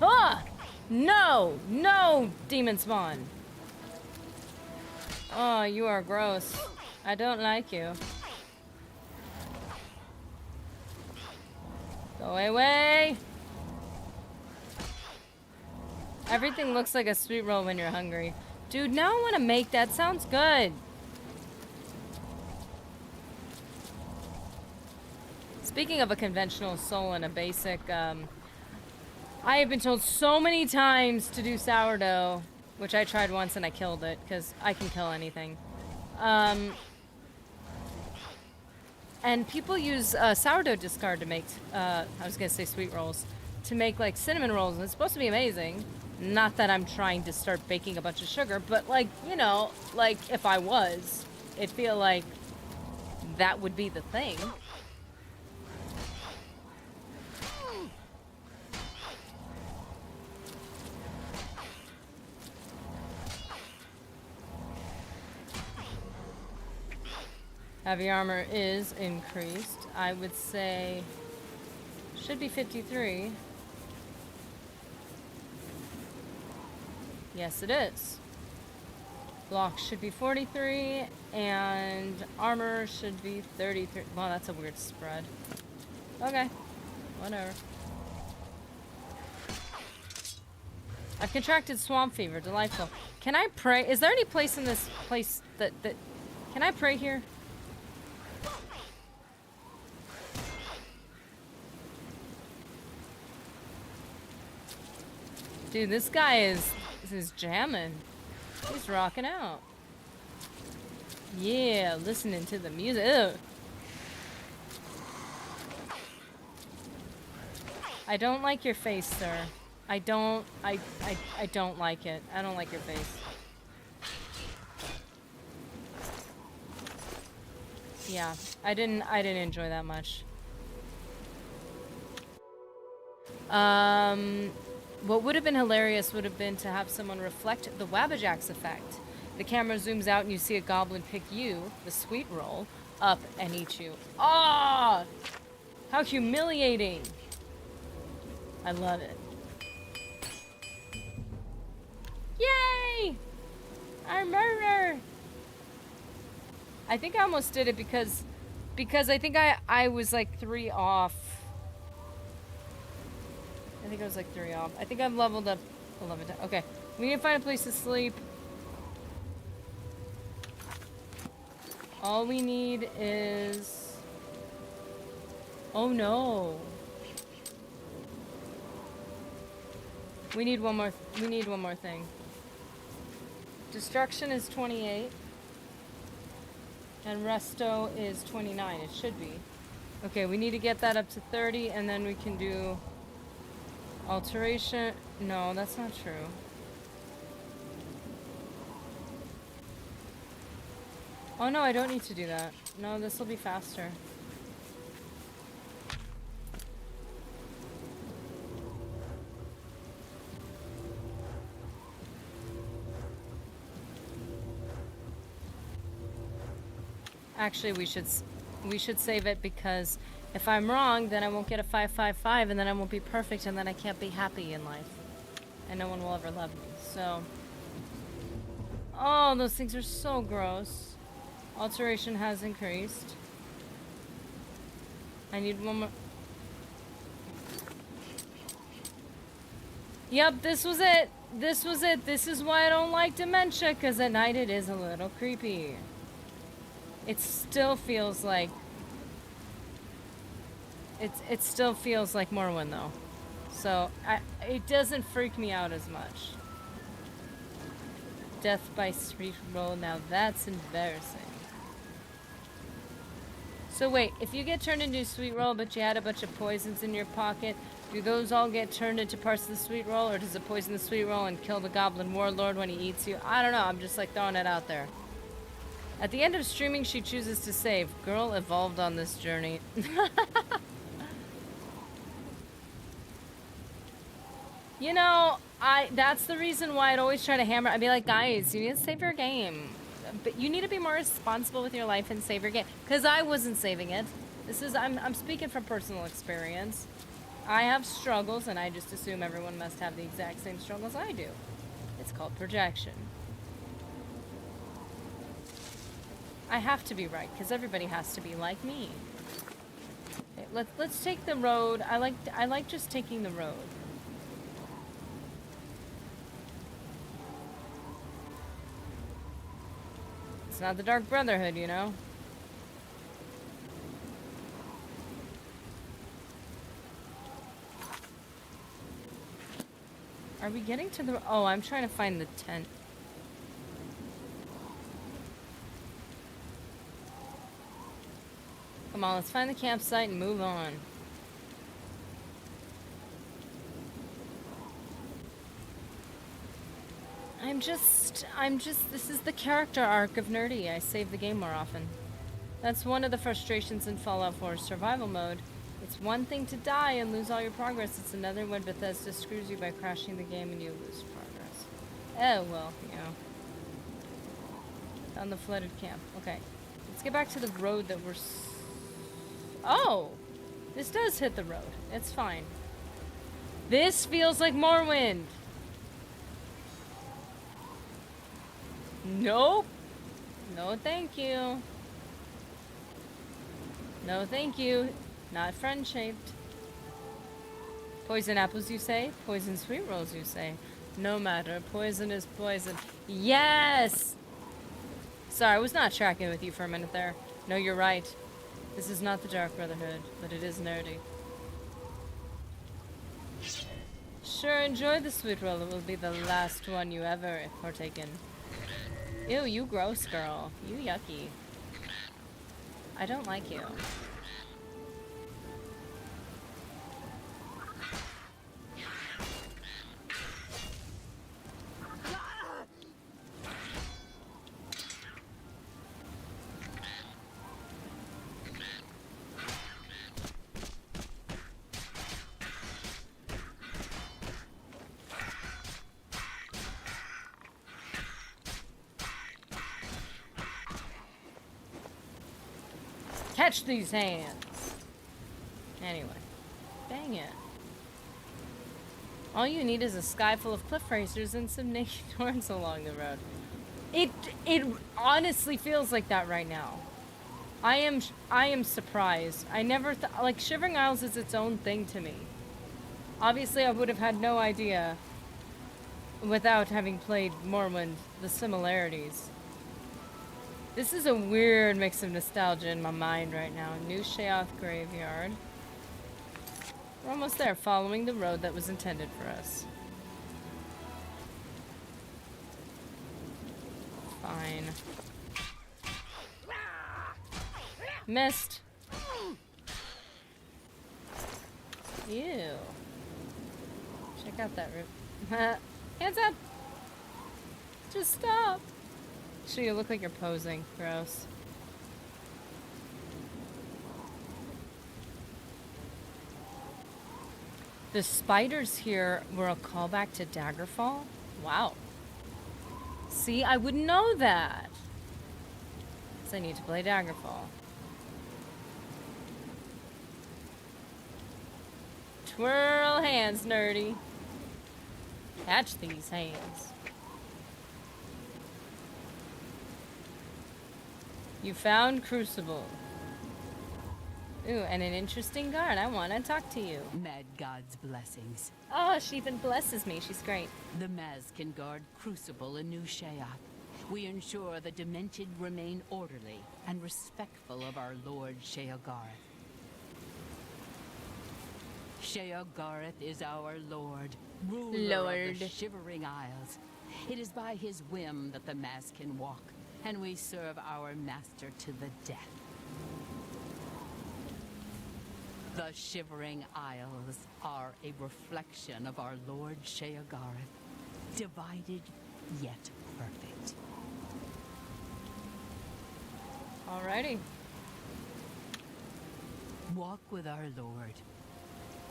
Speaker 1: Ah! No! No, demon spawn! Oh, you are gross. I don't like you. Go away! Everything looks like a sweet roll when you're hungry. Dude, now I want to make that. Sounds good. Speaking of a conventional soul and a basic, I have been told so many times to do sourdough, which I tried once and I killed it, because I can kill anything. And people use sourdough discard to make, I was going to say sweet rolls, to make like cinnamon rolls, and it's supposed to be amazing. Not that I'm trying to start baking a bunch of sugar, but like, you know, like if I was, it'd feel like that would be the thing. Heavy armor is increased. I would say should be 53. Yes, it is. Block should be 43, and armor should be 33. Well, that's a weird spread. Okay, whatever. I've contracted swamp fever. Delightful. Can I pray? Is there any place in this place that can I pray here? Dude, this guy is jamming. He's rocking out. Yeah, listening to the music. Ugh. I don't like your face, sir. I don't like it. I don't like your face. Yeah, I didn't enjoy that much. What would have been hilarious would have been to have someone reflect the Wabbajax effect. The camera zooms out and you see a goblin pick you, the sweet roll, up and eat you. Ah! How humiliating! I love it. Yay! I murder! I think I almost did it because I think I was like 3 off. I think I was like 3 off. I think I've leveled up 11 times. Okay, we need to find a place to sleep. All we need is... Oh no. We need one more thing. Destruction is 28. And resto is 29. It should be. Okay, we need to get that up to 30 and then we can do alteration. No, that's not true. Oh no, I don't need to do that. No, this will be faster. Actually, we should save it because if I'm wrong, then I won't get a 555 and then I won't be perfect and then I can't be happy in life. And no one will ever love me. So, oh, those things are so gross. Alteration has increased. I need one more. Yep, this was it. This was it. This is why I don't like dementia, because at night it is a little creepy. It still feels like... It still feels like Morrowind, though. So, it doesn't freak me out as much. Death by street roll, now that's embarrassing. So wait, if you get turned into a sweet roll, but you had a bunch of poisons in your pocket, do those all get turned into parts of the sweet roll, or does it poison the sweet roll and kill the goblin warlord when he eats you? I don't know, I'm just like throwing it out there. At the end of streaming, she chooses to save. Girl evolved on this journey. You know, that's the reason why I'd always try to hammer. I'd be like, guys, you need to save your game. But you need to be more responsible with your life and save your game. Because I wasn't saving it. I'm speaking from personal experience. I have struggles, and I just assume everyone must have the exact same struggles I do. It's called projection. I have to be right, because everybody has to be like me. Okay, let's take the road. I like just taking the road. It's not the Dark Brotherhood, you know? Are we getting to the... Oh, I'm trying to find the tent. Come on, let's find the campsite and move on. This is the character arc of Nerdy. I save the game more often. That's one of the frustrations in Fallout 4 survival mode. It's one thing to die and lose all your progress. It's another when Bethesda screws you by crashing the game and you lose progress. Oh, well, you know. Found the flooded camp. Okay. Let's get back to the road that we're... Oh! This does hit the road. It's fine. This feels like Morrowind! Nope. No, thank you. No, thank you. Not friend-shaped. Poison apples, you say? Poison sweet rolls, you say? No matter. Poison is poison. Yes! Sorry, I was not tracking with you for a minute there. No, you're right. This is not the Dark Brotherhood, but it is nerdy. Sure, enjoy the sweet roll. It will be the last one you ever partake in. Ew, you gross girl. You yucky. I don't like you. Catch these hands! Anyway. Dang it. All you need is a sky full of cliff racers and some naked horns along the road. It honestly feels like that right now. I am surprised. I never like, Shivering Isles is its own thing to me. Obviously, I would have had no idea without having played Morrowind, the similarities. This is a weird mix of nostalgia in my mind right now. New Sheoth Graveyard. We're almost there, following the road that was intended for us. Fine. Missed. Ew. Check out that roof. Hands up! Just stop! Actually, you look like you're posing. Gross. The spiders here were a callback to Daggerfall? Wow. See, I wouldn't know that. Because I need to play Daggerfall. Twirl hands, nerdy. Catch these hands. You found Crucible. Ooh, and an interesting guard. I want to talk to you.
Speaker 10: Mad God's blessings.
Speaker 1: Oh, she even blesses me. She's great.
Speaker 10: The Maz can guard Crucible in New Sheoth. We ensure the Demented remain orderly and respectful of our Lord Sheogarth. Sheogarth is our Lord, ruler of the Shivering Isles. It is by his whim that the Maz can walk, and we serve our master to the death. The Shivering Isles are a reflection of our Lord Sheogarth, divided yet perfect.
Speaker 1: Alrighty.
Speaker 10: Walk with our Lord.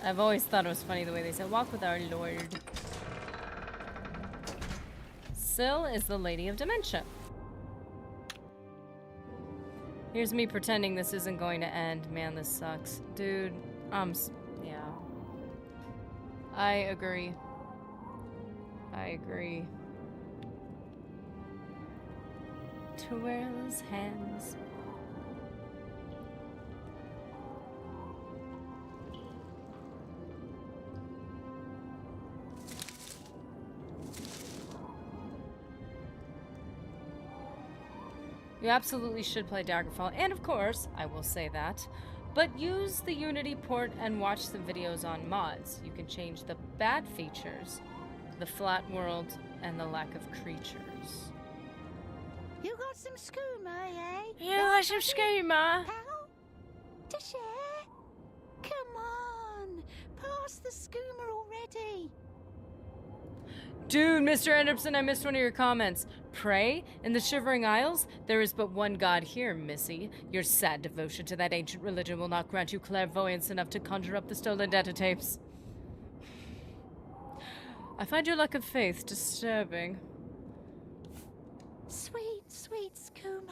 Speaker 1: I've always thought it was funny the way they said, walk with our Lord. Syl is the Lady of Dementia. Here's me pretending this isn't going to end. Man, this sucks. Dude, yeah. I agree. I agree. Twirls hands. You absolutely should play Daggerfall, and of course, I will say that, but use the Unity port and watch the videos on mods. You can change the bad features, the flat world, and the lack of creatures.
Speaker 7: You got some skooma, eh?
Speaker 1: You got some skooma?
Speaker 7: Pal? To share? Come on, pass the skooma already.
Speaker 1: Dude, Mr. Anderson, I missed one of your comments. Pray? In the Shivering Isles? There is but one god here, Missy. Your sad devotion to that ancient religion will not grant you clairvoyance enough to conjure up the stolen data tapes. I find your lack of faith disturbing.
Speaker 7: Sweet, sweet skooma.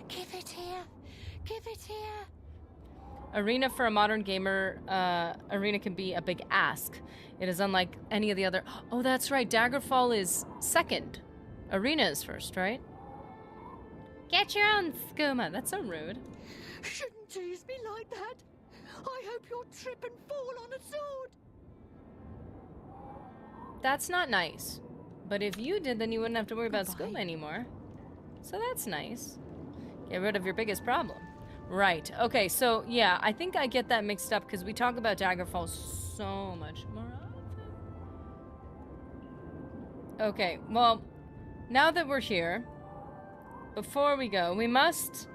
Speaker 7: Give it here. Give it here.
Speaker 1: Arena for a modern gamer, Arena can be a big ask. It is unlike any of the other... Oh, that's right. Daggerfall is second. Arena is first, right? Get your own skooma. That's so rude.
Speaker 7: Shouldn't tease me like that. I hope you'll trip and fall on a sword.
Speaker 1: That's not nice. But if you did, then you wouldn't have to worry about
Speaker 7: Goodbye.
Speaker 1: skooma anymore. So that's nice. Get rid of your biggest problem. Right. Okay, so yeah, I think I get that mixed up because we talk about Daggerfall so much more often. Okay, well, now that we're here, before we go, we must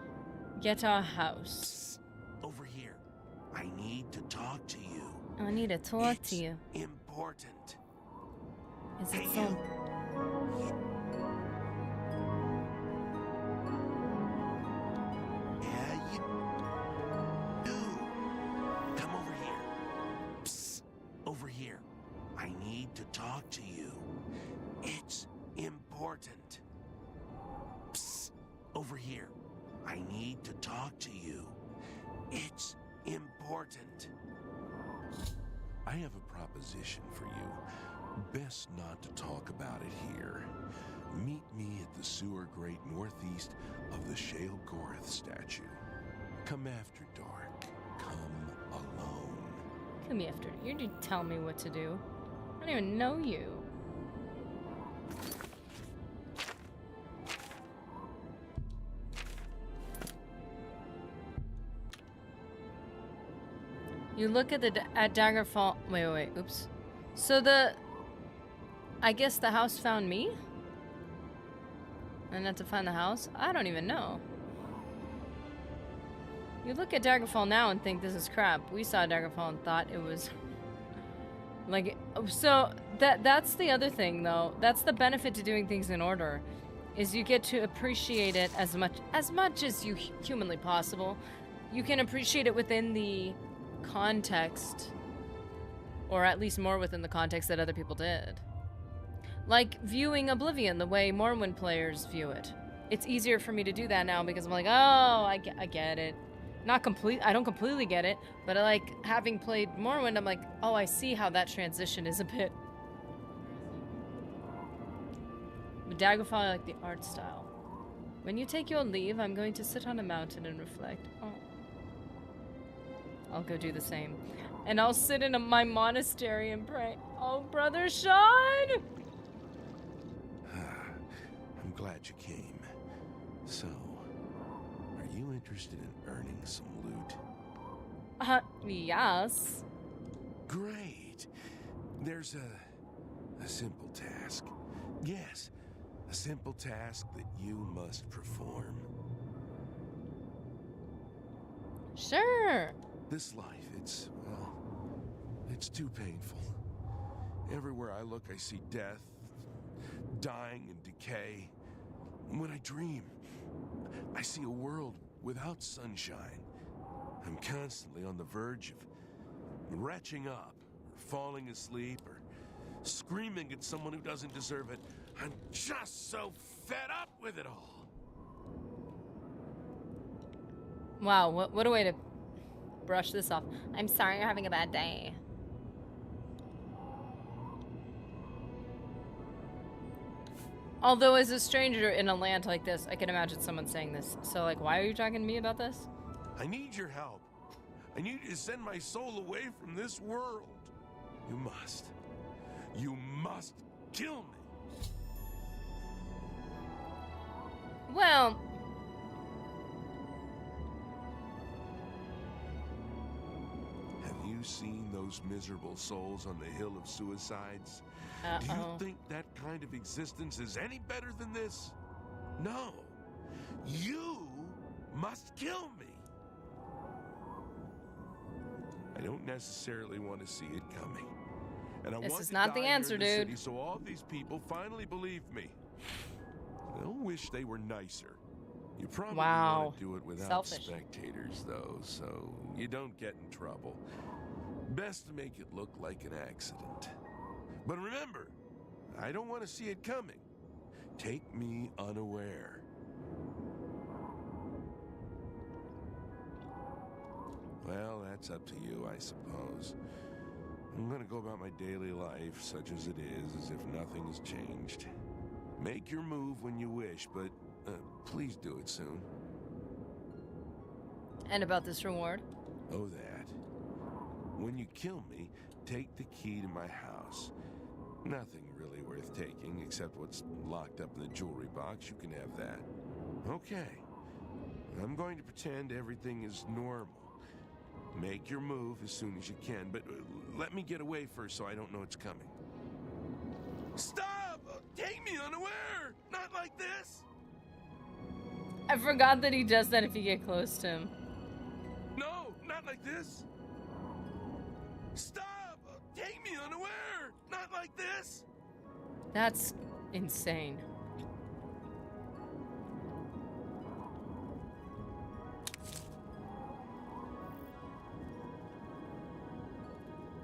Speaker 1: get our house.
Speaker 3: Over here. I need to talk to you.
Speaker 1: I need to talk to you.
Speaker 3: Important.
Speaker 1: Is it
Speaker 3: Hey,
Speaker 1: so?
Speaker 3: you. Yeah, you. Come over here. Psst. Over here. I need to talk to you. It's important. Psst. Over here. I need to talk to you. It's important.
Speaker 2: I have a proposition for you. Best not to talk about it here. Meet me at the sewer grate northeast of the Shale Goreth statue. Come after dark. Come alone.
Speaker 1: Come after. You didn't tell me what to do. I don't even know you. You look at Daggerfall. Wait. Oops. So I guess the house found me? And not to find the house? I don't even know. You look at Daggerfall now and think this is crap. We saw Daggerfall and thought it was... like, so that's the other thing, though. That's the benefit to doing things in order. Is you get to appreciate it as much as you humanly possible. You can appreciate it within the context, or at least more within the context that other people did. Like viewing Oblivion the way Morrowind players view it. It's easier for me to do that now because I'm like, oh, I get it. I don't completely get it, but having played Morrowind, I'm like, oh, I see how that transition is a bit. With Daggerfall, I like the art style. When you take your leave, I'm going to sit on a mountain and reflect. Oh. I'll go do the same. And I'll sit in my monastery and pray. Oh, Brother Sean!
Speaker 2: I'm glad you came. So, are you interested in earning some loot?
Speaker 1: Yes.
Speaker 2: Great. There's a simple task. Yes, a simple task that you must perform.
Speaker 1: Sure.
Speaker 2: This life, it's too painful. Everywhere I look, I see death, dying and decay. And when I dream, I see a world without sunshine. I'm constantly on the verge of retching up, or falling asleep, or screaming at someone who doesn't deserve it. I'm just so fed up with it all.
Speaker 1: Wow, what a way to brush this off. I'm sorry you're having a bad day. Although as a stranger in a land like this, I can imagine someone saying this. So like, why are you talking to me about this?
Speaker 2: I need your help. I need you to send my soul away from this world. You must. You must kill me.
Speaker 1: Well...
Speaker 2: Have you seen those miserable souls on the Hill of Suicides? Do you think that kind of existence is any better than this? No. You must kill me. I don't necessarily want to see it coming. And I
Speaker 1: This
Speaker 2: want
Speaker 1: is
Speaker 2: to
Speaker 1: not the
Speaker 2: die
Speaker 1: answer,
Speaker 2: here in the
Speaker 1: dude.
Speaker 2: city so all these people finally believe me. They'll wish they were nicer. You probably want to do it without spectators, though, so you don't get in trouble. Best to make it look like an accident. But remember, I don't want to see it coming. Take me unaware. Well, that's up to you, I suppose. I'm gonna go about my daily life, such as it is, as if nothing's changed. Make your move when you wish, but please do it soon.
Speaker 1: And about this reward?
Speaker 2: Oh, that. When you kill me, take the key to my house. Nothing really worth taking, except what's locked up in the jewelry box. You can have that. Okay. I'm going to pretend everything is normal. Make your move as soon as you can, but let me get away first so I don't know it's coming. Stop! Take me unaware! Not like this!
Speaker 1: I forgot that he does that if you get close to him.
Speaker 2: No, not like this! Stop! Take me unaware! Not like this!
Speaker 1: That's insane.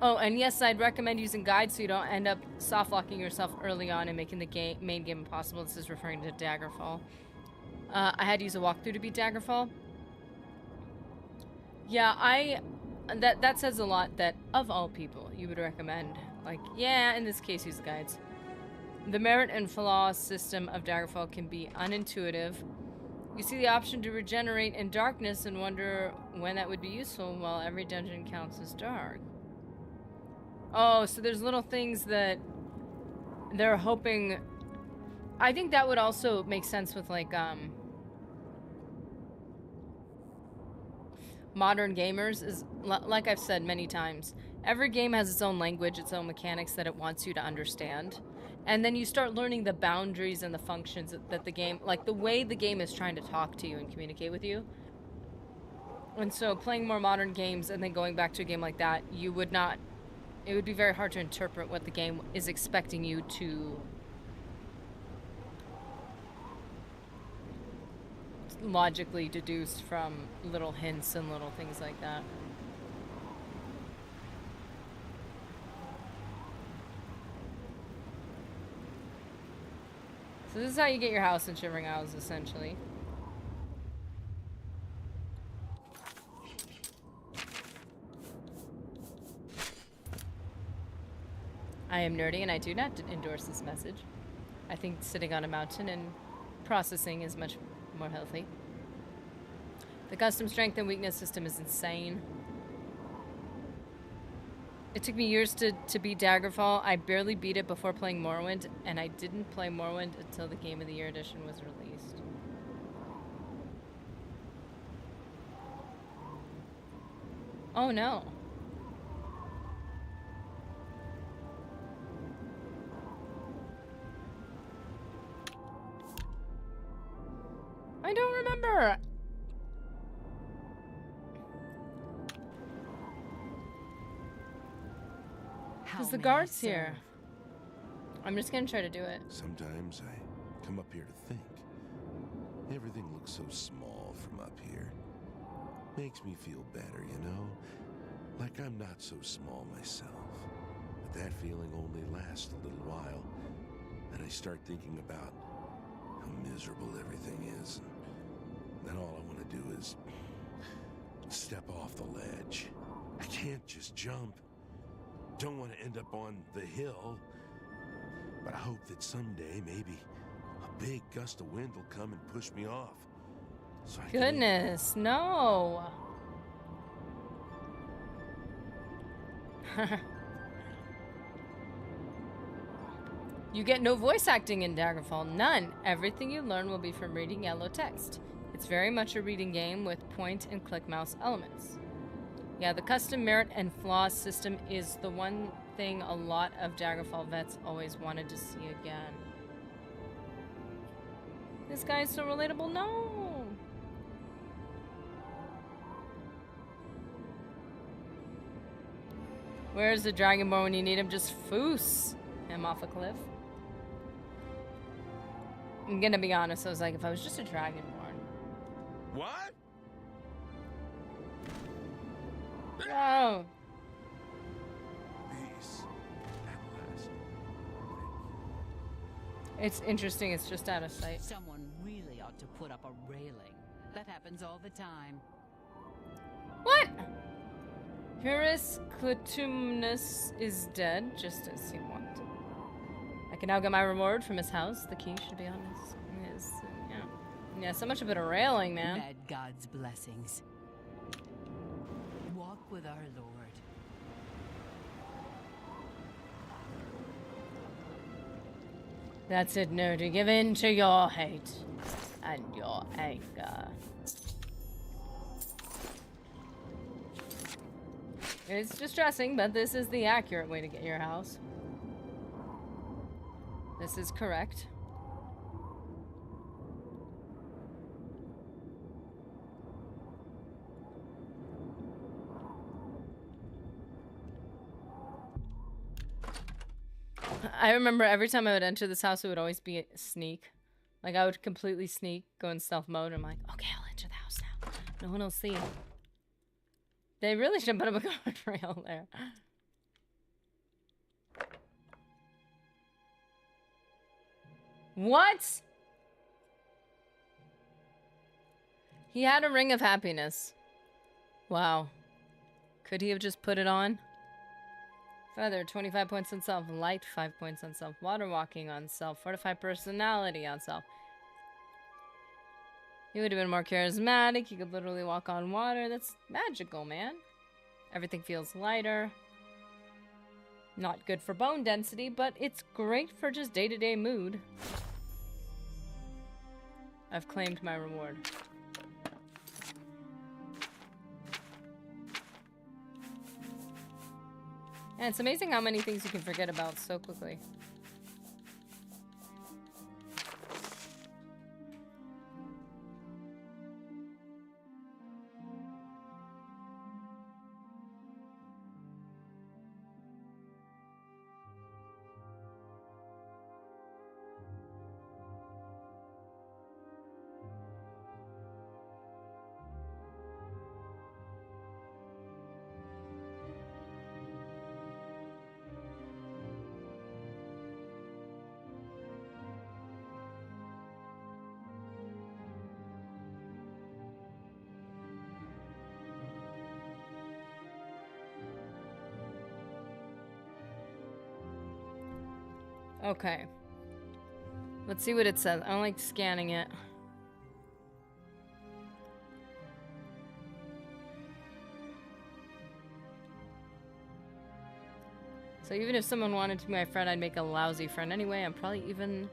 Speaker 1: Oh, and yes, I'd recommend using guides so you don't end up soft-locking yourself early on and making the main game impossible. This is referring to Daggerfall. I had to use a walkthrough to beat Daggerfall. Yeah, that says a lot that, of all people, you would recommend. Like, yeah, in this case, use the guides. The merit and flaw system of Daggerfall can be unintuitive. You see the option to regenerate in darkness and wonder when that would be useful, while every dungeon counts as dark. Oh, so there's little things that they're hoping... I think that would also make sense with, like, modern gamers. Is like I've said many times, every game has its own language, its own mechanics that it wants you to understand. And then you start learning the boundaries and the functions that the game... Like, the way the game is trying to talk to you and communicate with you. And so, playing more modern games and then going back to a game like that, you would not... It would be very hard to interpret what the game is expecting you to logically deduce from little hints and little things like that. So this is how you get your house in Shivering Isles, essentially. I am nerdy and I do not endorse this message. I think sitting on a mountain and processing is much more healthy. The custom strength and weakness system is insane. It took me years to beat Daggerfall. I barely beat it before playing Morrowind, and I didn't play Morrowind until the Game of the Year edition was released. Oh no. I don't remember. Because the guard's here. I'm just gonna try to do it.
Speaker 2: Sometimes I come up here to think. Everything looks so small from up here. Makes me feel better, you know? Like I'm not so small myself. But that feeling only lasts a little while. And I start thinking about how miserable everything is. And then all I want to do is step off the ledge. I can't just jump. Don't want to end up on the hill. But I hope that someday, maybe, a big gust of wind will come and push me off. So I
Speaker 1: Goodness, no. You get no voice acting in Daggerfall. None. Everything you learn will be from reading yellow text. It's very much a reading game with point and click mouse elements. Yeah, the custom merit and flaws system is the one thing a lot of Daggerfall vets always wanted to see again. This guy is so relatable. No. Where's the Dragonborn when you need him? Just foos him off a cliff. I'm gonna be honest, I was like, if I was just a Dragonborn.
Speaker 2: What?
Speaker 1: Oh.
Speaker 2: Peace. At last.
Speaker 1: It's interesting, it's just out of sight.
Speaker 10: Someone really ought to put up a railing. That happens all the time.
Speaker 1: What? Pyrrhus Clitumnus is dead, just as he wanted. I can now get my reward from his house. The key should be on his yeah, so much about a railing, man.
Speaker 10: Mad God's blessings. Walk with our Lord.
Speaker 1: That's it, no, to give in to your hate and your anger. It's distressing, but this is the accurate way to get your house. This is correct. I remember every time I would enter this house, it would always be a sneak. Like, I would completely sneak, go in stealth mode, and I'm like, okay, I'll enter the house now. No one will see. They really should put up a guardrail there. What? He had a ring of happiness. Wow. Could he have just put it on? Feather, 25 points on self. Light, 5 points on self. Water walking on self. Fortified personality on self. He would have been more charismatic. He could literally walk on water. That's magical, man. Everything feels lighter. Not good for bone density, but it's great for just day-to-day mood. I've claimed my reward. And it's amazing how many things you can forget about so quickly. Okay. Let's see what it says. I don't like scanning it. So even if someone wanted to be my friend, I'd make a lousy friend anyway. I'm probably even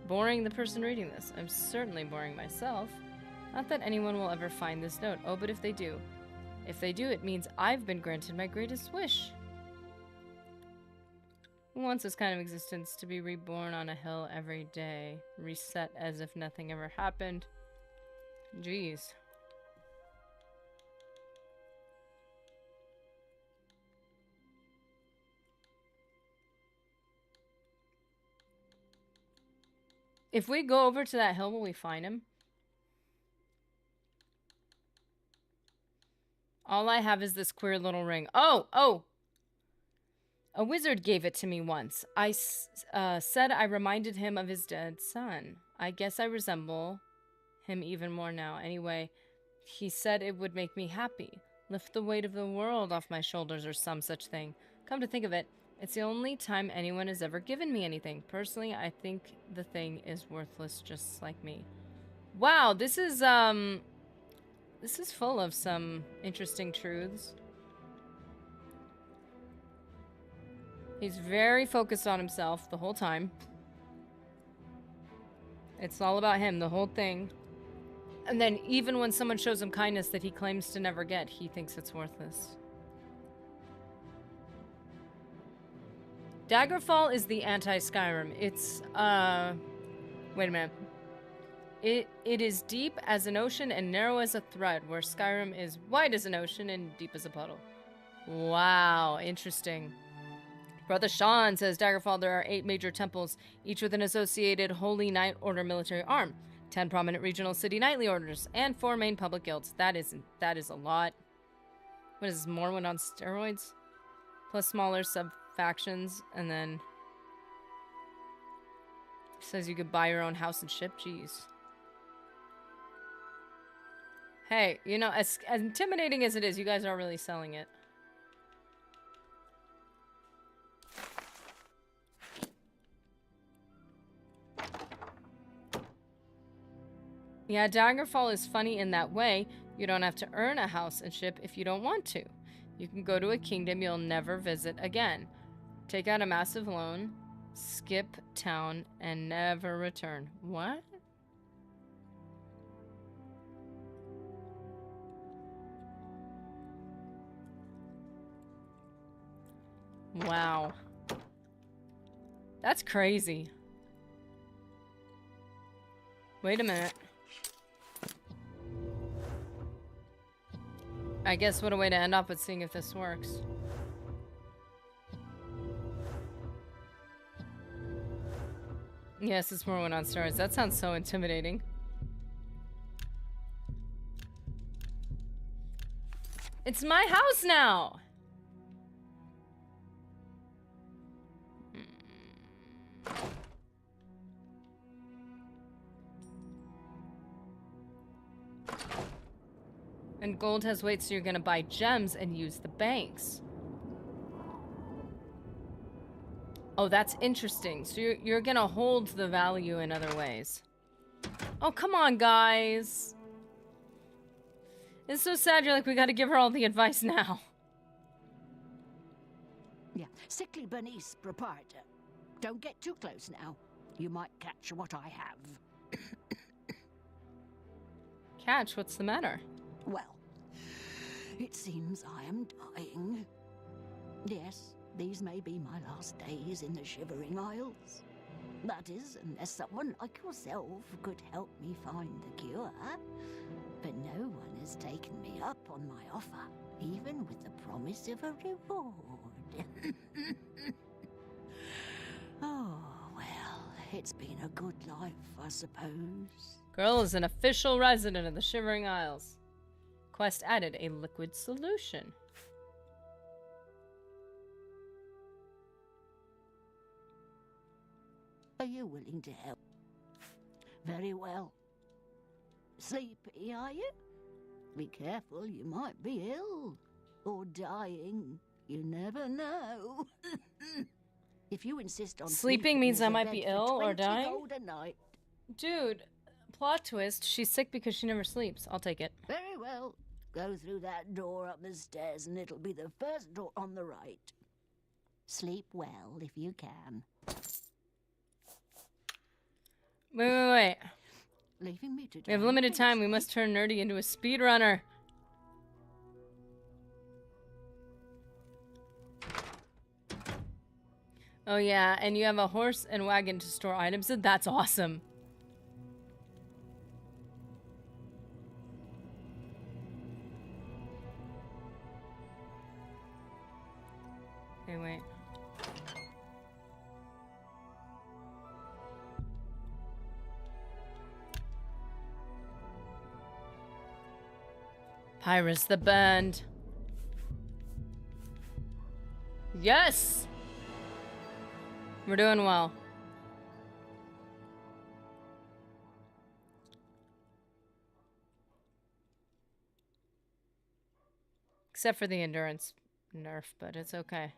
Speaker 1: boring the person reading this. I'm certainly boring myself. Not that anyone will ever find this note. Oh, but if they do. If they do, it means I've been granted my greatest wish. Who wants this kind of existence to be reborn on a hill every day? Reset as if nothing ever happened? Jeez. If we go over to that hill, will we find him? All I have is this queer little ring. Oh! Oh! A wizard gave it to me once. Said I reminded him of his dead son. I guess I resemble him even more now. Anyway, he said it would make me happy. Lift the weight of the world off my shoulders or some such thing. Come to think of it, it's the only time anyone has ever given me anything. Personally, I think the thing is worthless just like me. Wow, this is full of some interesting truths. He's very focused on himself the whole time. It's all about him, the whole thing. And then even when someone shows him kindness that he claims to never get, he thinks it's worthless. Daggerfall is the anti-Skyrim. It's, wait a minute. It is deep as an ocean and narrow as a thread, where Skyrim is wide as an ocean and deep as a puddle. Wow, interesting. Brother Sean says, Daggerfall, there are 8 major temples, each with an associated Holy Knight Order military arm, 10 prominent regional city knightly orders, and 4 main public guilds. That is a lot. What is this, Morrowind on steroids? Plus smaller sub-factions, and then... says you could buy your own house and ship? Jeez. Hey, you know, as intimidating as it is, you guys are really selling it. Yeah, Daggerfall is funny in that way. You don't have to earn a house and ship if you don't want to. You can go to a kingdom you'll never visit again. Take out a massive loan, skip town, and never return. What? Wow. That's crazy. Wait a minute. I guess what a way to end up with seeing if this works. Yes, it's Morrowind on steroids. That sounds so intimidating. It's my house now! And gold has weight, so you're gonna buy gems and use the banks. Oh, that's interesting. So you're gonna hold the value in other ways. Oh, come on, guys. It's so sad. You're like, we gotta give her all the advice now.
Speaker 7: Yeah, sickly Bernice, proprietor. Don't get too close now. You might catch what I have.
Speaker 1: Catch? What's the matter?
Speaker 7: Well, it seems I am dying. Yes, these may be my last days in the Shivering Isles. That is, unless someone like yourself could help me find the cure. But no one has taken me up on my offer, even with the promise of a reward. Oh, well, it's been a good life, I suppose.
Speaker 1: Girl is an official resident of the Shivering Isles. Quest added a liquid solution.
Speaker 7: Are you willing to help? Very well. Sleepy, are you? Be careful, you might be ill. Or dying. You never know. If you insist on
Speaker 1: sleeping means I might be ill or
Speaker 7: 20
Speaker 1: dying?
Speaker 7: gold a night.
Speaker 1: Dude, plot twist. She's sick because she never sleeps. I'll take it.
Speaker 7: Very well. Go through that door up the stairs and it'll be the first door on the right. Sleep well if you can.
Speaker 1: Wait.
Speaker 7: Leaving me to
Speaker 1: We have limited time. We must turn Nerdy into a speedrunner. Oh yeah, and you have a horse and wagon to store items in? That's awesome. Okay, wait. Pyrus the band. Yes! We're doing well. Except for the endurance nerf, but it's okay.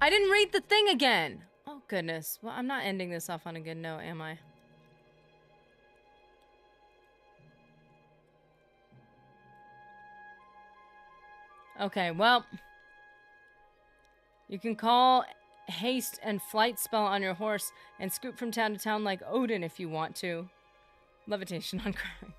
Speaker 1: I didn't read the thing again! Oh, goodness. Well, I'm not ending this off on a good note, am I? Okay, well... You can call haste and flight spell on your horse and scoot from town to town like Odin if you want to. Levitation on crime.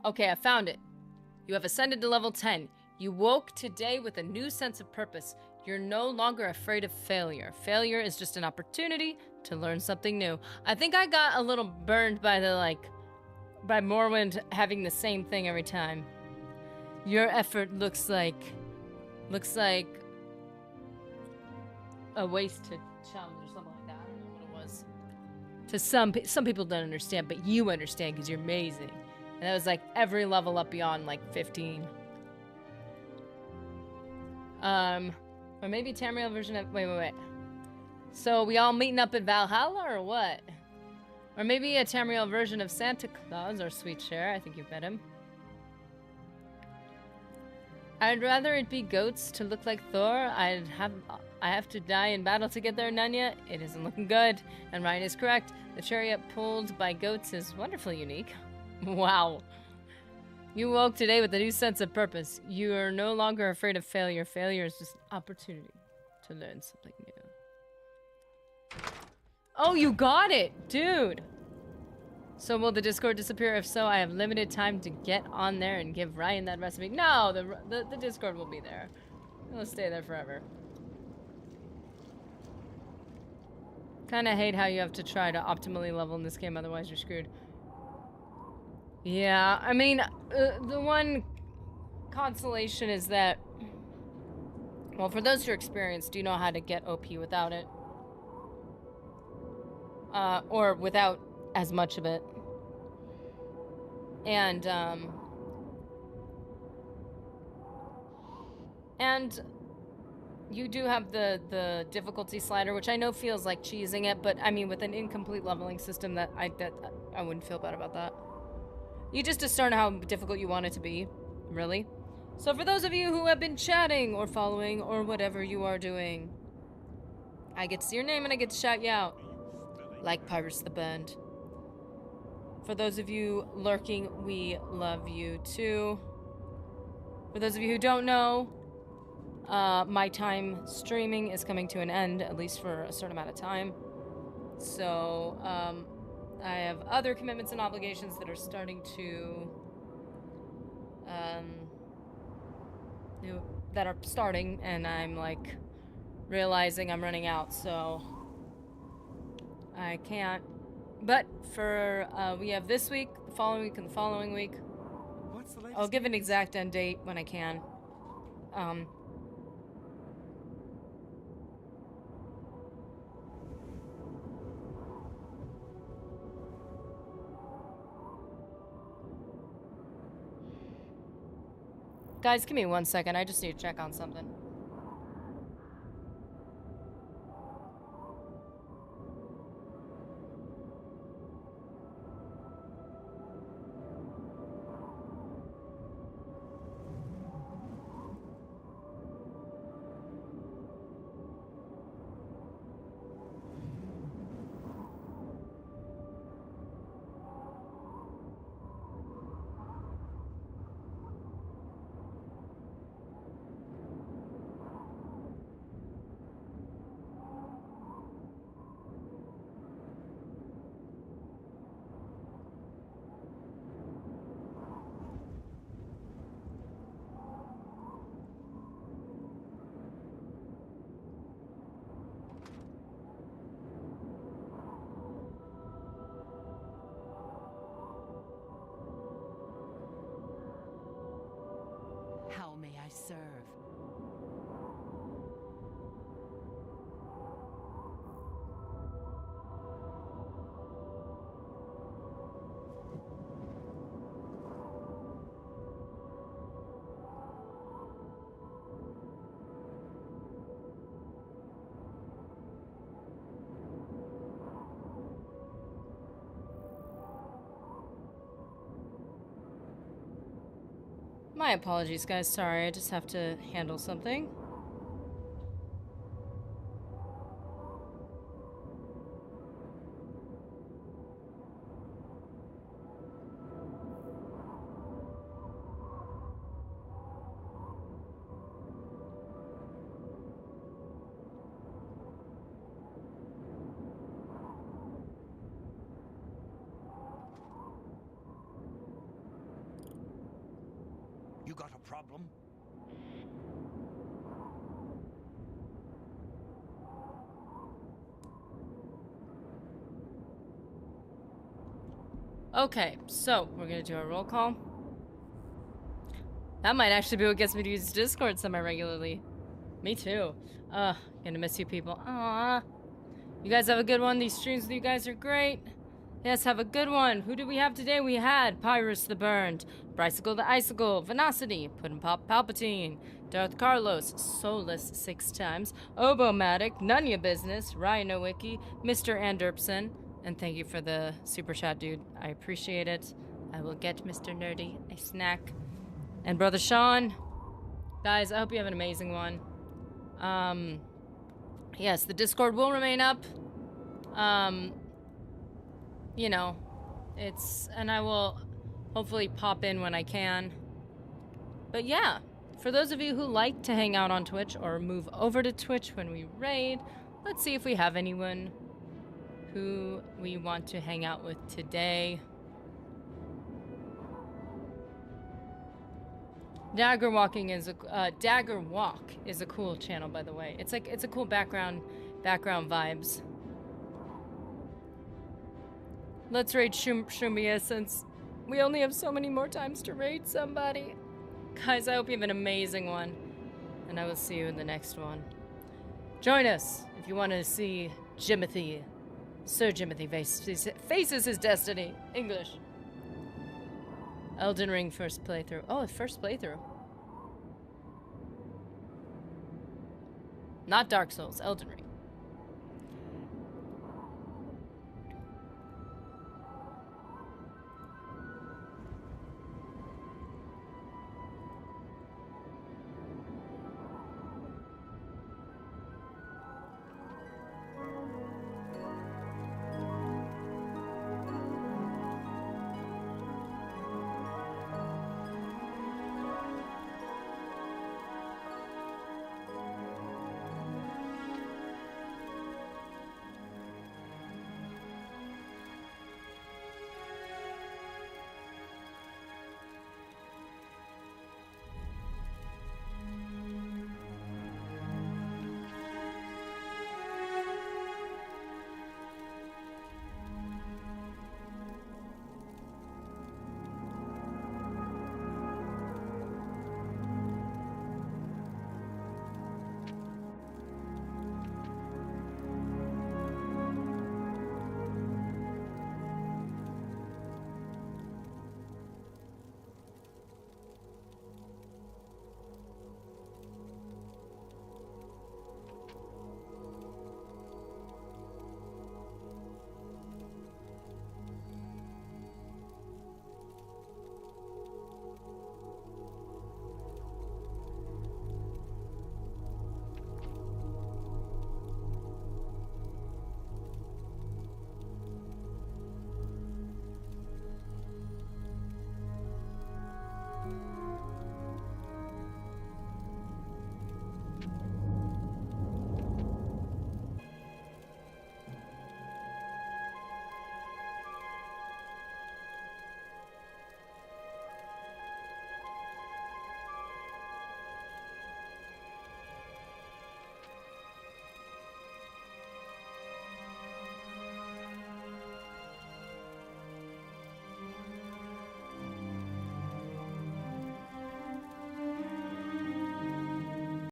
Speaker 1: Okay, I found it. You have ascended to level 10. You woke today with a new sense of purpose. You're no longer afraid of failure. Failure is just an opportunity to learn something new. I think I got a little burned by by Morrowind having the same thing every time. Your effort looks like a wasted challenge or something like that. I don't know what it was. To some people don't understand, but you understand because you're amazing. And that was like every level up beyond like 15. Or maybe Tamriel version of wait. So we all meeting up in Valhalla or what? Or maybe a Tamriel version of Santa Claus or Sweet Cher. I think you've met him. I'd rather it be goats to look like Thor. I have to die in battle to get there, Nunya. It isn't looking good. And Ryan is correct. The chariot pulled by goats is wonderfully unique. Wow. You woke today with a new sense of purpose. You are no longer afraid of failure. Failure is just an opportunity to learn something new. Oh, you got it, dude. So will the Discord disappear? If so, I have limited time to get on there and give Ryan that recipe. No, the Discord will be there. It'll stay there forever. Kinda hate how you have to try to optimally level in this game, otherwise you're screwed. Yeah, I mean, the one consolation is that, well, for those who are experienced, you know how to get OP without it. Or without as much of it. And you do have the difficulty slider, which I know feels like cheesing it, but I mean, with an incomplete leveling system, that I wouldn't feel bad about that. You just discern how difficult you want it to be, really. So for those of you who have been chatting or following or whatever you are doing, I get to see your name and I get to shout you out. Like Pirates the Band. For those of you lurking, we love you too. For those of you who don't know, my time streaming is coming to an end, at least for a certain amount of time. So, I have other commitments and obligations that are starting to, that are starting, and I'm like realizing I'm running out, so I can't. But for we have this week, the following week, and the following week.
Speaker 6: What's the latest?
Speaker 1: I'll give an exact end date when I can. Guys, give me 1 second. I just need to check on something.
Speaker 10: serve.
Speaker 1: My apologies, guys. Sorry, I just have to handle something.
Speaker 3: You got a problem?
Speaker 1: Okay, so we're gonna do a roll call. That might actually be what gets me to use Discord semi-regularly. Me too. Gonna miss you people. Aww. You guys have a good one. These streams with you guys are great. Yes, have a good one. Who did we have today? We had Pyrus the Burned, Brycicle the Icicle, Venacity, Puddin' Pop Palpatine, Darth Carlos, Solus 6 times, Obomatic, None Ya Business, Ryanowicki, Mr. Anderpson, and thank you for the super chat, dude. I appreciate it. I will get Mr. Nerdy a snack. And Brother Sean. Guys, I hope you have an amazing one. Yes, the Discord will remain up. You know, and I will hopefully pop in when I can. But yeah, for those of you who like to hang out on Twitch or move over to Twitch when we raid, let's see if we have anyone who we want to hang out with today. Dagger Walk is a cool channel, by the way. It's a cool background vibes. Let's raid Shumia since we only have so many more times to raid somebody. Guys, I hope you have an amazing one, and I will see you in the next one. Join us if you want to see Jimothy. Sir Jimothy faces his destiny. English. Elden Ring first playthrough. Oh, first playthrough. Not Dark Souls, Elden Ring.